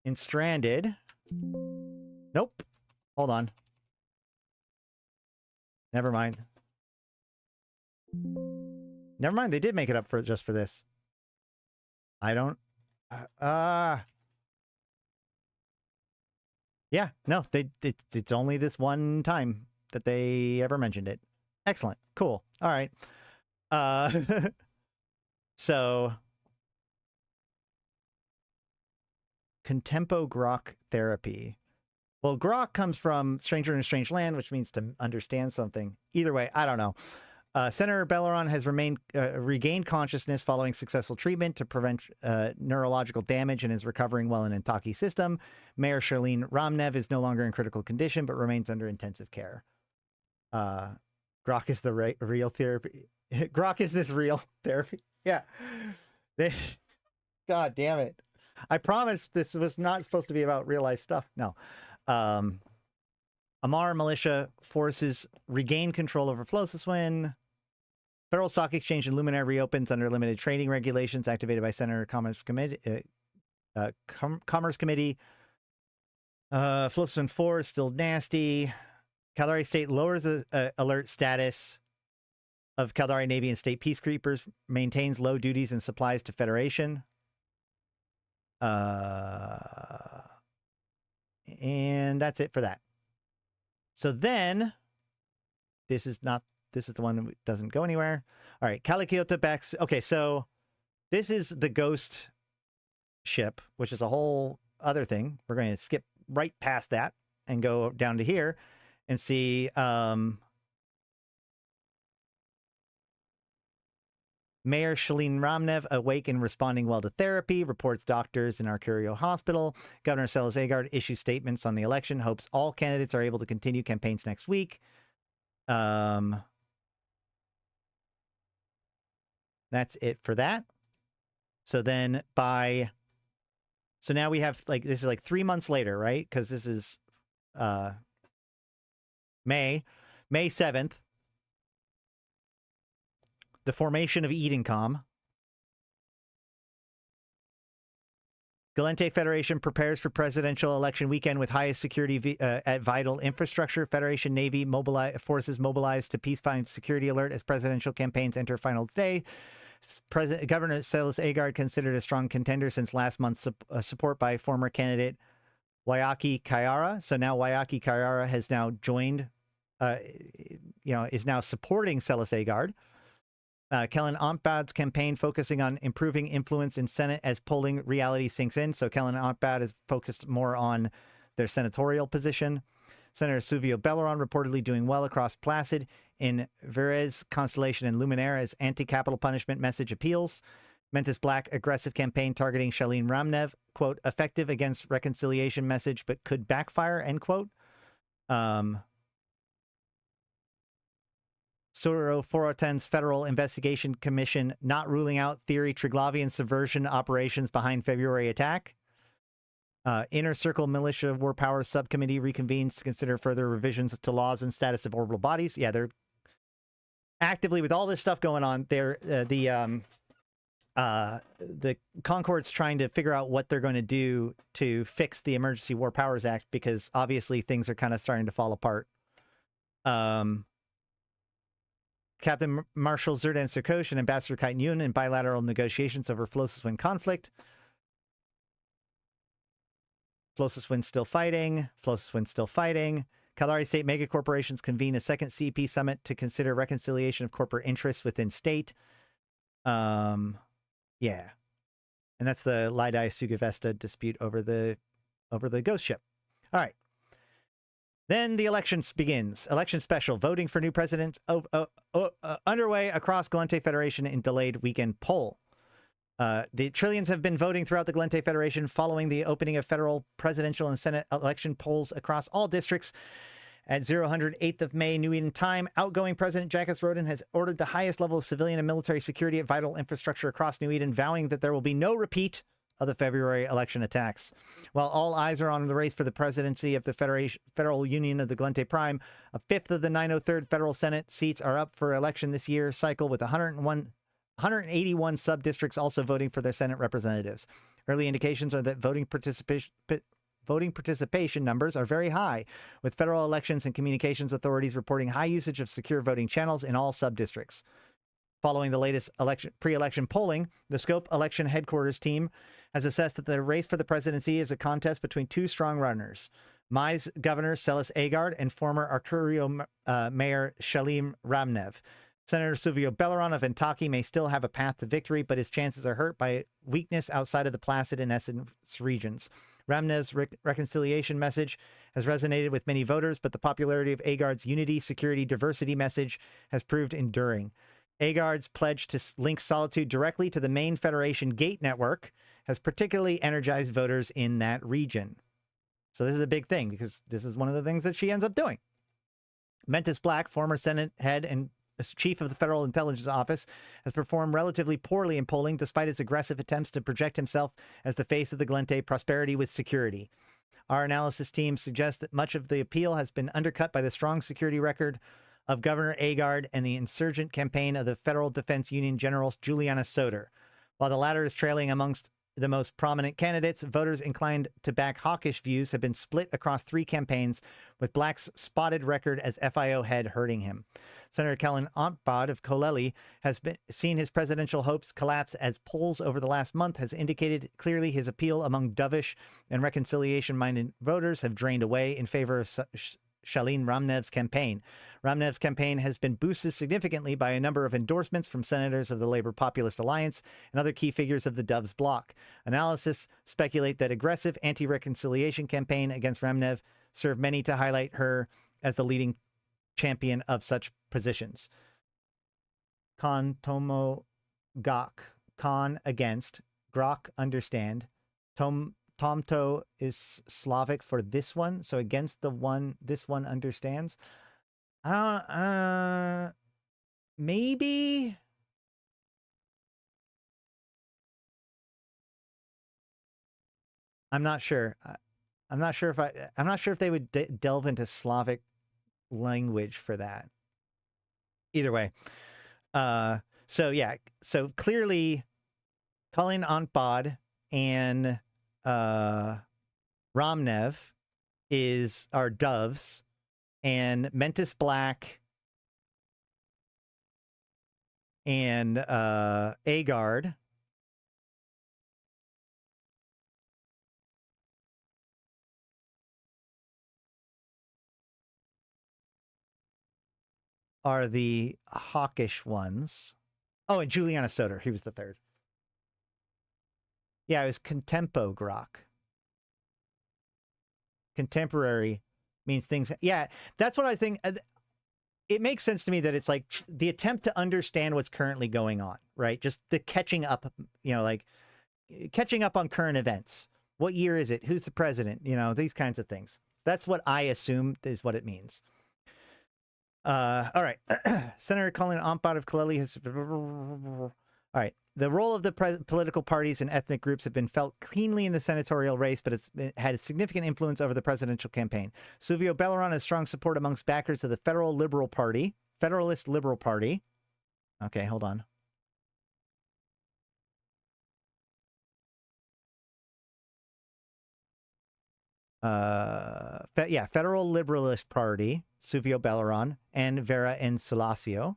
In Stranded. Nope. Hold on. Never mind. Never mind. They did make it up for just for this. I don't. Yeah. No. It's only this one time that they ever mentioned it. Excellent. Cool. All right. So. Contempogrok therapy. Well, grok comes from stranger in a strange land, which means to understand something. Either way, I don't know. Senator Belleron has regained consciousness following successful treatment to prevent neurological damage and is recovering well in Intaki's system. Mayor Shalin Ramnev is no longer in critical condition, but remains under intensive care. Grok is the real therapy. Grok is this real therapy. Yeah. God damn it. I promised this was not supposed to be about real life stuff. No. Amar militia forces regain control over Flosiswin. Federal Stock Exchange in Luminaire reopens under limited trading regulations activated by Senator Commerce Committee. Flosiswin 4 is still nasty. Caldari State lowers alert status of Caldari Navy and State Peacekeepers. Maintains low duties and supplies to Federation. And that's it for that. So then, this is the one that doesn't go anywhere. All right, Calikiota backs. Okay, so this is the ghost ship, which is a whole other thing. We're going to skip right past that and go down to here and see Mayor Shalin Ramnev awake and responding well to therapy, reports doctors in Arcurio Hospital. Governor Selis Agard issues statements on the election, hopes all candidates are able to continue campaigns next week. That's it for that. So then so now we have, like, this is like 3 months later, right? Because this is May 7th. The formation of Edencom. Gallente Federation prepares for presidential election weekend with highest security at vital infrastructure. Federation Navy forces mobilized to peacetime security alert as presidential campaigns enter final day. Governor Selis Agard considered a strong contender since last month's support by former candidate Wayaki Kayara. So now Wayaki Kayara has now joined, is now supporting Selis Agard. Kellen Ompbad's campaign focusing on improving influence in Senate as polling reality sinks in. So Kellen Ompbad is focused more on their senatorial position. Senator Suvio Belleron reportedly doing well across Placid. in Verez constellation and Luminaire as anti-capital punishment message appeals. Mentis Black aggressive campaign targeting Shalin Ramnev, quote, effective against reconciliation message, but could backfire, end quote. Suro 410's Federal Investigation Commission not ruling out theory Triglavian subversion operations behind February attack. Inner Circle Militia War Powers Subcommittee reconvenes to consider further revisions to laws and status of orbital bodies. Yeah, they're actively, with all this stuff going on, the Concord's trying to figure out what they're going to do to fix the Emergency War Powers Act, because obviously things are kind of starting to fall apart. Captain Marshal Zerdan Sarkosh and Ambassador Kaitan Yun in bilateral negotiations over Flosis Wind conflict. Flosis Wind still fighting. Flosis Wind still fighting. Kalari State Mega Corporations convene a second CEP summit to consider reconciliation of corporate interests within state. Yeah. And that's the Lydai Sugavesta dispute over the ghost ship. All right. Then the elections begins. Election special. Voting for new president underway across Gallente Federation in delayed weekend poll. The Trillions have been voting throughout the Gallente Federation following the opening of federal, presidential, and Senate election polls across all districts. At 08th of May, New Eden time, outgoing President Jacques Rodin has ordered the highest level of civilian and military security at vital infrastructure across New Eden, vowing that there will be no repeat of the February election attacks. While all eyes are on the race for the presidency of the Federal Union of the Gallente Prime, a fifth of the 903rd Federal Senate seats are up for election this year cycle, with 181 sub-districts also voting for their Senate representatives. Early indications are that voting participation numbers are very high, with federal elections and communications authorities reporting high usage of secure voting channels in all sub-districts. Following the latest pre-election polling, the Scope Election Headquarters team has assessed that the race for the presidency is a contest between two strong runners: Mai's governor Celis Agard and former Arcurio mayor Shalim Ramnev. Senator Silvio Belleron of Entaki may still have a path to victory, but his chances are hurt by weakness outside of the Placid and Essence regions. Ramnev's reconciliation message has resonated with many voters, but the popularity of Agard's unity, security, diversity message has proved enduring. Agard's pledge to link Solitude directly to the main Federation Gate network has particularly energized voters in that region. So this is a big thing, because this is one of the things that she ends up doing. Mentis Black, former Senate head and chief of the Federal Intelligence Office, has performed relatively poorly in polling despite his aggressive attempts to project himself as the face of the Gallente prosperity with security. Our analysis team suggests that much of the appeal has been undercut by the strong security record of Governor Agard and the insurgent campaign of the Federal Defense Union General Juliana Soter. While the latter is trailing amongst the most prominent candidates, voters inclined to back hawkish views have been split across three campaigns, with Black's spotted record as FIO head hurting him. Senator Kellen Ontbod of Koleli has seen his presidential hopes collapse as polls over the last month has indicated clearly his appeal among dovish and reconciliation-minded voters have drained away in favor of Shalin Ramnev's campaign. Ramnev's campaign has been boosted significantly by a number of endorsements from senators of the Labor Populist Alliance and other key figures of the Doves bloc. Analysis speculate that aggressive anti-reconciliation campaign against Ramnev served many to highlight her as the leading champion of such positions. Con Tomo Gok. Con against. Grok understand. Tomto is Slavic for this one, so against the one this one understands. Maybe. I'm not sure. I'm not sure if they would delve into Slavic language for that. Either way. So yeah, so clearly Colin Ontbod and Ramnev are doves, and Mentis Black and Agard are the hawkish ones. Oh, and Juliana Soter, he was the third. Yeah, it was Contempo Grok. Contemporary means things. Yeah, that's what I think. it makes sense to me that it's like the attempt to understand what's currently going on, right? Just the catching up, you know, like catching up on current events. What year is it? Who's the president? You know, these kinds of things. That's what I assume is what it means. All right. Senator Colin Ompot of Kaleli has... All right. The role of the political parties and ethnic groups have been felt keenly in the senatorial race, but it's had a significant influence over the presidential campaign. Suvio Belleron has strong support amongst backers of the Federalist Liberal Party. Okay, hold on. Federal Liberalist Party, Suvio Belleron, and Vera Encilasio.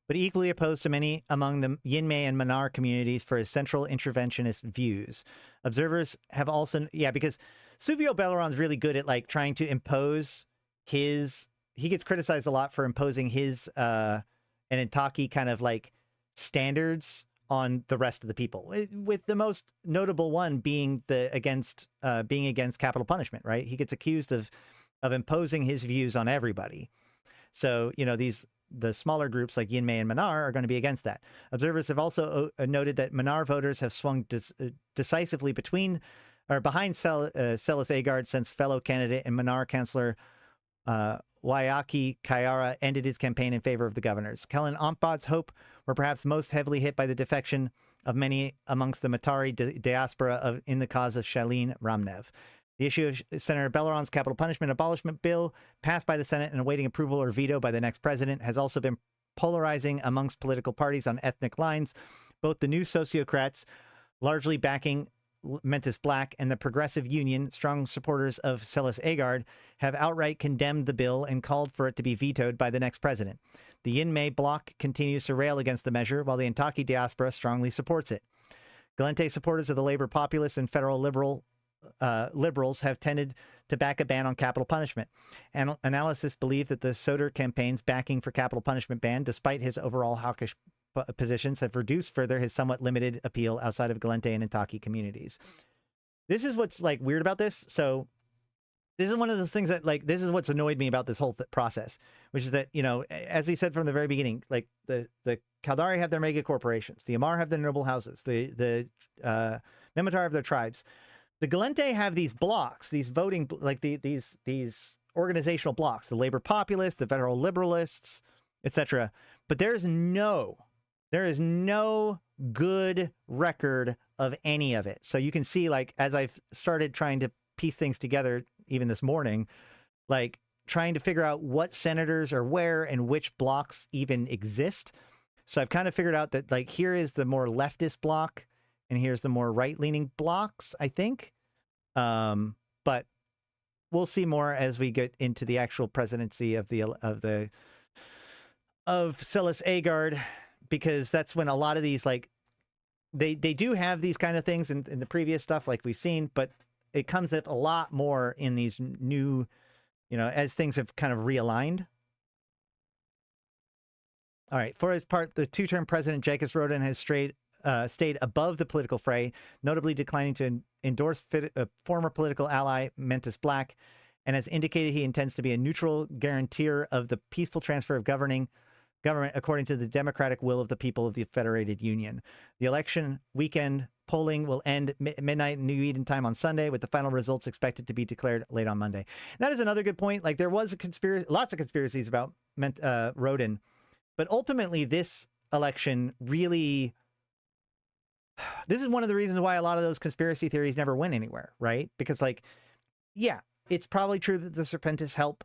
But equally opposed to many among the Yinmei and Manar communities for his central interventionist views. Observers have also, because Suvio Belleron's really good at like trying to impose his, he gets criticized a lot for imposing his and Intaki kind of like standards on the rest of the people, with the most notable one being against capital punishment, right? He gets accused of imposing his views on everybody. So, you know, the smaller groups like Yinmei and Manar are going to be against that. Observers have also noted that Manar voters have swung decisively behind Celis Agard since fellow candidate and Manar Councillor Wayaki Kayara ended his campaign in favor of the governors. Kellen Ompot's hope were perhaps most heavily hit by the defection of many amongst the Matari diaspora in the cause of Shailene Ramnev. The issue of Senator Belleron's capital punishment abolishment bill, passed by the Senate and awaiting approval or veto by the next president, has also been polarizing amongst political parties on ethnic lines. Both the New Sociocrats, largely backing Mentis Black, and the Progressive Union, strong supporters of Celis Agard, have outright condemned the bill and called for it to be vetoed by the next president. The Yinmei bloc continues to rail against the measure, while the Intaki diaspora strongly supports it. Gallente supporters of the Labor Populists and federal liberals have tended to back a ban on capital punishment. Analysts believe that the Soder campaign's backing for capital punishment ban, despite his overall hawkish positions, have reduced further his somewhat limited appeal outside of Gallente and Intaki communities. This is what's like weird about this. So this is one of those things that like, this is what's annoyed me about this whole process, which is that, you know, as we said from the very beginning, like the Caldari have their mega corporations, the Amar have their noble houses, the Minmatar have their tribes. The Gallente have these blocks, these voting, like these organizational blocks, the Labor Populists, the Federal Liberalists, etc. But there is no good record of any of it. So you can see, like, as I've started trying to piece things together, even this morning, like trying to figure out what senators are where and which blocks even exist. So I've kind of figured out that, like, here is the more leftist block, and here's the more right-leaning blocks, I think. But we'll see more as we get into the actual presidency of Celis Agard, because that's when a lot of these, like, they do have these kind of things in the previous stuff, like we've seen, but it comes up a lot more in these new, you know, as things have kind of realigned. All right. For his part, the two-term president, Jacques Rodin, has stayed above the political fray, notably declining to endorse former political ally Mentis Black, and has indicated he intends to be a neutral guarantor of the peaceful transfer of government according to the democratic will of the people of the Federated Union. The election weekend polling will end midnight New Eden time on Sunday, with the final results expected to be declared late on Monday. And that is another good point. Like, there was lots of conspiracies about Rodin, but ultimately this election really... This is one of the reasons why a lot of those conspiracy theories never went anywhere, right? Because, like, yeah, it's probably true that the Serpentis help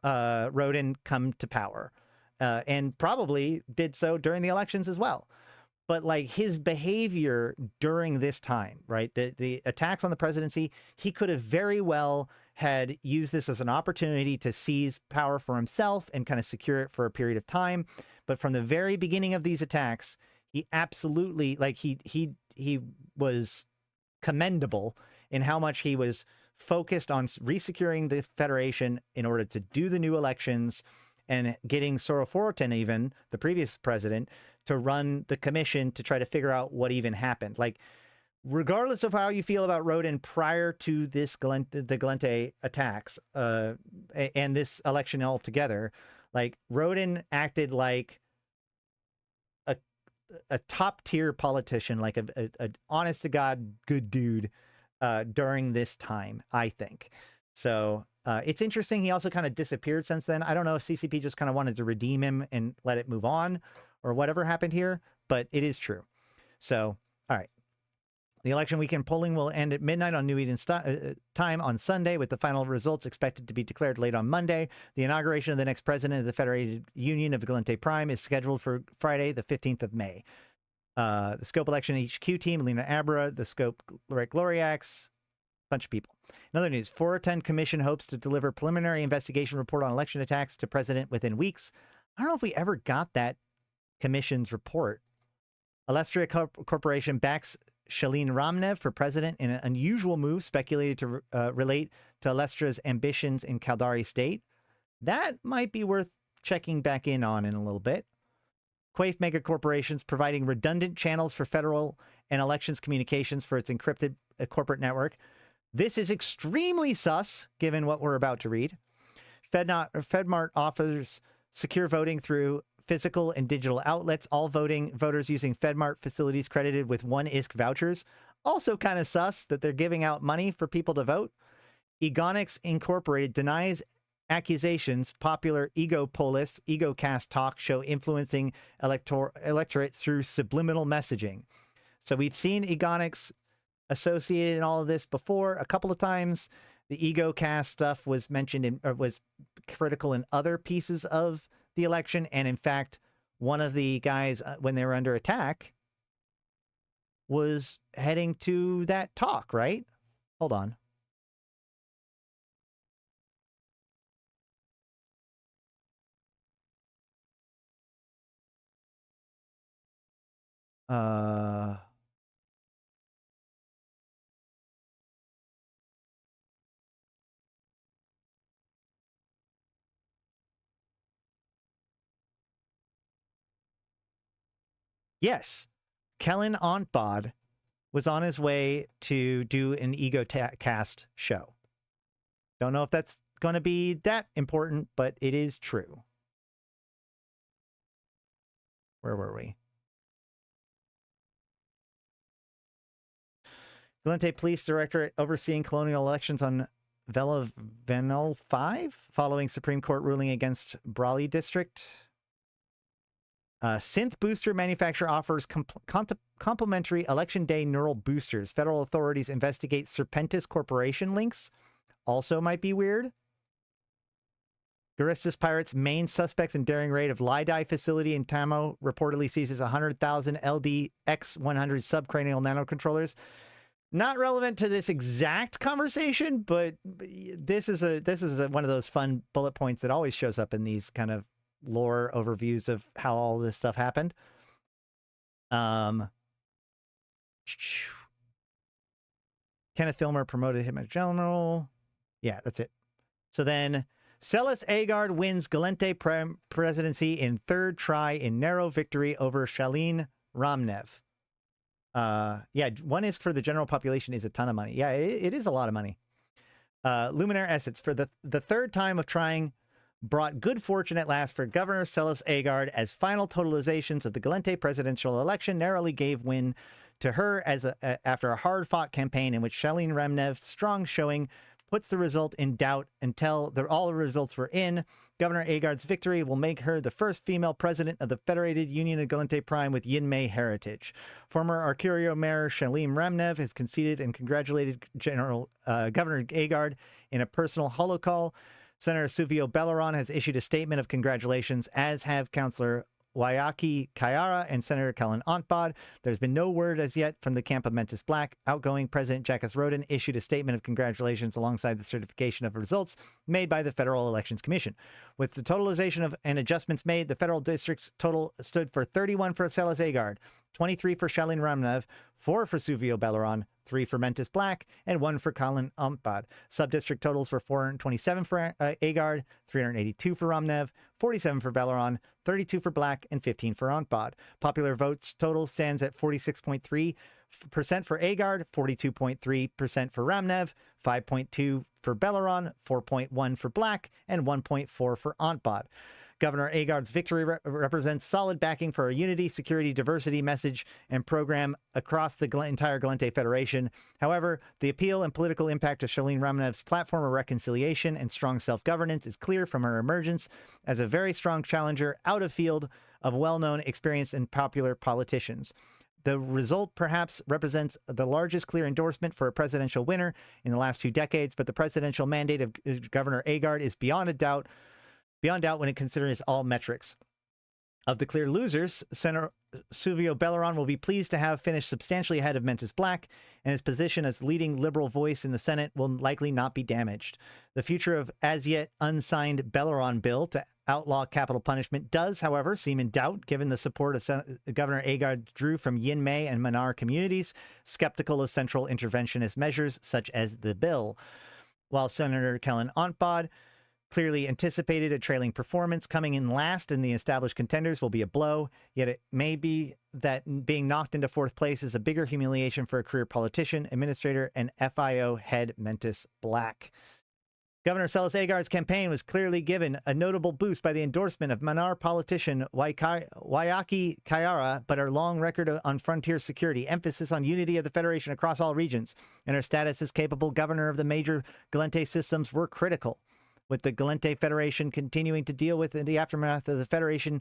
Rodin come to power, and probably did so during the elections as well. But, like, his behavior during this time, right? The attacks on the presidency, he could have very well had used this as an opportunity to seize power for himself and kind of secure it for a period of time. But from the very beginning of these attacks, he absolutely, like, he was commendable in how much he was focused on resecuring the Federation in order to do the new elections, and getting Soroforoten, even the previous president, to run the commission to try to figure out what even happened. Like, regardless of how you feel about Roden prior to this the Gallente attacks and this election altogether, like Roden acted like a top tier politician, like a honest to God good dude during this time, I think. So it's interesting. He also kind of disappeared since then. I don't know if CCP just kind of wanted to redeem him and let it move on or whatever happened here, but it is true. So, all right. The election weekend polling will end at midnight on New Eden time on Sunday, with the final results expected to be declared late on Monday. The inauguration of the next president of the Federated Union of Gallente Prime is scheduled for Friday, the 15th of May. The Scope Election HQ team, Lena Abra, the Scope Gloriax, bunch of people. In other news, 410 Commission hopes to deliver preliminary investigation report on election attacks to president within weeks. I don't know if we ever got that commission's report. Alestria Corporation backs Shalin Ramnev for president in an unusual move speculated to relate to Alestria's ambitions in Caldari State. That might be worth checking back in on in a little bit. Quaif Mega Corporations providing redundant channels for federal and elections communications for its encrypted corporate network. This is extremely sus, given what we're about to read. FedMart offers secure voting through physical and digital outlets, all voters using FedMart facilities credited with 1 ISK vouchers. Also kind of sus that they're giving out money for people to vote. Egonics Incorporated denies accusations popular EgoCast talk show influencing electorates through subliminal messaging. So we've seen Egonics associated in all of this before a couple of times. The EgoCast stuff was mentioned or was critical in other pieces of the election, and in fact, one of the guys, when they were under attack, was heading to that talk, right? Hold on. Yes, Kellen Ontbod was on his way to do an EgoCast show. Don't know if that's going to be that important, but it is true. Where were we? Gallente Police Directorate overseeing colonial elections on Vela Venol 5 following Supreme Court ruling against Brawley District. Synth booster manufacturer offers complimentary election day neural boosters. Federal authorities investigate Serpentis Corporation links. Also might be weird. Garistas Pirates main suspects in daring raid of Lidi facility in Tamo reportedly seizes 100,000 LD X100 subcranial nanocontrollers. Not relevant to this exact conversation, but this is one of those fun bullet points that always shows up in these kind of lore overviews of how all this stuff happened. Kenneth Filmer promoted him as general. Yeah, that's it. So then Celis Agard wins Gallente presidency in third try in narrow victory over Shalin Ramnev. Yeah, 1 ISK for the general population is a ton of money. Yeah, it is a lot of money. Luminaire Essence for the third time of trying brought good fortune at last for Governor Celis Agard, as final totalizations of the Gallente presidential election narrowly gave win to her as after a hard-fought campaign in which Shalin Ramnev's strong showing puts the result in doubt until all the results were in. Governor Agard's victory will make her the first female president of the Federated Union of Gallente Prime with Yinmei heritage. Former Arcurio Mayor Shalim Ramnev has conceded and congratulated Governor Agard in a personal holocall. Senator Suvio Belleron has issued a statement of congratulations, as have Councillor Wayaki Kayara and Senator Kellen Ontbod. There's been no word as yet from the camp of Mentis Black. Outgoing President Jacques Roden issued a statement of congratulations alongside the certification of results made by the Federal Elections Commission. With the totalization of and adjustments made, the federal district's total stood for 31 for Celis Agard, 23 for Shalin Ramnev, 4 for Suvio Belleron, 3 for Mentis Black, and 1 for Colin Ontbod. Sub-district totals were 427 for Agard, 382 for Ramnev, 47 for Belleron, 32 for Black, and 15 for Ontbod. Popular votes total stands at 46.3 for Agard, 42.3% for Ramnev, 5.2 for Belleron, 4.1 for Black, and 1.4 for Antbot. Governor Agard's victory represents solid backing for a unity, security, diversity message and program across the entire Gallente Federation. However, the appeal and political impact of Shalene Ramnev's platform of reconciliation and strong self-governance is clear from her emergence as a very strong challenger out of field of well-known, experienced, and popular politicians. The result perhaps represents the largest clear endorsement for a presidential winner in the last 2 decades, but the presidential mandate of Governor Agard is beyond doubt when it considers all metrics. Of the clear losers, Senator Suvio Belleron will be pleased to have finished substantially ahead of Mentis Black, and his position as leading liberal voice in the Senate will likely not be damaged. The future of as yet unsigned Belleron bill to outlaw capital punishment does, however, seem in doubt, given the support of Governor Agard drew from Yin Mei and Manar communities, skeptical of central interventionist measures such as the bill. While Senator Kellen Antbod clearly anticipated a trailing performance, coming in last in the established contenders will be a blow, yet it may be that being knocked into 4th place is a bigger humiliation for a career politician, administrator, and FIO head Mentis Black. Governor Celis Agard's campaign was clearly given a notable boost by the endorsement of Manar politician Wayaki Kayara, but her long record on frontier security, emphasis on unity of the Federation across all regions, and her status as capable governor of the major Gallente systems were critical. With the Gallente Federation continuing to deal with in the aftermath of the Federation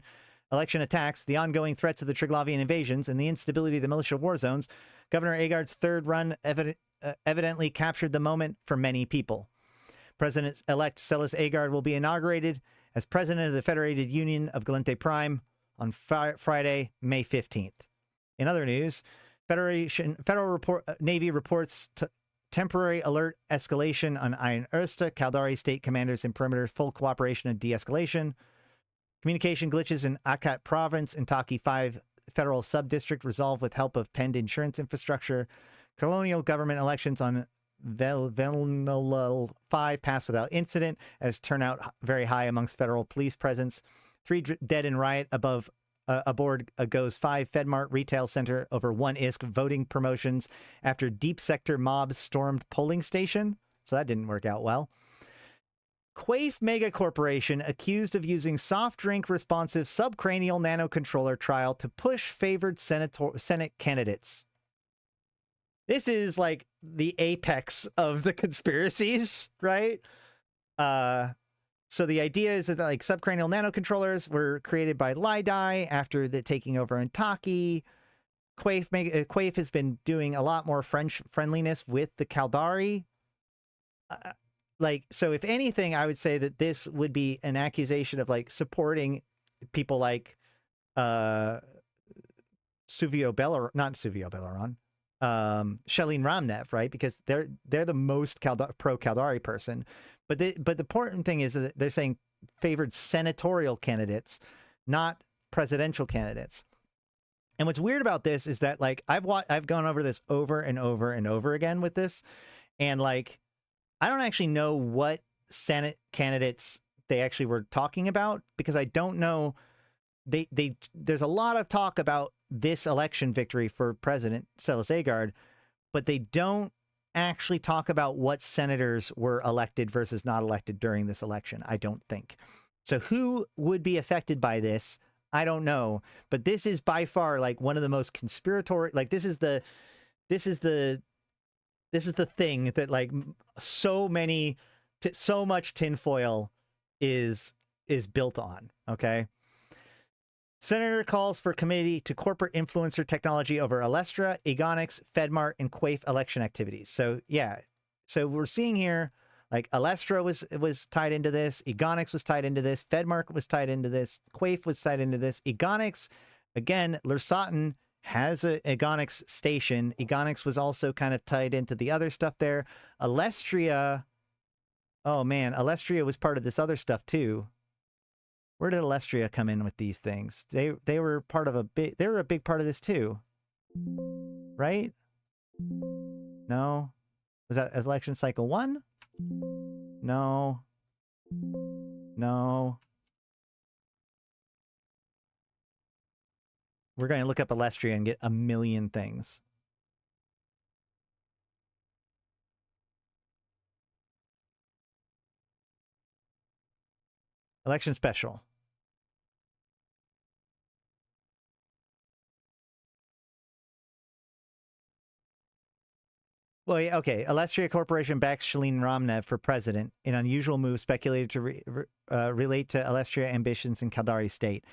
election attacks, the ongoing threats of the Triglavian invasions, and the instability of the militia war zones, Governor Agard's 3rd run evidently captured the moment for many people. President-elect Celis Agard will be inaugurated as president of the Federated Union of Gallente Prime on Friday, May 15th. In other news, Federal Navy reports temporary alert escalation on Iron Ersta, Caldari state commanders in perimeter, full cooperation and de-escalation. Communication glitches in Akat province and Taki 5 federal sub-district resolved with help of penned insurance infrastructure. Colonial government elections on Velnolal 5 passed without incident, as turnout very high amongst federal police presence. 3 dead in riot aboard a GOES 5 FedMart retail center over 1 ISK voting promotions after deep sector mobs stormed polling station. So that didn't work out well. Quaif Mega Corporation accused of using soft drink responsive subcranial nanocontroller trial to push favored Senate candidates. This is like the apex of the conspiracies, right? So the idea is that like subcranial nanocontrollers were created by Lidai after the taking over in Taki. Quaif has been doing a lot more French friendliness with the Caldari. So if anything, I would say that this would be an accusation of like supporting people like not Suvio Belleron, Shalene Ramnev, right? Because they're the most pro-Caldari person. But the important thing is that they're saying favored senatorial candidates, not presidential candidates. And what's weird about this is that like I've gone over this over and over and over again with this, and like I don't actually know what Senate candidates they actually were talking about, because I don't know. There's a lot of talk about this election victory for President Celis Agard, but they don't actually talk about what senators were elected versus not elected during this election, I don't think. So who would be affected by this? I don't know. But this is by far like one of the most conspiratorial, like this is the thing that like so much tinfoil is built on, okay? Senator calls for committee to corporate influencer technology over Alestra, Egonix, Fedmart, and Quaif election activities. So yeah, so we're seeing here like Alestra was tied into this, Egonix was tied into this, Fedmart was tied into this, Quaif was tied into this. Egonix, again, Lersatin has a Egonix station. Egonix was also kind of tied into the other stuff there. Alestria, oh man, Alestria was part of this other stuff too. Where did Alestria come in with these things? They were part of they were a big part of this too, right? No, was that election cycle 1? No. We're going to look up Alestria and get a million things. Election special. Well, yeah, okay. Alestria Corporation backs Shalin Ramnev for president. An unusual move speculated to relate to Alestria ambitions in Kaldari state.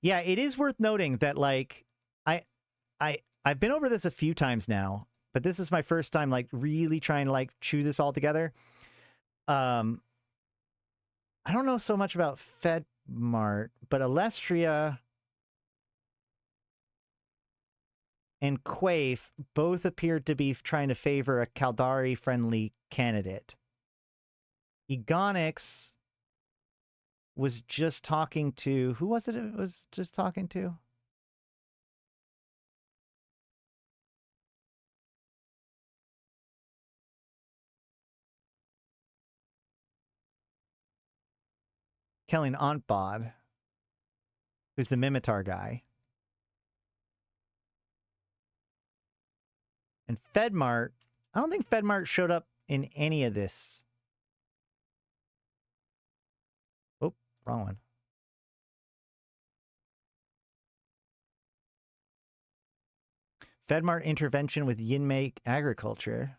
Yeah, it is worth noting that, like, I've been over this a few times now, but this is my first time, like, really trying to, like, chew this all together. I don't know so much about FedMart, but Alestria and Quaif both appeared to be trying to favor a Kaldari-friendly candidate. Egonix was just talking to... Who was it was just talking to? Kelly Antbod, who's the Mimitar guy. And FedMart, I don't think FedMart showed up in any of this. Oh, wrong one. FedMart intervention with Yinmei agriculture.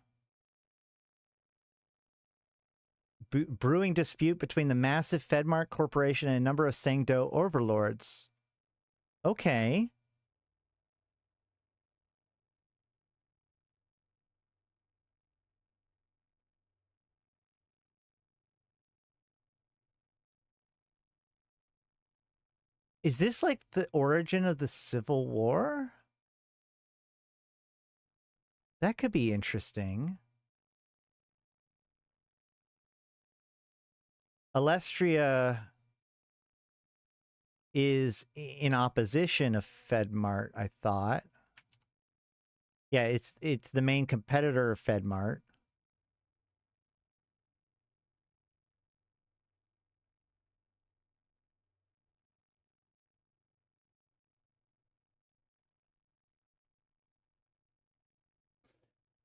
Brewing dispute between the massive FedMart Corporation and a number of Sangdo overlords. Okay. Is this like the origin of the Civil War? That could be interesting. Alestria is in opposition of FedMart, I thought. Yeah, it's the main competitor of FedMart.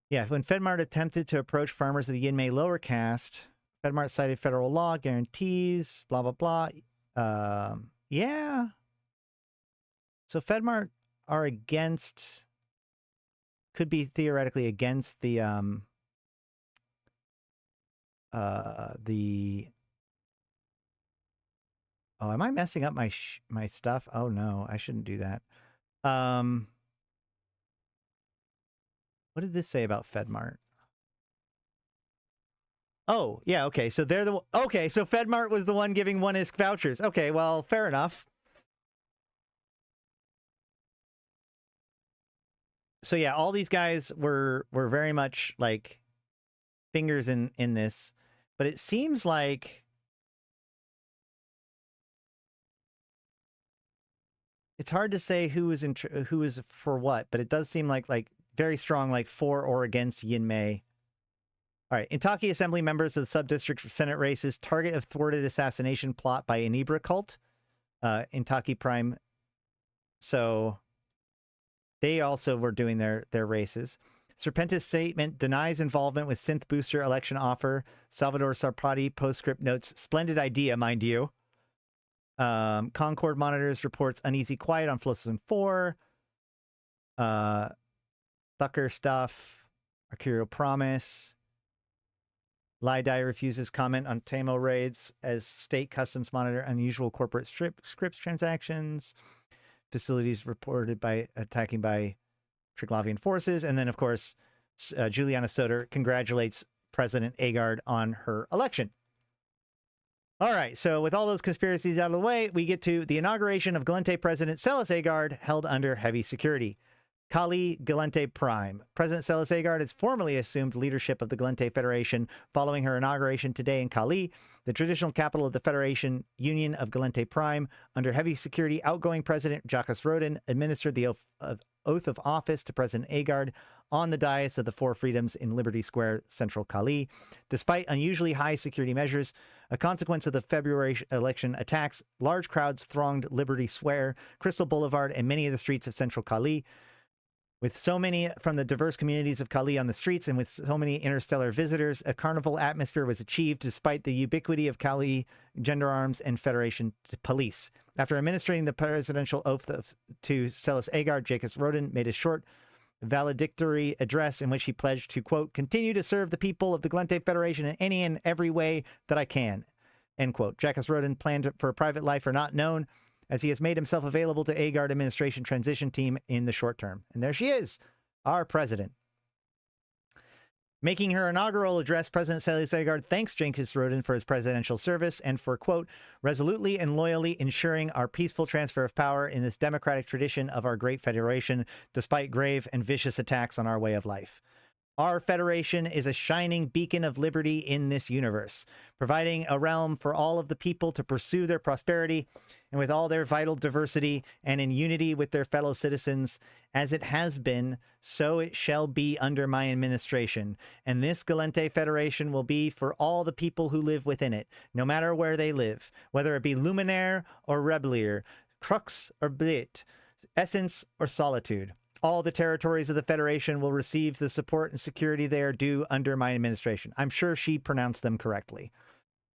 Yeah, when FedMart attempted to approach farmers of the Yinmei lower caste, FedMart cited federal law guarantees, blah, blah, blah. Yeah. So FedMart are against, could be theoretically against the, oh, am I messing up my my stuff? Oh no, I shouldn't do that. What did this say about FedMart? Oh, yeah, okay. So they're the okay, so FedMart was the one giving 1ISK vouchers. Okay, well, fair enough. So yeah, all these guys were very much like fingers in this, but it seems like it's hard to say who is for what, but it does seem like very strong, like for or against Yinmei. All right, Intaki Assembly members of the sub-district Senate races target of thwarted assassination plot by Inibra cult, Intaki Prime. So they also were doing their races. Serpentis statement denies involvement with synth booster election offer. Salvador Sarpati postscript notes, splendid idea, mind you. Concord monitors reports uneasy quiet on Flotsam 4. Thucker stuff. Arcurio promise. Lidai refuses comment on Tamo raids as state customs monitor unusual corporate scripts transactions. Facilities reported by attacking by Triglavian forces. And then, of course, Juliana Soder congratulates President Agard on her election. All right, so with all those conspiracies out of the way, we get to the inauguration of Gallente President Celis Agard, held under heavy security. Kali Gallente Prime. President Celis Agard has formally assumed leadership of the Gallente Federation following her inauguration today in Kali, the traditional capital of the Federation Union of Gallente Prime. Under heavy security, outgoing President Jacques Rodin administered the oath of office to President Agard on the dais of the Four Freedoms in Liberty Square, central Kali. Despite unusually high security measures, a consequence of the February election attacks, large crowds thronged Liberty Square, Crystal Boulevard, and many of the streets of central Kali. With so many from the diverse communities of Kali on the streets and with so many interstellar visitors, a carnival atmosphere was achieved despite the ubiquity of Kali gendarmes and Federation police. After administering the presidential oath to Celis Agar, Jacobs Rodin made a short valedictory address in which he pledged to, quote, continue to serve the people of the Gallente Federation in any and every way that I can, end quote. Jacobs Rodin planned for a private life are not known, as he has made himself available to Agar administration transition team in the short term. And there she is, our president. Making her inaugural address, President Celis Agar thanks Jacobs Rodin for his presidential service and for, quote, resolutely and loyally ensuring our peaceful transfer of power in this democratic tradition of our great federation, despite grave and vicious attacks on our way of life. Our federation is a shining beacon of liberty in this universe, providing a realm for all of the people to pursue their prosperity and with all their vital diversity and in unity with their fellow citizens. As it has been, so it shall be under my administration. And this Gallente Federation will be for all the people who live within it, no matter where they live, whether it be Luminaire or Rebelier, Crux or Blit, Essence or Solitude. All the territories of the Federation will receive the support and security they are due under my administration. I'm sure she pronounced them correctly.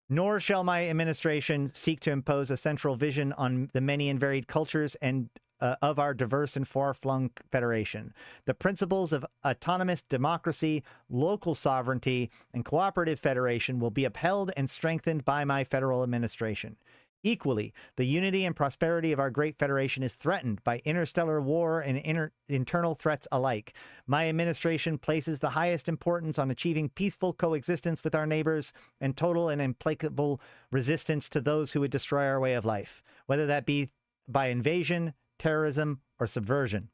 Nor shall my administration seek to impose a central vision on the many and varied cultures and of our diverse and far-flung federation. The principles of autonomous democracy, local sovereignty, and cooperative federation will be upheld and strengthened by my federal administration. Equally, the unity and prosperity of our great federation is threatened by interstellar war and internal threats alike. My administration places the highest importance on achieving peaceful coexistence with our neighbors and total and implacable resistance to those who would destroy our way of life, whether that be by invasion, terrorism, or subversion.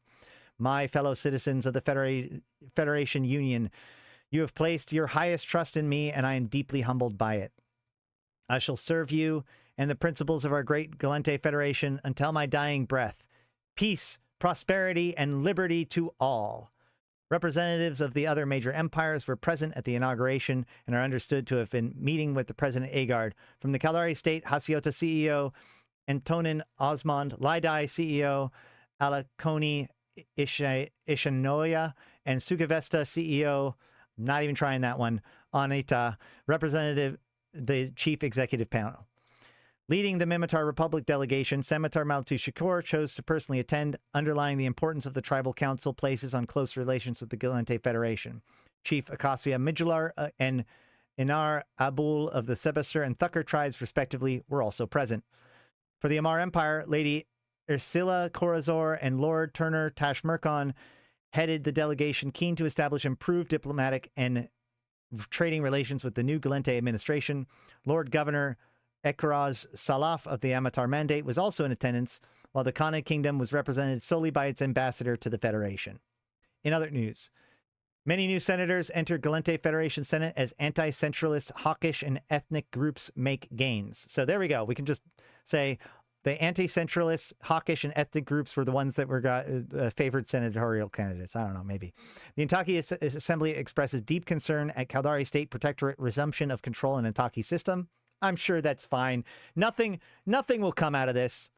My fellow citizens of the Federation Union, you have placed your highest trust in me, and I am deeply humbled by it. I shall serve you and the principles of our great Gallente Federation until my dying breath. Peace, prosperity, and liberty to all. Representatives of the other major empires were present at the inauguration and are understood to have been meeting with the President Agard. From the Caldari State, Hasiota CEO, Antonin Osmond, Lidai CEO, Alakoni Ishinoya, and Sugavesta CEO, not even trying that one, Anita, representative, the chief executive panel. Leading the Mimitar Republic delegation, Senator Maltu Shakur chose to personally attend, underlying the importance of the Tribal Council places on close relations with the Gallente Federation. Chief Akasia Midgelar and Inar Abul of the Sebester and Thucker tribes, respectively, were also present. For the Amar Empire, Lady Ursula Corazor and Lord Turner Tashmerkon headed the delegation, keen to establish improved diplomatic and trading relations with the new Gallente administration. Lord Governor Ekraz Salaf of the Amatar Mandate was also in attendance, while the Kana Kingdom was represented solely by its ambassador to the Federation. In other news, many new senators entered Gallente Federation Senate as anti-centralist, hawkish, and ethnic groups make gains. So there we go. We can just say the anti-centralist, hawkish, and ethnic groups were the ones that were favored senatorial candidates. I don't know, maybe. The Intaki Assembly expresses deep concern at Caldari State Protectorate resumption of control in Intaki system. I'm sure that's fine. Nothing will come out of this.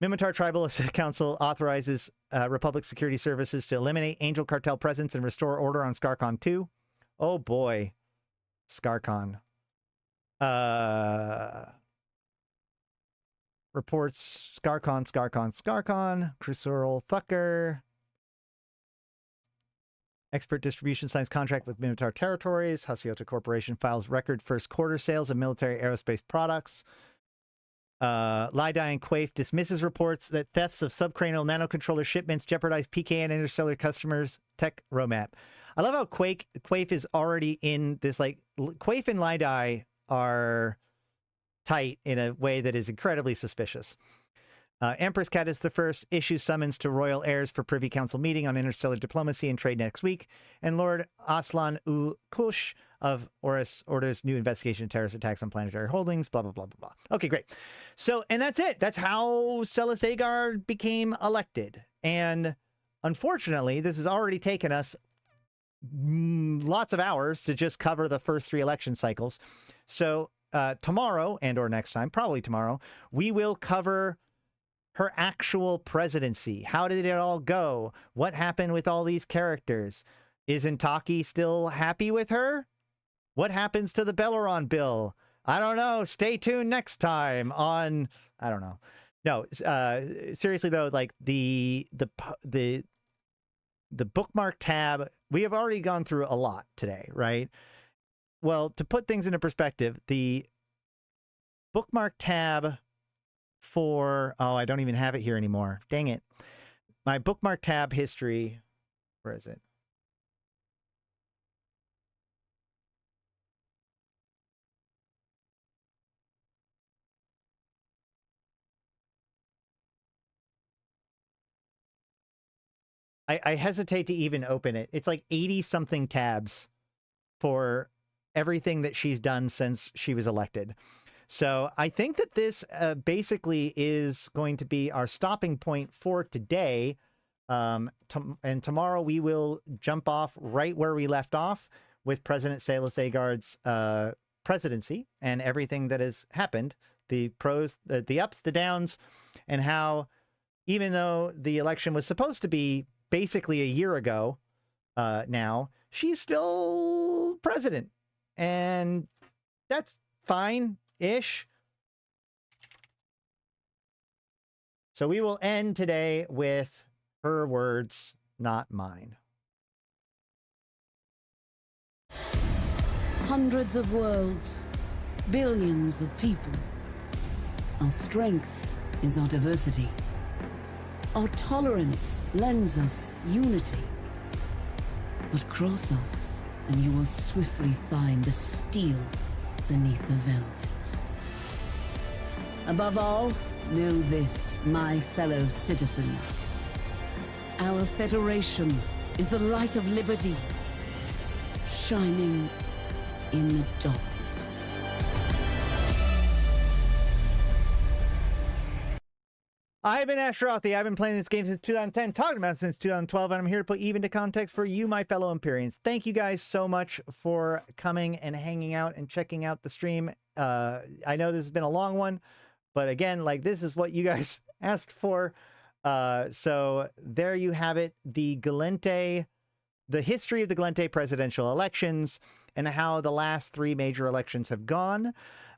Mimitar Tribal Council authorizes Republic Security Services to eliminate Angel Cartel presence and restore order on Skarkon 2. Oh boy. Skarkon. Reports Skarkon. Crucial Thucker. Expert distribution signs contract with Mimitar Territories. Hasiota Corporation files record first quarter sales of military aerospace products. Lidai and Quaif dismisses reports that thefts of subcranial nanocontroller shipments jeopardize PKN interstellar customers' tech roadmap. I love how Quaif is already in this, like, Quaif and Lidai are tight in a way that is incredibly suspicious. Empress Cadis I issues summons to royal heirs for Privy Council meeting on interstellar diplomacy and trade next week. And Lord Aslan ul Kush of Oris orders new investigation of terrorist attacks on planetary holdings, blah, blah, blah, blah, blah. Okay, great. So, and that's it. That's how Celis Agar became elected. And unfortunately, this has already taken us lots of hours to just cover the first 3 election cycles. So tomorrow, and or next time, probably tomorrow, we will cover her actual presidency. How did it all go? What happened with all these characters? Isn't Taki still happy with her? What happens to the Belligerent bill? I don't know. Stay tuned next time on, I don't know. No, seriously though, like the bookmark tab, we have already gone through a lot today, right? Well, to put things into perspective, the bookmark tab for, oh, I don't even have it here anymore. Dang it. My bookmark tab history, where is it? I hesitate to even open it. It's like 80 something tabs for everything that she's done since she was elected. So I think that this basically is going to be our stopping point for today. And tomorrow we will jump off right where we left off with President Salas Agard's presidency and everything that has happened, the pros, the ups, the downs, and how even though the election was supposed to be basically a year ago now, she's still president. And that's fine-ish. So we will end today with her words, not mine. Hundreds of worlds, billions of people. Our strength is our diversity. Our tolerance lends us unity. But cross us, and you will swiftly find the steel beneath the velvet. Above all, know this, my fellow citizens. Our Federation is the light of liberty, shining in the darkness. I've been Ashrothi. I've been playing this game since 2010, talking about it since 2012, and I'm here to put even to context for you, my fellow Empyreans. Thank you guys so much for coming and hanging out and checking out the stream. I know this has been a long one, but again, like, this is what you guys asked for. So there you have it. The Gallente, the history of the Gallente presidential elections and how the last three major elections have gone.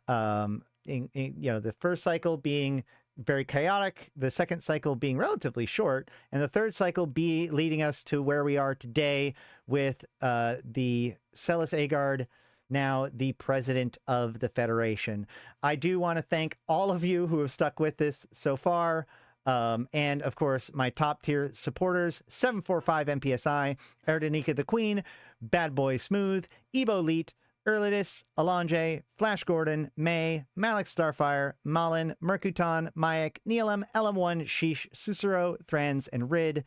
You know, the first cycle being very chaotic, the second cycle being relatively short, and the third cycle be leading us to where we are today with the Salas Agard, now the president of the Federation. I do want to thank all of you who have stuck with this so far. And of course, my top tier supporters, 745 MPSI, Arydanika the Queen, Bad Boy Smooth, Ebo Leet, Erladis, Elange, Flash Gordon, May, Malak Starfire, Malin, Mercuton, Mayak, Neelam, LM1, Sheesh, Cicero, Thrans, and Rid.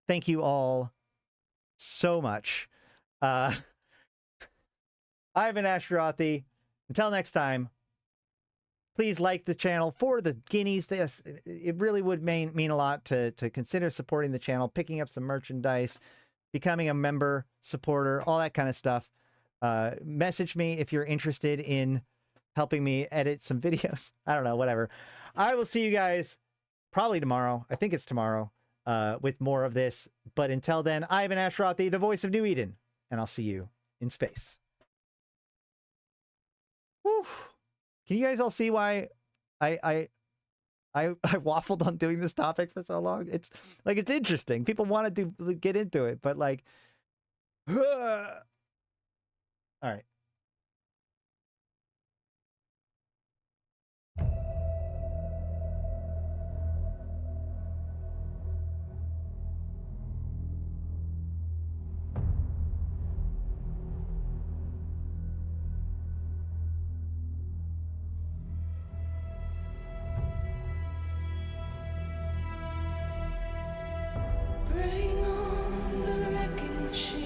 Thank you all so much. I've been Ashrothi. Until next time, please like the channel for the guineas. This, it really would mean a lot to consider supporting the channel, picking up some merchandise, becoming a member, supporter, all that kind of stuff. Message me if you're interested in helping me edit some videos. I don't know, whatever. I will see you guys probably tomorrow. I think it's tomorrow with more of this. But until then, I've been Ashrothi, the voice of New Eden, and I'll see you in space. Whew. Can you guys all see why I waffled on doing this topic for so long? It's like, it's interesting. People want to get into it, but like, all right. Bring on the wrecking machine.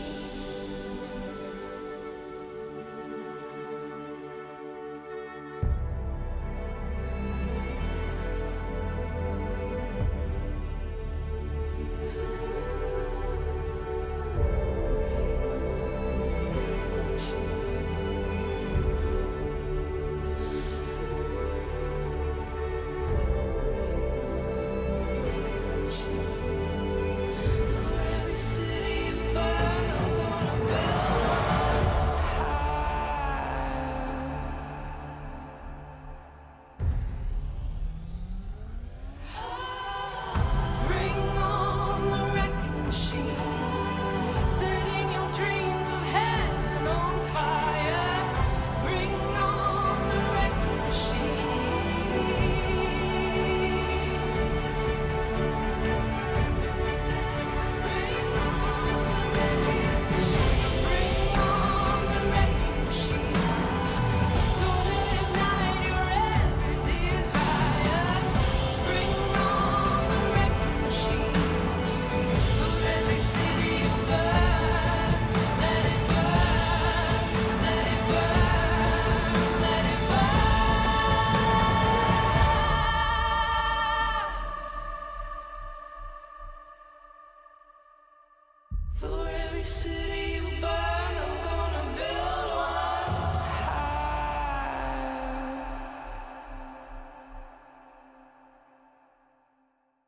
every city